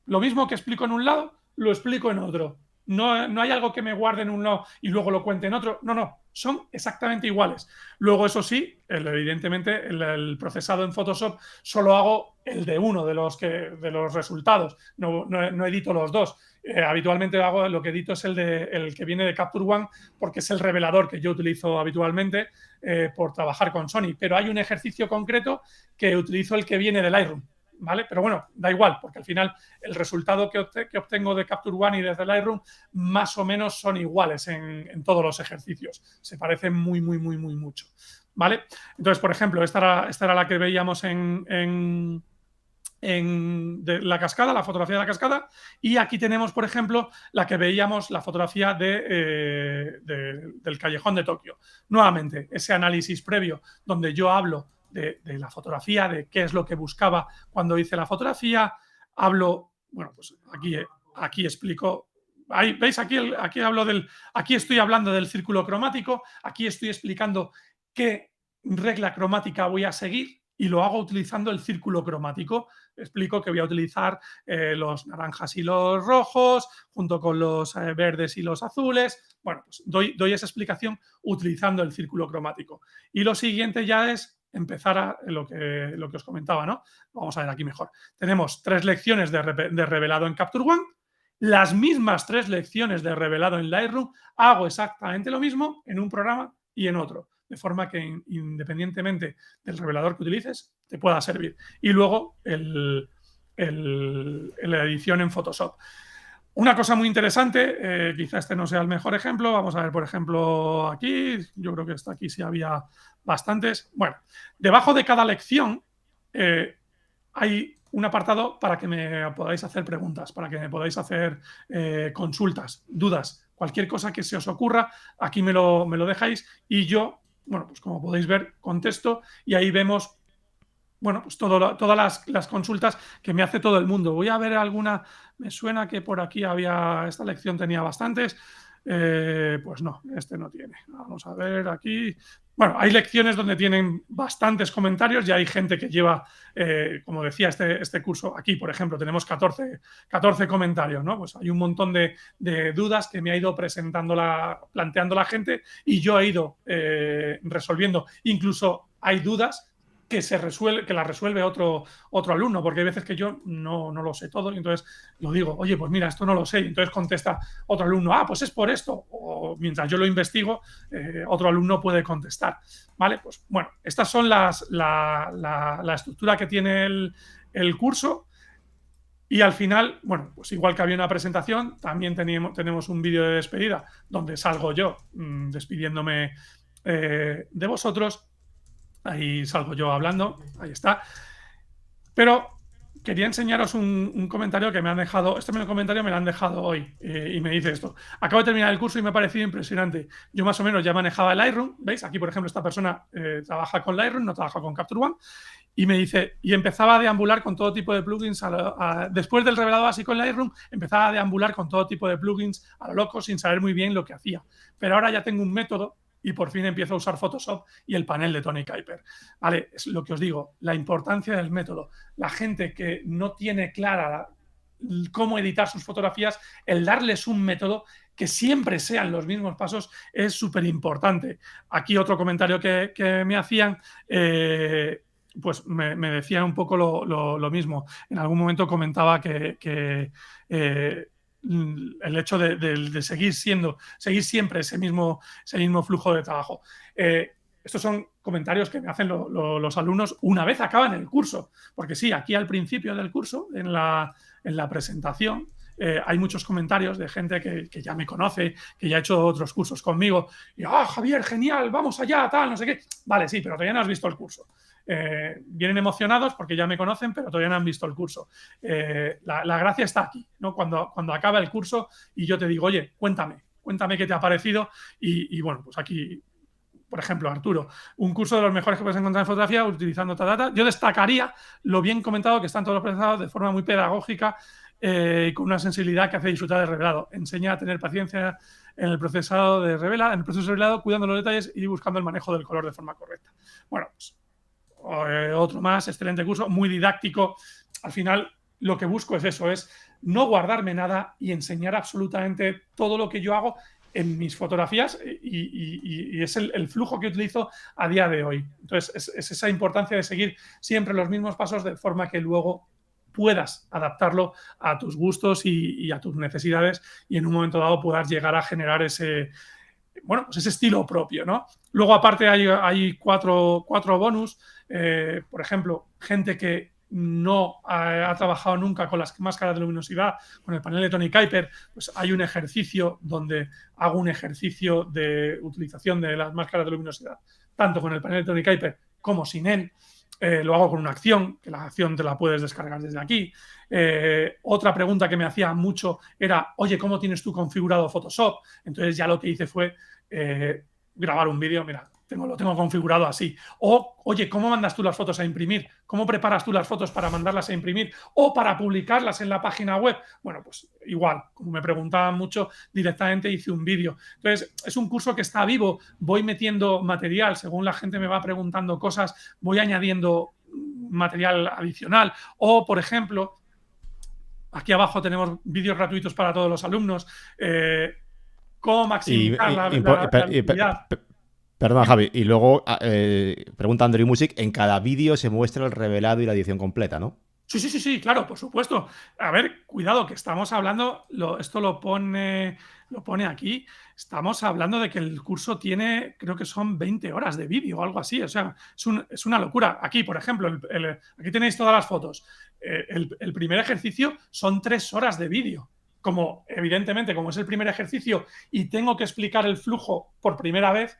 Lo mismo que explico en un lado, lo explico en otro. No hay algo que me guarde en un lado y luego lo cuente en otro. No. Son exactamente iguales. Luego, eso sí, evidentemente, el procesado en Photoshop solo hago el de uno de los resultados. No edito los dos. Habitualmente lo que edito es el que viene de Capture One, porque es el revelador que yo utilizo habitualmente por trabajar con Sony. Pero hay un ejercicio concreto que utilizo el que viene de Lightroom. ¿vale? Pero bueno, da igual, porque al final el resultado que obtengo de Capture One y desde Lightroom más o menos son iguales en todos los ejercicios. Se parecen muy mucho, ¿vale? Entonces, por ejemplo, esta era la que veíamos de la cascada, la fotografía de la cascada, y aquí tenemos, por ejemplo, la que veíamos, la fotografía del callejón de Tokio. Nuevamente, ese análisis previo donde yo hablo de la fotografía, de qué es lo que buscaba cuando hice la fotografía, hablo, bueno, pues aquí explico. Ahí, ¿veis? Aquí estoy hablando del círculo cromático, aquí estoy explicando qué regla cromática voy a seguir y lo hago utilizando el círculo cromático. Explico que voy a utilizar los naranjas y los rojos junto con los verdes y los azules. Bueno, pues doy esa explicación utilizando el círculo cromático. Y lo siguiente ya es empezar a lo que os comentaba, ¿no? Vamos a ver aquí mejor. Tenemos 3 lecciones de revelado en Capture One, las mismas 3 lecciones de revelado en Lightroom, hago exactamente lo mismo en un programa y en otro, de forma que independientemente del revelador que utilices, te pueda servir. Y luego la edición en Photoshop. Una cosa muy interesante, quizá este no sea el mejor ejemplo, vamos a ver, por ejemplo, aquí, yo creo que aquí sí había bastantes. Bueno, debajo de cada lección hay un apartado para que me podáis hacer preguntas, para que me podáis hacer consultas, dudas, cualquier cosa que se os ocurra, aquí me lo dejáis y yo, bueno, pues como podéis ver, contesto y ahí vemos, bueno, pues todas las consultas que me hace todo el mundo. Voy a ver alguna, me suena que por aquí esta lección tenía bastantes, pues no, este no tiene. Vamos a ver aquí. Bueno, hay lecciones donde tienen bastantes comentarios y hay gente que lleva, como decía, este curso. Aquí, por ejemplo, tenemos 14 comentarios, ¿no? Pues hay un montón de dudas que me ha ido planteando la gente y yo he ido resolviendo. Incluso hay dudas que las resuelve otro alumno, porque hay veces que yo no lo sé todo y entonces lo digo, oye, pues mira, esto no lo sé, y entonces contesta otro alumno, pues es por esto, o mientras yo lo investigo, otro alumno puede contestar, ¿vale? Pues bueno, estas son la estructura que tiene el curso. Y al final, bueno, pues igual que había una presentación, también tenemos un vídeo de despedida donde salgo yo despidiéndome de vosotros. Ahí salgo yo hablando, ahí está. Pero quería enseñaros un comentario que me han dejado. Este comentario me lo han dejado hoy y me dice esto. Acabo de terminar el curso y me ha parecido impresionante. Yo más o menos ya manejaba el Lightroom. ¿Veis? Aquí, por ejemplo, esta persona trabaja con Lightroom, no trabaja con Capture One. Y me dice, y empezaba a deambular con todo tipo de plugins. Después del revelado básico en Lightroom, empezaba a deambular con todo tipo de plugins a lo loco sin saber muy bien lo que hacía. Pero ahora ya tengo un método y por fin empiezo a usar Photoshop y el panel de Tony Kuiper. Vale, es lo que os digo, la importancia del método. La gente que no tiene clara cómo editar sus fotografías, el darles un método que siempre sean los mismos pasos es súper importante. Aquí otro comentario que me hacían, pues me decía un poco lo mismo. En algún momento comentaba que el hecho de seguir siempre ese mismo flujo de trabajo. Estos son comentarios que me hacen los alumnos una vez acaban el curso, porque sí, aquí al principio del curso, en la presentación, hay muchos comentarios de gente que ya me conoce, que ya ha hecho otros cursos conmigo, y Javier, genial, vamos allá, tal, no sé qué. Vale, sí, pero todavía no has visto el curso. Vienen emocionados porque ya me conocen, pero todavía no han visto el curso. La gracia está aquí, ¿no? Cuando acaba el curso y yo te digo, oye, cuéntame qué te ha parecido y bueno, pues aquí, por ejemplo, Arturo, un curso de los mejores que puedes encontrar en fotografía utilizando data. Yo destacaría lo bien comentado que están todos los procesados de forma muy pedagógica y con una sensibilidad que hace disfrutar del revelado. Enseña a tener paciencia en el proceso de revelado, cuidando los detalles y buscando el manejo del color de forma correcta. Bueno, pues otro más, excelente curso, muy didáctico. Al final lo que busco es eso, es no guardarme nada y enseñar absolutamente todo lo que yo hago en mis fotografías y es el flujo que utilizo a día de hoy. Entonces es esa importancia de seguir siempre los mismos pasos de forma que luego puedas adaptarlo a tus gustos y a tus necesidades y en un momento dado puedas llegar a generar ese estilo propio, ¿no? Luego, aparte, hay cuatro bonus. Por ejemplo, gente que no ha trabajado nunca con las máscaras de luminosidad, con el panel de Tony Kuiper, pues hay un ejercicio donde hago un ejercicio de utilización de las máscaras de luminosidad, tanto con el panel de Tony Kuiper como sin él. Lo hago con una acción, que la acción te la puedes descargar desde aquí. Otra pregunta que me hacía mucho era, oye, ¿cómo tienes tú configurado Photoshop? Entonces ya lo que hice fue grabar un vídeo, mira, lo tengo configurado así. O, oye, ¿cómo mandas tú las fotos a imprimir? ¿Cómo preparas tú las fotos para mandarlas a imprimir? O para publicarlas en la página web. Bueno, pues igual, como me preguntaban mucho, directamente hice un vídeo. Entonces, es un curso que está vivo. Voy metiendo material, según la gente me va preguntando cosas, voy añadiendo material adicional. O, por ejemplo, aquí abajo tenemos vídeos gratuitos para todos los alumnos. ¿Cómo maximizar la visibilidad? Perdona, Javi. Y luego, pregunta Andrew Music, en cada vídeo se muestra el revelado y la edición completa, ¿no? Sí, claro, por supuesto. A ver, cuidado, que estamos hablando, esto lo pone aquí, estamos hablando de que el curso tiene, creo que son 20 horas de vídeo o algo así, o sea, es una locura. Aquí, por ejemplo, aquí tenéis todas las fotos. El primer ejercicio son 3 horas de vídeo. Como, evidentemente, como es el primer ejercicio y tengo que explicar el flujo por primera vez,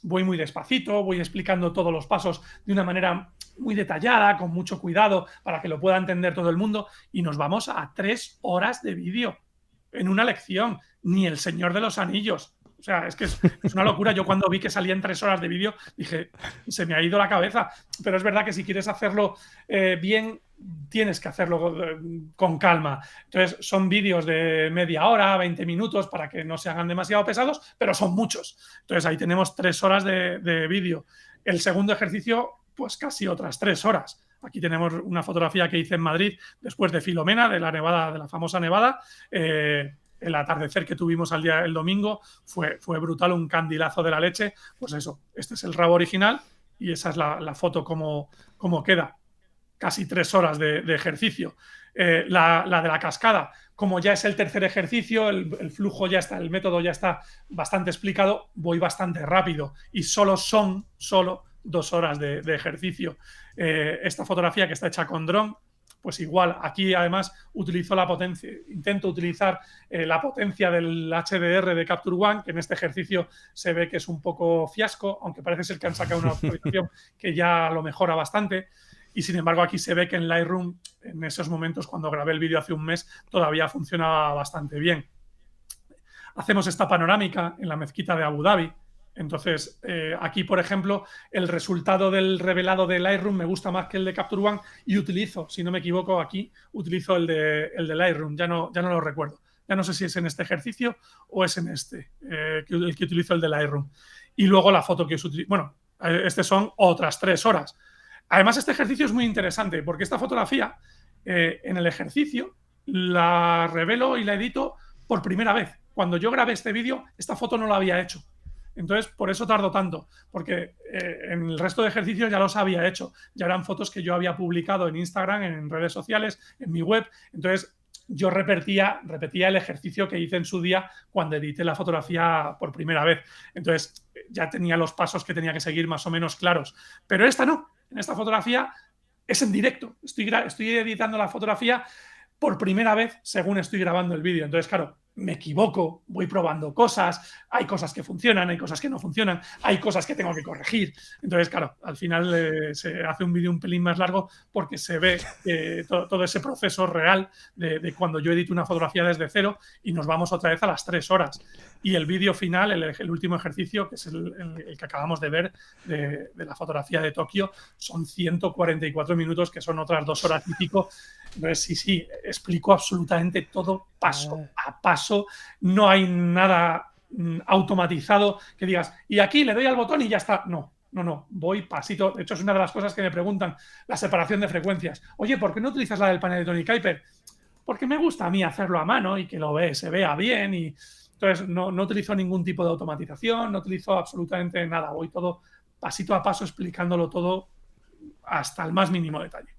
voy muy despacito, voy explicando todos los pasos de una manera muy detallada, con mucho cuidado, para que lo pueda entender todo el mundo, y nos vamos a 3 horas de vídeo en una lección. Ni el Señor de los Anillos. O sea, es que es una locura. Yo cuando vi que salían 3 horas de vídeo, dije, se me ha ido la cabeza. Pero es verdad que si quieres hacerlo bien, tienes que hacerlo con calma. Entonces, son vídeos de media hora, 20 minutos, para que no se hagan demasiado pesados, pero son muchos. Entonces, ahí tenemos 3 horas de vídeo. El segundo ejercicio, pues casi otras 3 horas. Aquí tenemos una fotografía que hice en Madrid después de Filomena, de la nevada, de la famosa nevada. El atardecer que tuvimos el domingo fue brutal, un candilazo de la leche. Pues eso, este es el rabo original y esa es la foto como queda. Casi 3 horas de ejercicio. La de la cascada, como ya es el tercer ejercicio, el flujo ya está, el método ya está bastante explicado, voy bastante rápido y solo 2 horas de ejercicio. Esta fotografía que está hecha con dron, pues igual, aquí además utilizo la potencia, intento utilizar la potencia del HDR de Capture One, que en este ejercicio se ve que es un poco fiasco, aunque parece ser que han sacado una actualización que ya lo mejora bastante. Y sin embargo aquí se ve que en Lightroom, en esos momentos cuando grabé el vídeo hace un mes, todavía funcionaba bastante bien. Hacemos esta panorámica en la mezquita de Abu Dhabi. Entonces, aquí, por ejemplo, el resultado del revelado de Lightroom me gusta más que el de Capture One y utilizo, si no me equivoco, aquí utilizo el de Lightroom, ya no lo recuerdo. Ya no sé si es en este ejercicio o es en este, el que utilizo el de Lightroom. Y luego la foto que os utilizo. Bueno, son otras 3 horas. Además, este ejercicio es muy interesante porque esta fotografía, en el ejercicio, la revelo y la edito por primera vez. Cuando yo grabé este vídeo, esta foto no la había hecho. Entonces, por eso tardo tanto, porque en el resto de ejercicios ya los había hecho. Ya eran fotos que yo había publicado en Instagram, en redes sociales, en mi web. Entonces, yo repetía el ejercicio que hice en su día cuando edité la fotografía por primera vez. Entonces, ya tenía los pasos que tenía que seguir más o menos claros. Pero esta no. En esta fotografía es en directo. Estoy editando la fotografía por primera vez según estoy grabando el vídeo. Entonces, claro, me equivoco, voy probando cosas, hay cosas que funcionan, hay cosas que no funcionan, hay cosas que tengo que corregir. Entonces, claro, al final se hace un vídeo un pelín más largo porque se ve todo ese proceso real de cuando yo edito una fotografía desde cero y nos vamos otra vez a las 3 horas. Y el vídeo final, el último ejercicio, que es el que acabamos de ver de la fotografía de Tokio, son 144 minutos, que son otras 2 horas y pico. Entonces, sí, explico absolutamente todo paso a paso. No hay nada automatizado que digas, y aquí le doy al botón y ya está. No, voy pasito. De hecho, es una de las cosas que me preguntan, la separación de frecuencias. Oye, ¿por qué no utilizas la del panel de Tony Kuiper? Porque me gusta a mí hacerlo a mano y que se vea bien. Y entonces, no utilizo ningún tipo de automatización, no utilizo absolutamente nada. Voy todo pasito a paso explicándolo todo hasta el más mínimo detalle.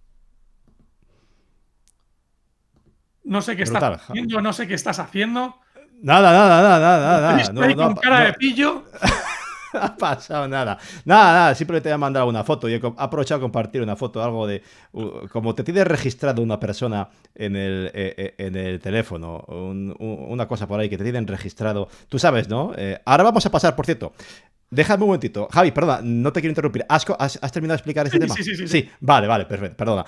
No sé qué estás haciendo, no sé qué estás haciendo. Nada. Con cara de pillo. No ha pasado nada. Nada, simplemente te voy a mandar una foto. Y he aprovechado a compartir una foto, algo de como te tienes registrado una persona en el teléfono, una cosa por ahí que te tienen registrado. Tú sabes, ¿no? Ahora vamos a pasar, por cierto. Déjame un momentito. Javi, perdona, no te quiero interrumpir. ¿Has terminado de explicar este tema? Sí. Sí, vale, perfecto, perdona.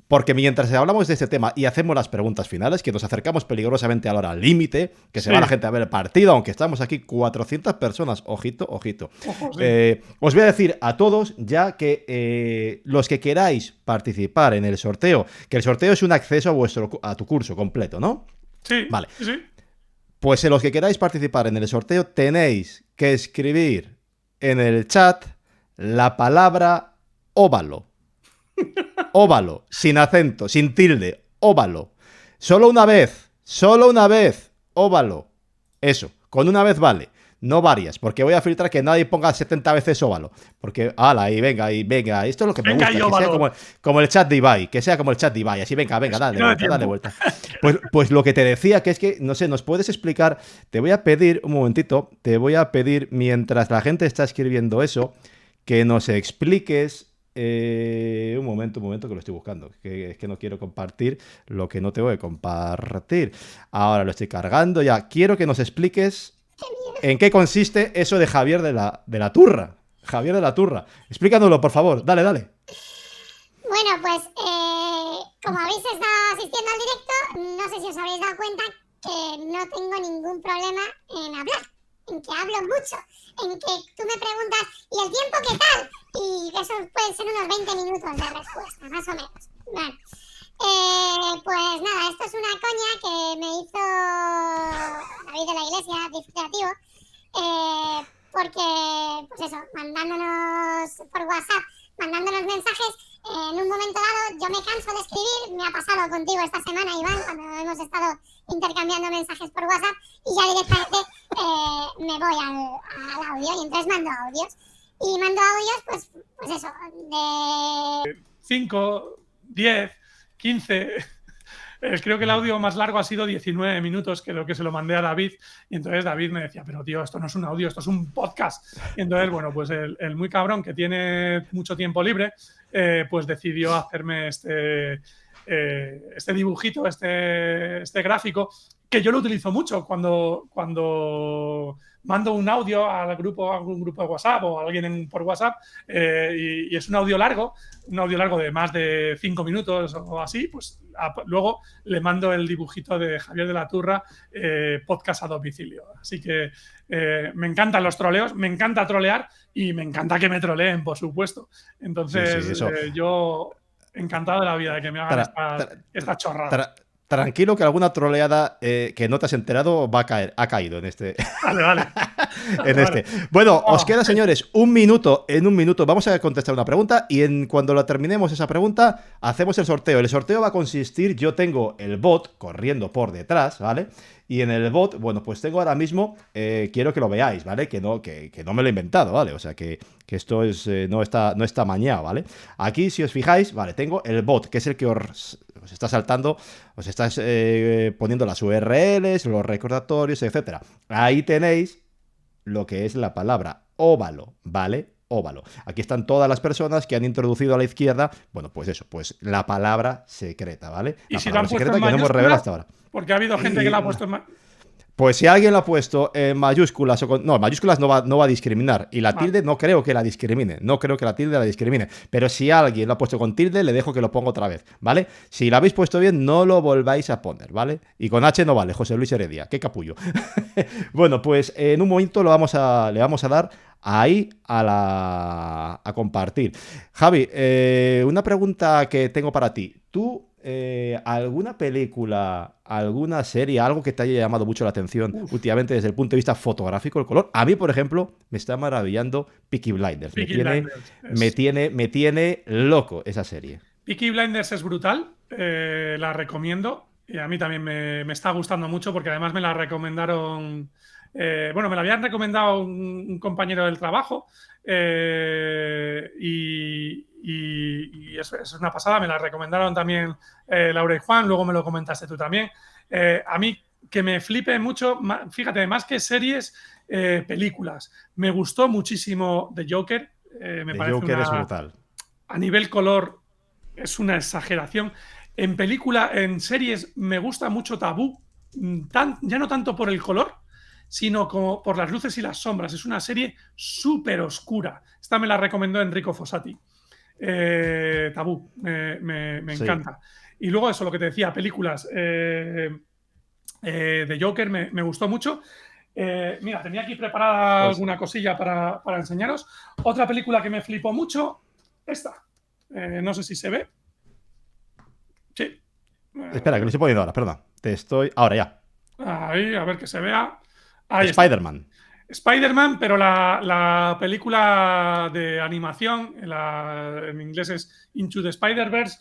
Porque mientras hablamos de este tema y hacemos las preguntas finales, que nos acercamos peligrosamente a la hora límite, que se va la gente a ver el partido, aunque estamos aquí 400 personas, ojito. Ojo, sí. Os voy a decir a todos ya que los que queráis participar en el sorteo, que el sorteo es un acceso a tu curso completo, ¿no? Sí, vale. Sí. Pues en los que queráis participar en el sorteo tenéis que escribir en el chat la palabra óvalo. Óvalo, sin acento, sin tilde, óvalo. Solo una vez, óvalo. Eso, con una vez vale, no varias, porque voy a filtrar que nadie ponga 70 veces óvalo. Porque, ala, y venga, esto es lo que me gusta, que sea como el chat de Ibai, que sea como el chat de Ibai, así venga, dale vuelta. Pues lo que te decía, que es que, no sé, nos puedes explicar, te voy a pedir, un momentito, mientras la gente está escribiendo eso, que nos expliques. Un momento que lo estoy buscando. Es que no quiero compartir lo que no tengo que compartir. Ahora lo estoy cargando ya. Quiero que nos expliques en qué consiste eso de Javier de la Turra. Javier de la Turra. Explícanoslo, por favor. Dale. Bueno, pues como habéis estado asistiendo al directo, no sé si os habéis dado cuenta que no tengo ningún problema en hablar, en que hablo mucho, en que tú me preguntas, ¿y el tiempo qué tal? Y eso pueden ser unos 20 minutos de respuesta, más o menos. Bueno, pues nada, esto es una coña que me hizo David de la Iglesia, Div Creativo, porque, pues eso, mandándonos por WhatsApp, mandándonos mensajes, en un momento dado yo me canso de escribir, me ha pasado contigo esta semana, Iván, cuando hemos estado intercambiando mensajes por WhatsApp, y ya directamente me voy al audio, y entonces mando audios. Y mando audios, pues eso, de 5, 10, 15. Creo que el audio más largo ha sido 19 minutos, que lo que se lo mandé a David. Y entonces David me decía, pero tío, esto no es un audio, esto es un podcast. Y entonces, bueno, pues el muy cabrón, que tiene mucho tiempo libre, pues decidió hacerme este dibujito, este gráfico, que yo lo utilizo mucho cuando mando un audio a algún grupo de WhatsApp o a alguien por WhatsApp, y es un audio largo de más de 5 minutos o así, pues luego le mando el dibujito de Javier de la Turra, podcast a domicilio. Así que me encantan los troleos, me encanta trolear y me encanta que me troleen, por supuesto. Entonces, yo encantado de la vida de que me hagan esta chorrada. Tranquilo, que alguna troleada que no te has enterado ha caído en este. Vale. Bueno, os queda, señores, un minuto. En un minuto vamos a contestar una pregunta y cuando la terminemos esa pregunta, hacemos el sorteo. El sorteo va a consistir, yo tengo el bot corriendo por detrás, ¿vale? Y en el bot, bueno, pues tengo ahora mismo, quiero que lo veáis, ¿vale? Que no me lo he inventado, ¿vale? O sea, que esto no está mañado, ¿vale? Aquí, si os fijáis, vale, tengo el bot, que es el que os está saltando, os está poniendo las URLs, los recordatorios, etcétera. Ahí tenéis lo que es la palabra óvalo, ¿vale? Óvalo. Aquí están todas las personas que han introducido a la izquierda, bueno, pues eso, pues la palabra secreta, ¿vale? Y la si palabra la han puesto secreta en que no hemos revelado hasta ahora. Porque ha habido gente que la ha puesto en Pues si alguien lo ha puesto en mayúsculas o no, en mayúsculas no va a discriminar. Y la tilde no creo que la discrimine. No creo que la tilde la discrimine. Pero si alguien lo ha puesto con tilde, le dejo que lo ponga otra vez, ¿vale? Si lo habéis puesto bien, no lo volváis a poner, ¿vale? Y con H no vale, José Luis Heredia. Qué capullo. Bueno, pues en un momento le vamos a dar ahí a compartir. Javi, una pregunta que tengo para ti. ¿Tú alguna película, alguna serie, algo que te haya llamado mucho la atención últimamente desde el punto de vista fotográfico, el color? A mí, por ejemplo, me está maravillando Peaky Blinders. Me tiene loco esa serie. Peaky Blinders es brutal, la recomiendo. Y a mí también me está gustando mucho porque además me la recomendaron. Bueno, me la habían recomendado un compañero del trabajo, y es una pasada. Me la recomendaron también Laura y Juan, luego me lo comentaste tú también. A mí que me flipe mucho, fíjate, más que series, películas. Me gustó muchísimo The Joker. Me The parece Joker es brutal. a nivel color es una exageración. En película, en series, me gusta mucho Tabú, ya no tanto por el color, sino como por las luces y las sombras. Es una serie súper oscura. Esta me la recomendó Enrico Fossati. Tabú, me Sí. encanta. Y luego eso, lo que te decía, películas. The Joker me gustó mucho. Mira, tenía aquí preparada Pues- alguna cosilla para enseñaros. Otra película que me flipó mucho, esta. No sé si se ve. Sí. Espera, que lo estoy poniendo ahora, perdona. Ahora ya. Ahí, a ver que se vea. Ahí está. Spider-Man. Spider-Man, pero la película de animación, en inglés es Into the Spider-Verse,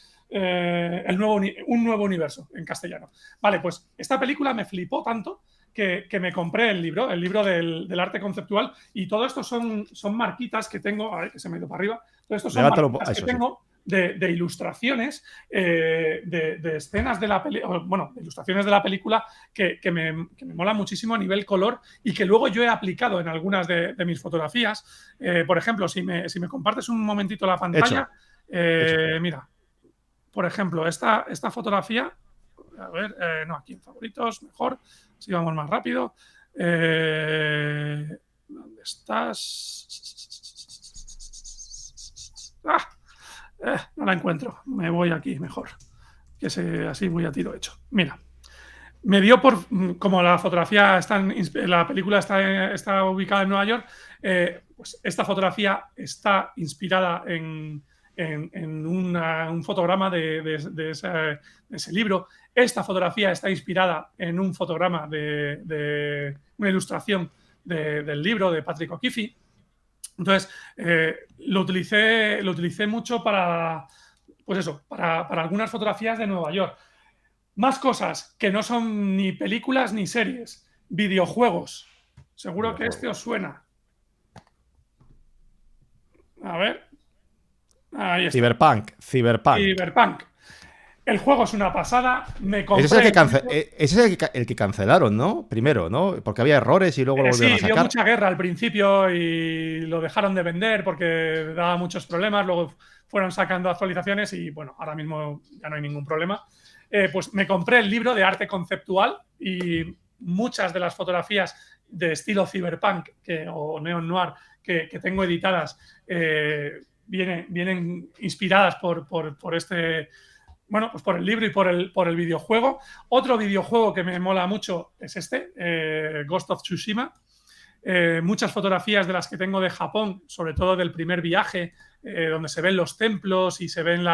un nuevo universo en castellano. Vale, pues esta película me flipó tanto que me compré el libro del arte conceptual, y todo esto son marquitas que tengo. A ver, que se me ha ido para arriba. Todo esto son Levántalo marquitas eso, que sí. tengo de ilustraciones, de escenas de la película, bueno, de ilustraciones de la película que me mola muchísimo a nivel color, y que luego yo he aplicado en algunas de mis fotografías. Por ejemplo, si me compartes un momentito la pantalla, Hecho. mira, por ejemplo, esta fotografía, a ver, no, aquí en favoritos, mejor, si vamos más rápido. ¿Dónde estás? No la encuentro. Me voy aquí mejor. Así voy a tiro hecho. Mira. Me dio como la fotografía la película está ubicada en Nueva York, pues esta fotografía está inspirada en un fotograma de ese libro. Esta fotografía está inspirada en un fotograma de una ilustración del libro de Patrick O'Keefe. Entonces, lo utilicé mucho para algunas fotografías de Nueva York. Más cosas que no son ni películas ni series. Videojuegos. Seguro que este os suena. A ver. Ahí está. Cyberpunk. El juego es una pasada. Me compré. Ese es el que cancelaron, ¿no? Primero, ¿no? Porque había errores y luego lo volvieron a Sí, dio sacar. mucha guerra al principio y lo dejaron de vender porque daba muchos problemas. Luego fueron sacando actualizaciones y, bueno, ahora mismo ya no hay ningún problema. Pues me compré el libro de arte conceptual, y muchas de las fotografías de estilo cyberpunk o neo-noir que tengo editadas vienen inspiradas por este... Bueno, pues por el libro y por el videojuego. Otro videojuego que me mola mucho es Ghost of Tsushima. Muchas fotografías de las que tengo de Japón, sobre todo del primer viaje, donde se ven los templos y se ven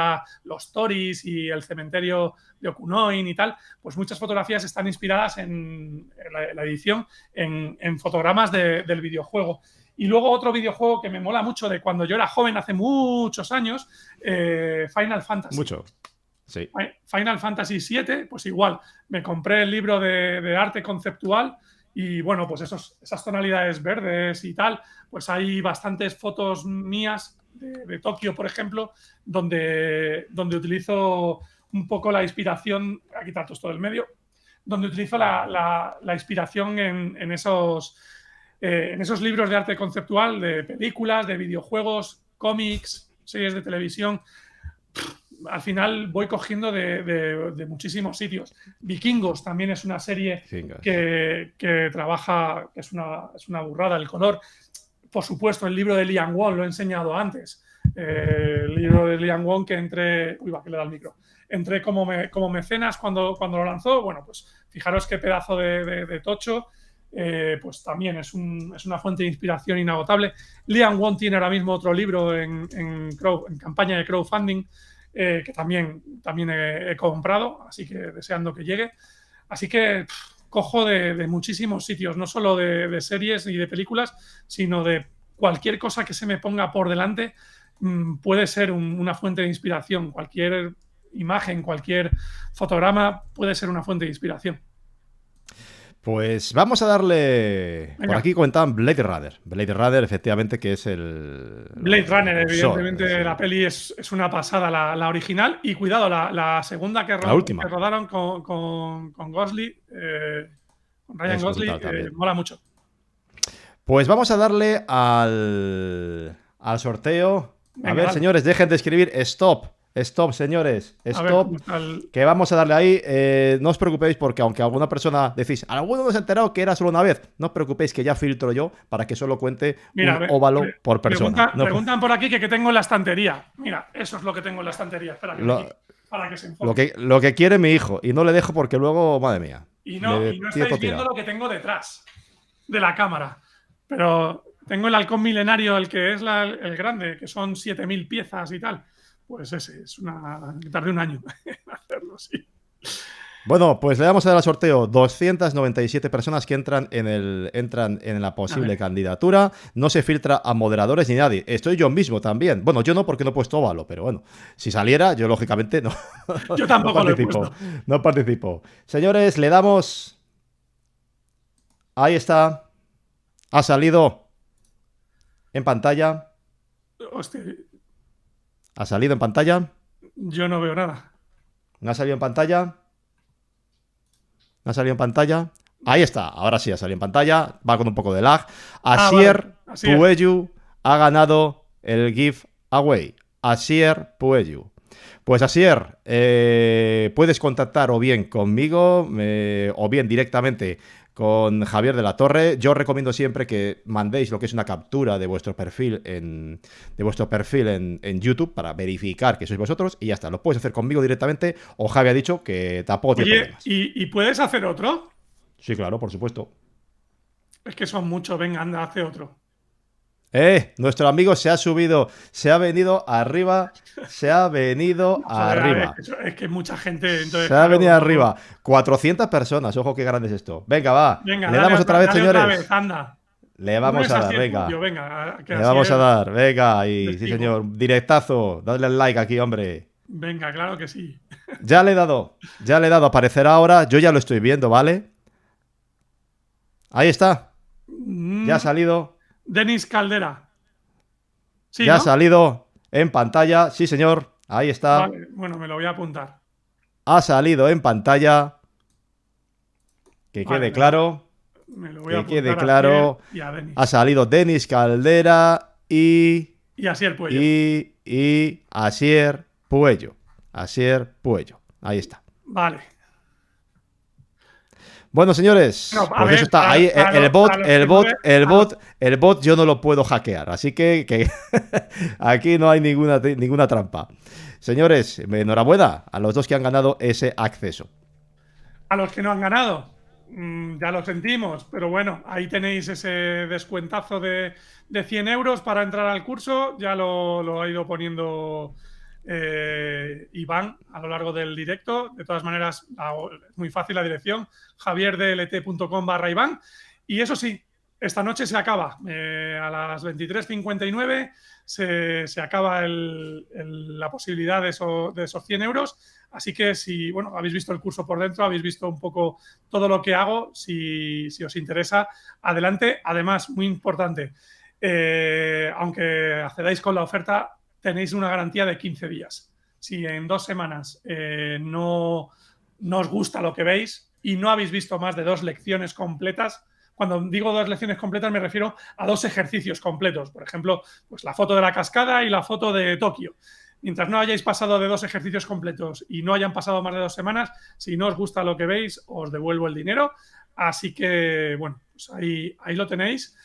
los toris y el cementerio de Okunoin y tal, pues muchas fotografías están inspiradas en la edición en fotogramas del videojuego. Y luego otro videojuego que me mola mucho de cuando yo era joven, hace muchos años, Final Fantasy. Mucho. Sí. Final Fantasy VII, pues igual, me compré el libro de arte conceptual, y bueno, pues esas tonalidades verdes y tal, pues hay bastantes fotos mías de Tokio, por ejemplo, donde utilizo un poco la inspiración, a quitar todo esto del medio, donde utilizo la inspiración en esos libros de arte conceptual, de películas, de videojuegos, cómics, series de televisión. Al final voy cogiendo de muchísimos sitios. Vikingos también es una serie que trabaja, que es una burrada el color. Por supuesto, el libro de Lian Wong, lo he enseñado antes. El libro de Lian Wong que entré... Uy, va, que le da el micro. Entré como mecenas cuando lo lanzó. Bueno, pues fijaros qué pedazo de tocho. Pues también es una fuente de inspiración inagotable. Lian Wong tiene ahora mismo otro libro en campaña de crowdfunding, que también he comprado, así que deseando que llegue. Así que cojo de muchísimos sitios, no solo de series y de películas, sino de cualquier cosa que se me ponga por delante. Puede ser una fuente de inspiración. Cualquier imagen, cualquier fotograma puede ser una fuente de inspiración. Pues vamos a darle... Venga. Por aquí comentaban Blade Runner. Blade Runner, efectivamente, que es el... Blade Runner, evidentemente, la peli es una pasada, la original. Y cuidado, la segunda que rodaron con Gosling, con Ryan Gosling, mola mucho. Pues vamos a darle al sorteo. Venga, A ver, dale. señores, dejen de escribir stop. Stop, señores. A ver, Stop. ¿cómo está el- Que vamos a darle ahí. No os preocupéis porque aunque alguna persona decís, alguno no se ha enterado que era solo una vez, no os preocupéis que ya filtro yo para que solo cuente Mira, un óvalo por persona. pregunta- No- preguntan por aquí que qué tengo en la estantería. Mira, eso es lo que tengo en la estantería. Espera, que Lo- me quite, para que se enfoque. lo que quiere mi hijo y no le dejo porque luego, madre mía. Y no me estáis tiene todo viendo tirado. lo que tengo detrás de la cámara. Pero tengo el halcón milenario, el que es el grande, que son 7000 piezas y tal. Pues ese, tardé un año en hacerlo, sí. Bueno, pues le vamos a dar al sorteo 297 personas que entran en la A posible ver. candidatura. No se filtra a moderadores ni nadie. Estoy yo mismo también. Bueno, yo no porque no he puesto óvalo, pero bueno, si saliera, yo lógicamente no, Yo tampoco lo he participo. puesto. No participo. Señores, le damos. Ahí está. Ha salido en pantalla. Hostia, Ha salido en pantalla. yo no veo nada. ¿No ha salido en pantalla? ¿No ha salido en pantalla? Ahí está, ahora sí ha salido en pantalla. Va con un poco de lag. Asier Vale. Asier. Pueyu ha ganado el giveaway. Asier Pueyu. Pues Asier, puedes contactar o bien conmigo o bien directamente con Javier de la Torre. Yo recomiendo siempre que mandéis lo que es una captura de vuestro perfil en YouTube para verificar que sois vosotros y ya está. Lo puedes hacer conmigo directamente o Javi ha dicho que tampoco tiene Oye, problemas. ¿y puedes hacer otro? Sí, claro, por supuesto. Es que son muchos. Venga, anda, hace otro. Nuestro amigo se ha subido, se ha venido arriba, se ha venido Joder, arriba. es que mucha gente. Entonces, Se ha claro, venido no- arriba. 400 personas, ojo qué grande es esto. Venga, va. Venga, Le dale damos otra vez, dale señores. Otra vez, anda. Le vamos No es a dar, así el venga. tuyo, venga, que Le así vamos a es. dar, venga. Y sí, Testigo. señor. Directazo. Dadle al like aquí, hombre. Venga, claro que sí. Ya le he dado. Ya le he dado. Aparecerá ahora. Yo ya lo estoy viendo, ¿vale? Ahí está. Ya ha salido. Denis Caldera. Sí, Ya ha ¿no? salido en pantalla. Sí, señor. Ahí está. Vale, bueno, me lo voy a apuntar. Ha salido en pantalla. Que Vale, quede claro. Me lo voy a Que quede apuntar claro. Y a Denis. Ha salido Denis Caldera y Y así el Puello. y Asier Puello. Asier Puello. Ahí está. Vale. Bueno, señores, No, a pues ver, eso está. Ahí para el los- bot, para los el que bot, no ve- el a bot, el bot yo no lo puedo hackear. Así que aquí no hay ninguna trampa. Señores, enhorabuena a los dos que han ganado ese acceso. A los que no han ganado, ya lo sentimos, pero bueno, ahí tenéis ese descuentazo de 100 euros para entrar al curso. Ya lo ha ido poniendo Iván a lo largo del directo. De todas maneras, es muy fácil la dirección, javierdlt.com/Iván. Y eso sí, esta noche se acaba. A las 23:59 se acaba la posibilidad de esos 100 euros. Así que si habéis visto el curso por dentro, habéis visto un poco todo lo que hago, si os interesa, adelante. Además, muy importante, aunque accedáis con la oferta, tenéis una garantía de 15 días. Si en 2 semanas no os gusta lo que veis y no habéis visto más de 2 lecciones completas, cuando digo 2 lecciones completas me refiero a 2 ejercicios completos. Por ejemplo, pues la foto de la cascada y la foto de Tokio. Mientras no hayáis pasado de 2 ejercicios completos y no hayan pasado más de 2 semanas, si no os gusta lo que veis, os devuelvo el dinero. Así que, bueno, pues ahí lo tenéis.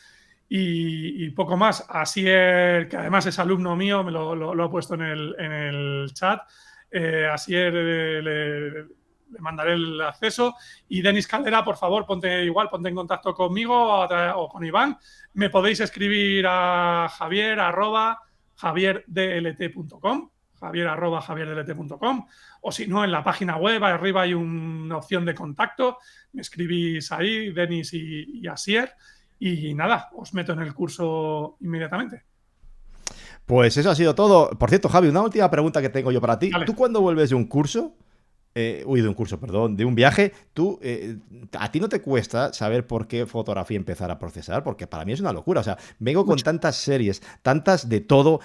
Y poco más. Asier, que además es alumno mío, me lo he puesto en el chat. Asier le mandaré el acceso. Y Denis Caldera, por favor, ponte en contacto conmigo o con Iván. Me podéis escribir a javier@javierdlt.com, javier@javierdlt.com, o si no, en la página web arriba hay una opción de contacto. Me escribís ahí, Denis y Asier. Y nada, os meto en el curso inmediatamente. Pues eso ha sido todo. Por cierto, Javi, una última pregunta que tengo yo para ti. Dale. ¿Tú cuando vuelves de un curso, de un viaje, a ti no te cuesta saber por qué fotografía empezar a procesar? Porque para mí es una locura. O sea, vengo con tantas series, tantas de todo,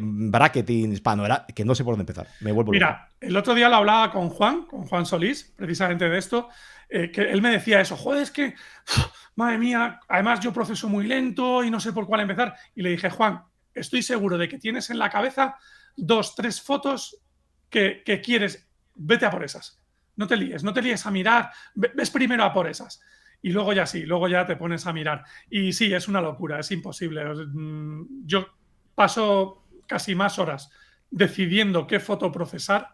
bracketings, panorama, que no sé por dónde empezar. Me vuelvo loco. Mira, el otro día lo hablaba con Juan Solís, precisamente de esto, que él me decía eso. Joder, es que madre mía, además yo proceso muy lento y no sé por cuál empezar. Y le dije, Juan, estoy seguro de que tienes en la cabeza 2, 3 fotos que quieres, vete a por esas. No te líes a mirar, ves primero a por esas. Y luego ya sí, luego ya te pones a mirar. Y sí, es una locura, es imposible. Yo paso casi más horas decidiendo qué foto procesar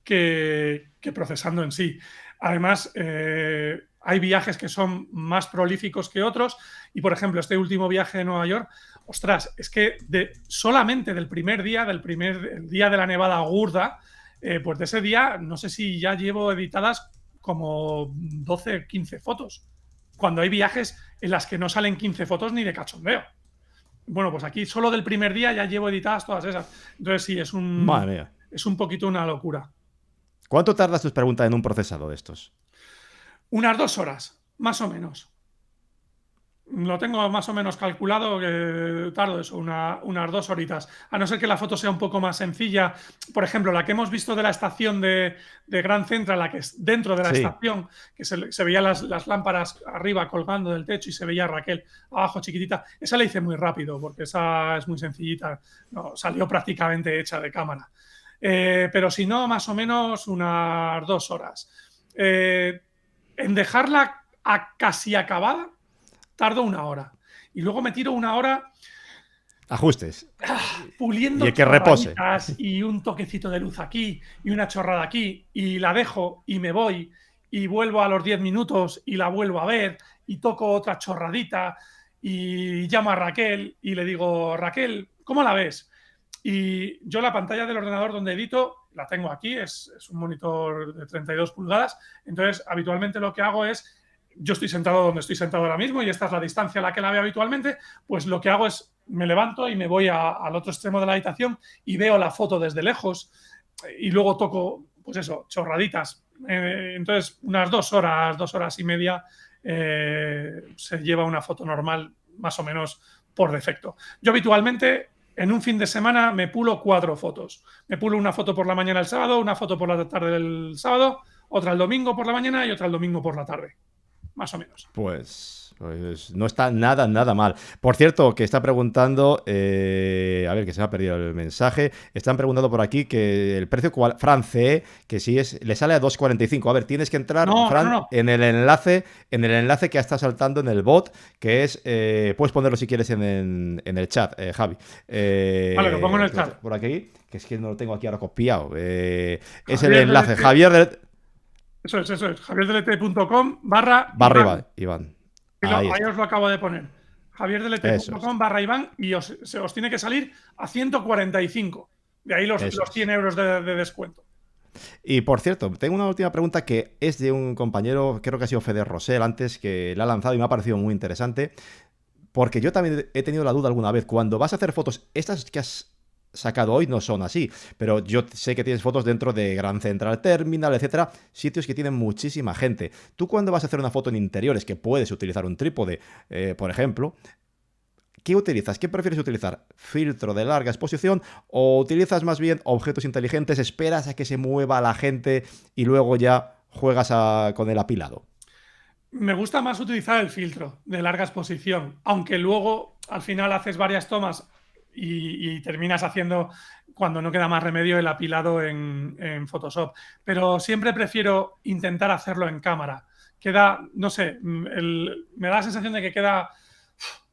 que procesando en sí. Además, hay viajes que son más prolíficos que otros y, por ejemplo, este último viaje de Nueva York, ostras, es que solamente del primer día, el día de la nevada gorda, pues de ese día, no sé si ya llevo editadas como 12, 15 fotos, cuando hay viajes en las que no salen 15 fotos ni de cachondeo. Bueno, pues aquí solo del primer día ya llevo editadas todas esas. Entonces sí, es Madre mía. un poquito una locura. ¿Cuánto tardas tus preguntas en un procesado de estos? Unas 2 horas, más o menos. Lo tengo más o menos calculado que tardo eso, unas 2 horitas. A no ser que la foto sea un poco más sencilla. Por ejemplo, la que hemos visto de la estación de Grand Central, la que es dentro de la estación, que se veían las lámparas arriba colgando del techo y se veía a Raquel abajo chiquitita. Esa la hice muy rápido porque esa es muy sencillita. No, salió prácticamente hecha de cámara. Pero si no, más o menos unas 2 horas. En dejarla casi acabada, tardo 1 hora. Y luego me tiro 1 hora ajustes puliendo y que repose y un toquecito de luz aquí y una chorrada aquí y la dejo y me voy y vuelvo a los 10 minutos y la vuelvo a ver y toco otra chorradita y llamo a Raquel y le digo, Raquel, ¿cómo la ves? Y yo la pantalla del ordenador donde edito la tengo aquí, es un monitor de 32 pulgadas, entonces habitualmente lo que hago es, yo estoy sentado donde estoy sentado ahora mismo y esta es la distancia a la que la veo habitualmente, pues lo que hago es, me levanto y me voy al otro extremo de la habitación y veo la foto desde lejos y luego toco, pues eso, chorraditas. Entonces, unas 2 horas, 2 horas y media se lleva una foto normal más o menos por defecto. Yo habitualmente en un fin de semana me pulo 4 fotos. Me pulo una foto por la mañana el sábado, una foto por la tarde del sábado, otra el domingo por la mañana y otra el domingo por la tarde. Más o menos. Pues no está nada mal. Por cierto, que está preguntando, a ver, que se me ha perdido el mensaje. Están preguntando por aquí que el precio francés, que si le sale a 2,45. A ver, tienes que entrar, Fran, no. En el enlace que está saltando en el bot, que es, puedes ponerlo si quieres en el chat, Javi. Vale, lo pongo en el chat. Por aquí, que es que no lo tengo aquí ahora copiado. Es el enlace, Javier. Eso es, javierdelete.com barra Iván. Ahí os lo acabo de poner. javierdelete.com/Iván y os tiene que salir a 145. De ahí los 100 euros de descuento. Y por cierto, tengo una última pregunta que es de un compañero, creo que ha sido Fede Rosell antes, que la ha lanzado y me ha parecido muy interesante. Porque yo también he tenido la duda alguna vez. Cuando vas a hacer fotos, estas que has sacado hoy no son así, pero yo sé que tienes fotos dentro de Grand Central Terminal, etcétera, sitios que tienen muchísima gente. Tú cuando vas a hacer una foto en interiores, que puedes utilizar un trípode, por ejemplo, ¿qué utilizas? ¿Qué prefieres utilizar? ¿Filtro de larga exposición o utilizas más bien objetos inteligentes, esperas a que se mueva la gente y luego ya juegas con el apilado? Me gusta más utilizar el filtro de larga exposición, aunque luego al final haces varias tomas y terminas haciendo, cuando no queda más remedio, el apilado en Photoshop. Pero siempre prefiero intentar hacerlo en cámara. Queda, no sé, me da la sensación de que queda,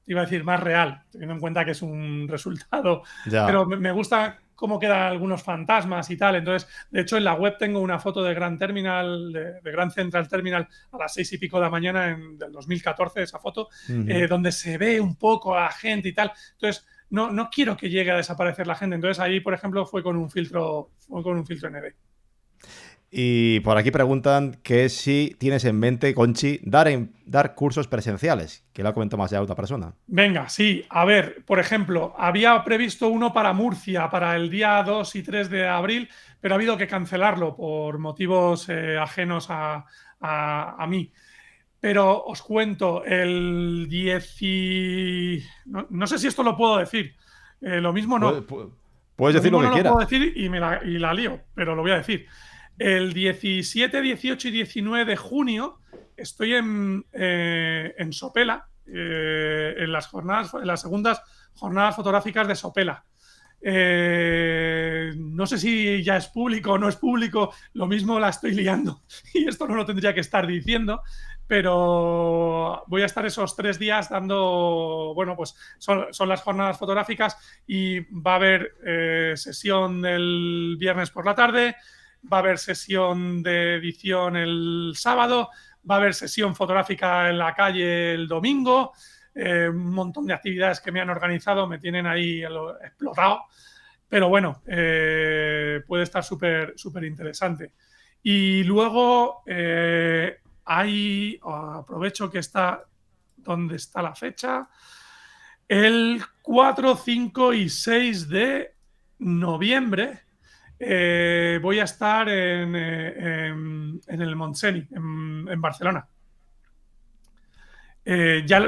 iba a decir, más real, teniendo en cuenta que es un resultado. Ya. Pero me gusta cómo quedan algunos fantasmas y tal. Entonces, de hecho, en la web tengo una foto de Grand Terminal, de Grand Central Terminal a las 6 y pico de la mañana del 2014, esa foto, donde se ve un poco a la gente y tal. Entonces, no quiero que llegue a desaparecer la gente. Entonces ahí, por ejemplo, fue con un filtro ND. Y por aquí preguntan que si tienes en mente, Conchi, dar cursos presenciales, que lo ha comentado más ya otra persona. Venga, sí. A ver, por ejemplo, había previsto uno para Murcia para el día 2 y 3 de abril, pero ha habido que cancelarlo por motivos ajenos a mí. Pero os cuento, el 10 y... No sé si esto lo puedo decir. Lo mismo no. Puedes decir lo que quieras. No lo puedo decir y la lío, pero lo voy a decir. El 17, 18 y 19 de junio estoy en Sopela, en las segundas jornadas fotográficas de Sopela. No sé si ya es público o no es público, lo mismo la estoy liando y esto no lo tendría que estar diciendo, pero voy a estar esos 3 días dando, bueno, pues son las jornadas fotográficas y va a haber sesión el viernes por la tarde, va a haber sesión de edición el sábado, va a haber sesión fotográfica en la calle el domingo. Un montón de actividades que me han organizado, me tienen ahí explotado, pero bueno, puede estar súper interesante. Y luego aprovecho que está donde está la fecha, el 4, 5 y 6 de noviembre voy a estar en el Montseny, en Barcelona.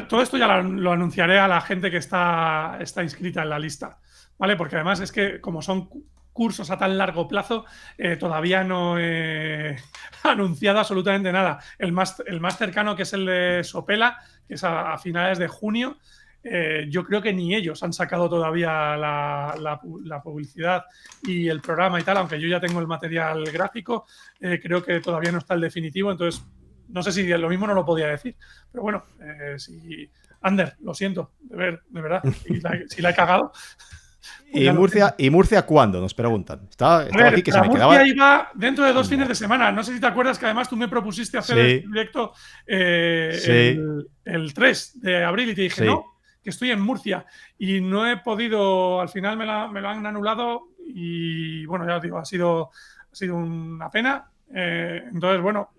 Todo esto ya lo anunciaré a la gente que está inscrita en la lista, ¿vale? Porque además es que como son cursos a tan largo plazo, todavía no he anunciado absolutamente nada. El más cercano, que es el de Sopela, que es a finales de junio, yo creo que ni ellos han sacado todavía la publicidad y el programa y tal, aunque yo ya tengo el material gráfico, creo que todavía no está el definitivo, entonces no sé si lo mismo no lo podía decir, pero bueno, si Ander, lo siento, de verdad, si la he cagado. Pues ¿Y Murcia cuándo? Nos preguntan. Estaba aquí que se me Murcia quedaba. Iba dentro de 2 fines de semana. No sé si te acuerdas que además tú me propusiste hacer el directo el 3 de abril y te dije no, que estoy en Murcia y no he podido, al final me lo han anulado y bueno, ya os digo, ha sido una pena. Entonces, bueno,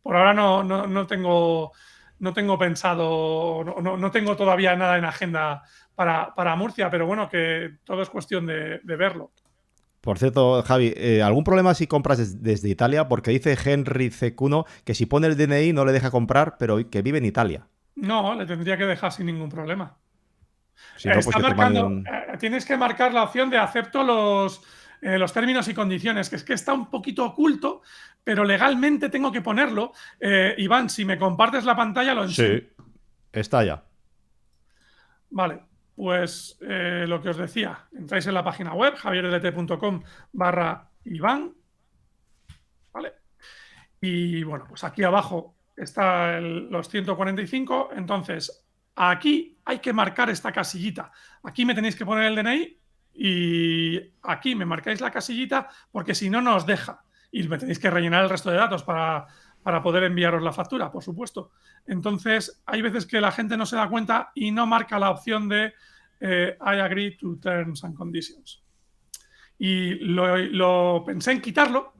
por ahora no tengo pensado, no tengo todavía nada en agenda para Murcia, pero bueno, que todo es cuestión de verlo. Por cierto, Javi, ¿algún problema si compras desde Italia? Porque dice Henry C1 que si pone el DNI no le deja comprar, pero que vive en Italia. No, le tendría que dejar sin ningún problema. Si no, pues tienes que marcar la opción de acepto los términos y condiciones, que es que está un poquito oculto, pero legalmente tengo que ponerlo. Iván, si me compartes la pantalla, lo enseño. Sí, está ya. Vale, pues lo que os decía, entráis en la página web javierdt.com/Iván, ¿vale? Y bueno, pues aquí abajo está los 145, entonces aquí hay que marcar esta casillita. Aquí me tenéis que poner el DNI y aquí me marcáis la casillita porque si no, no os deja. Y me tenéis que rellenar el resto de datos para poder enviaros la factura, por supuesto. Entonces, hay veces que la gente no se da cuenta y no marca la opción de I agree to terms and conditions. Y lo pensé en quitarlo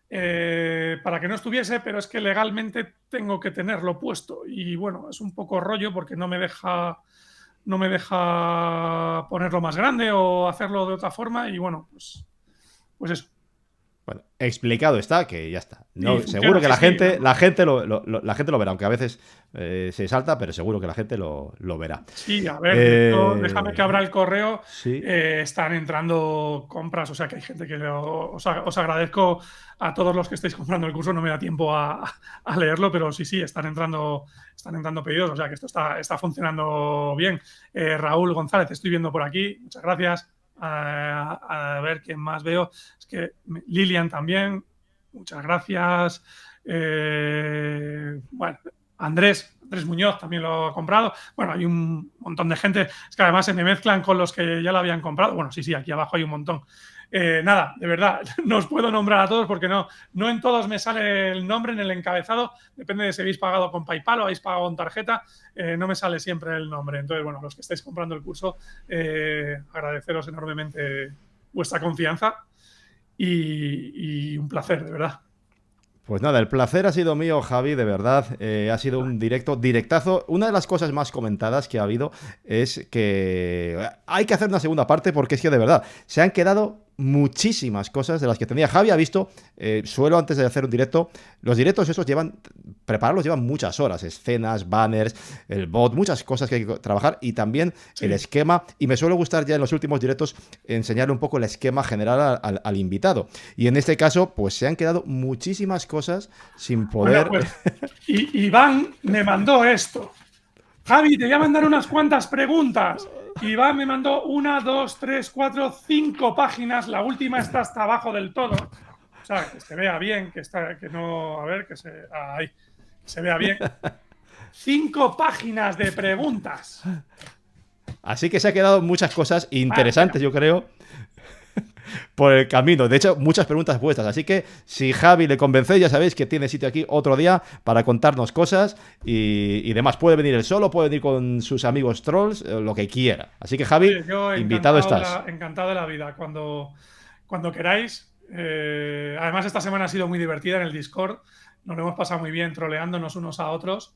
para que no estuviese, pero es que legalmente tengo que tenerlo puesto. Y bueno, es un poco rollo porque no me deja ponerlo más grande o hacerlo de otra forma. Y bueno, pues eso. Bueno, explicado está, que ya está. No, seguro que la gente lo verá, aunque a veces se salta, pero seguro que la gente lo verá. Sí, a ver, déjame que abra el correo. Sí. Están entrando compras, o sea que hay gente que os agradezco a todos los que estáis comprando el curso, no me da tiempo a leerlo, pero sí, están entrando pedidos, o sea que esto está funcionando bien. Raúl González, te estoy viendo por aquí, muchas gracias. A ver quién más veo. Es que Lilian también, muchas gracias. Bueno, Andrés Muñoz también lo ha comprado. Bueno, hay un montón de gente. Es que además se me mezclan con los que ya lo habían comprado. Bueno, sí, aquí abajo hay un montón. Nada, de verdad, no os puedo nombrar a todos porque no en todos me sale el nombre en el encabezado. Depende de si habéis pagado con PayPal o habéis pagado con tarjeta. No me sale siempre el nombre. Entonces, bueno, los que estáis comprando el curso, agradeceros enormemente vuestra confianza y un placer, de verdad. Pues nada, el placer ha sido mío, Javi, de verdad. Ha sido un directazo. Una de las cosas más comentadas que ha habido es que hay que hacer una segunda parte porque es que de verdad se han quedado muchísimas cosas de las que tenía. Javi ha visto, suelo antes de hacer un directo, los directos esos prepararlos llevan muchas horas, escenas, banners, el bot, muchas cosas que hay que trabajar y también el esquema. Y me suele gustar ya en los últimos directos enseñarle un poco el esquema general al invitado. Y en este caso, pues se han quedado muchísimas cosas sin poder... Bueno, pues, Iván me mandó esto. Javi, te voy a mandar unas cuantas preguntas. Iván me mandó 1, 2, 3, 4, 5 páginas. La última está hasta abajo del todo. O sea, que se vea bien, que no. A ver, que se vea bien. 5 páginas de preguntas. Así que se ha quedado muchas cosas interesantes, yo creo, por el camino. De hecho, muchas preguntas puestas. Así que si Javi le convence, ya sabéis que tiene sitio aquí otro día para contarnos cosas y demás. Puede venir él solo, puede venir con sus amigos trolls, lo que quiera. Así que Javi, yo invitado estás. Encantado de la vida. Cuando queráis. Además, esta semana ha sido muy divertida en el Discord. Nos lo hemos pasado muy bien troleándonos unos a otros.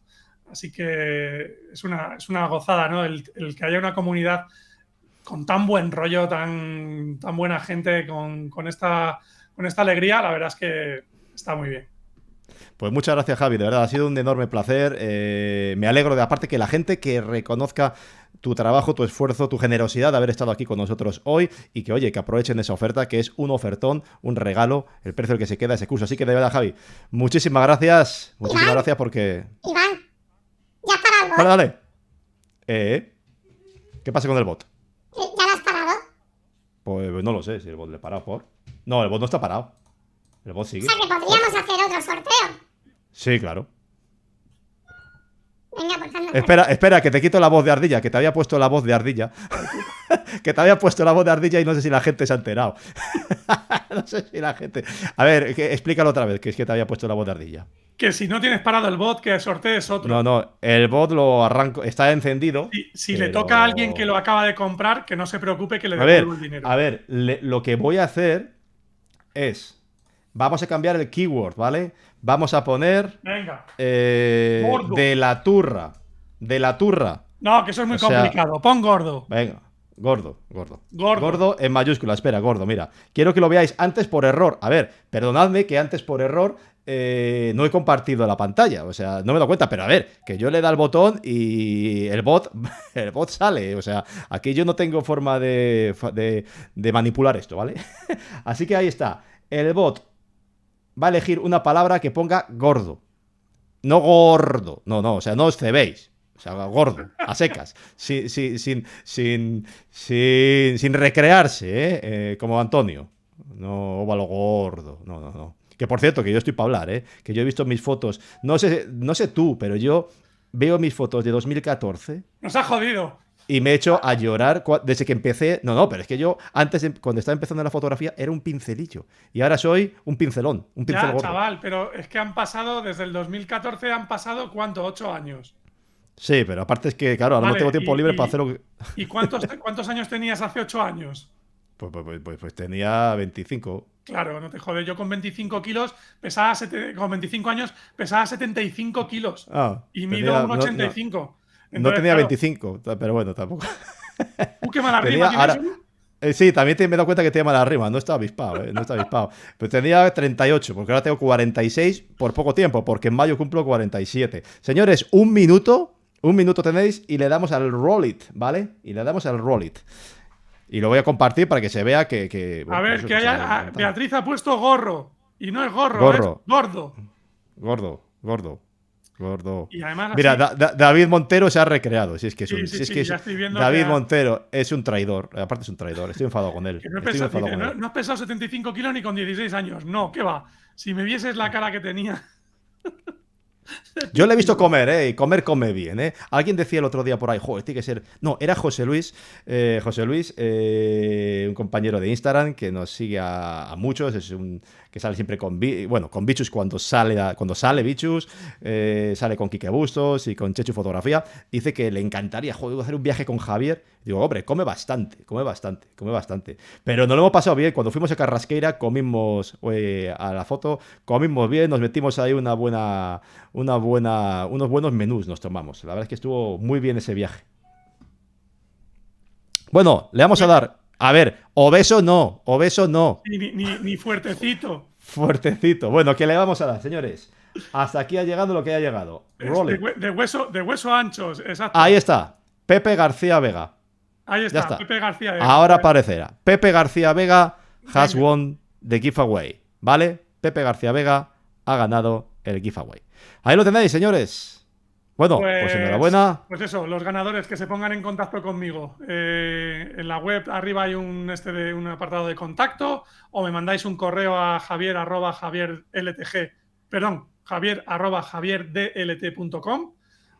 Así que es una gozada, ¿no? El que haya una comunidad con tan buen rollo, tan buena gente, con esta alegría, la verdad es que está muy bien. Pues muchas gracias, Javi, de verdad, ha sido un enorme placer. Me alegro de, aparte, que la gente que reconozca tu trabajo, tu esfuerzo, tu generosidad de haber estado aquí con nosotros hoy y que, oye, que aprovechen esa oferta, que es un ofertón, un regalo, el precio del que se queda ese curso. Así que, de verdad, Javi, muchísimas gracias. Muchísimas gracias porque... Iván, ya has parado el bot. Dale, dale. ¿Qué pasa con el bot? ¿Ya lo has parado? Pues no lo sé, si el bot le he parado por... No, el bot no está parado. El bot sigue. O sea que podríamos hacer otro sorteo. Sí, claro. Venga, pues anda. Espera, que te quito la voz de ardilla, que te había puesto la voz de ardilla. Que te había puesto la voz de ardilla y no sé si la gente se ha enterado. No sé si la gente... A ver, explícalo otra vez, que es que te había puesto la voz de ardilla. Que si no tienes parado el bot, que sortees otro. No, el bot lo arranco, está encendido. Si pero... le toca a alguien que lo acaba de comprar, que no se preocupe, que le devuelvo el dinero. A ver, lo que voy a hacer es... Vamos a cambiar el keyword, ¿vale? Vamos a poner... Venga. De la turra. De la turra. No, que eso es muy complicado. Pon gordo. Venga. Gordo en mayúscula. Espera, gordo, mira. Quiero que lo veáis antes por error. A ver, perdonadme que antes por error no he compartido la pantalla. O sea, no me doy cuenta. Pero a ver, que yo le da el botón y el bot sale. O sea, aquí yo no tengo forma de manipular esto, ¿vale? Así que ahí está. El bot va a elegir una palabra que ponga gordo. No gordo. No, o sea, no os cebéis. O sea, gordo, a secas, sin recrearse, como Antonio. No, óvalo gordo. No. Que por cierto, que yo estoy para hablar, que yo he visto mis fotos. No sé tú, pero yo veo mis fotos de 2014. Nos ha jodido. Y me he hecho a llorar desde que empecé. No, pero es que yo antes, cuando estaba empezando la fotografía, era un pincelillo. Y ahora soy un pincelón, un pincel gordo. Chaval, pero es que han pasado, desde el 2014 han pasado, ¿cuánto? 8 años. Sí, pero aparte es que, claro, ahora no tengo tiempo libre para hacer lo que... ¿Y cuántos años tenías hace 8 años? Pues tenía 25. Claro, no te jodes. Yo con 25 kilos, con 25 años, pesaba 75 kilos. Y mido 1,85. No tenía 25, pero bueno, tampoco. ¿Qué mala rima tienes? Sí, también me he dado cuenta que tenía mala rima. No estaba avispado, no estaba avispado. Pero tenía 38, porque ahora tengo 46 por poco tiempo, porque en mayo cumplo 47. Señores, un minuto tenéis y le damos al roll it, ¿vale? Y le damos al roll it. Y lo voy a compartir para que se vea que bueno, a ver, que haya... Beatriz ha puesto gorro. Y no es gorro, es gordo. Gordo. Y además, mira, David Montero se ha recreado. Si es que David que Montero es un traidor. Aparte es un traidor. Estoy enfadado con él. No has pesado 75 kilos ni con 16 años. No, ¿qué va? Si me vieses la cara que tenía... Yo le he visto comer, y comer come bien, Alguien decía el otro día por ahí, joder, tiene que ser... No, era José Luis, un compañero de Instagram que nos sigue a muchos, es un que sale siempre con Bichus cuando sale Bichus, sale con Quique Bustos y con Chechu Fotografía. Dice que le encantaría, joder, hacer un viaje con Javier. Digo, hombre, come bastante. Pero no lo hemos pasado bien. Cuando fuimos a Carrasqueira comimos a la foto, comimos bien, nos metimos ahí unos buenos menús nos tomamos. La verdad es que estuvo muy bien ese viaje. Bueno, le vamos a dar A ver, obeso no. Ni fuertecito. Fuertecito. Bueno, ¿qué le vamos a dar, señores? Hasta aquí ha llegado lo que ha llegado. Roll it. De hueso anchos, exacto. Ahí está. Pepe García Vega. Ahí Ya está, está. Pepe García. Ahora aparecerá. Pepe García Vega has won the giveaway. ¿Vale? Pepe García Vega ha ganado el giveaway. Ahí lo tenéis, señores. Bueno, pues enhorabuena. Pues eso, los ganadores que se pongan en contacto conmigo. En la web arriba hay un apartado de contacto, o me mandáis un correo a javier@javierdlt.com,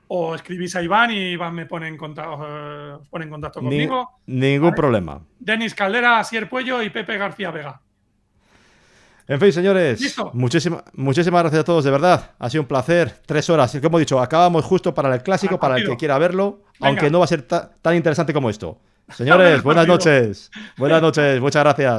o escribís a Iván y Iván me pone en contacto, os pone en contacto conmigo. Ningún problema. Denis Caldera, Asier Puello y Pepe García Vega. En fin, señores, ¿Listo? muchísimas gracias a todos, de verdad. Ha sido un placer. 3 horas. Como he dicho, acabamos justo para el clásico, para el que quiera verlo, Venga. aunque no va a ser tan interesante como esto. Señores, buenas noches. Buenas noches, muchas gracias.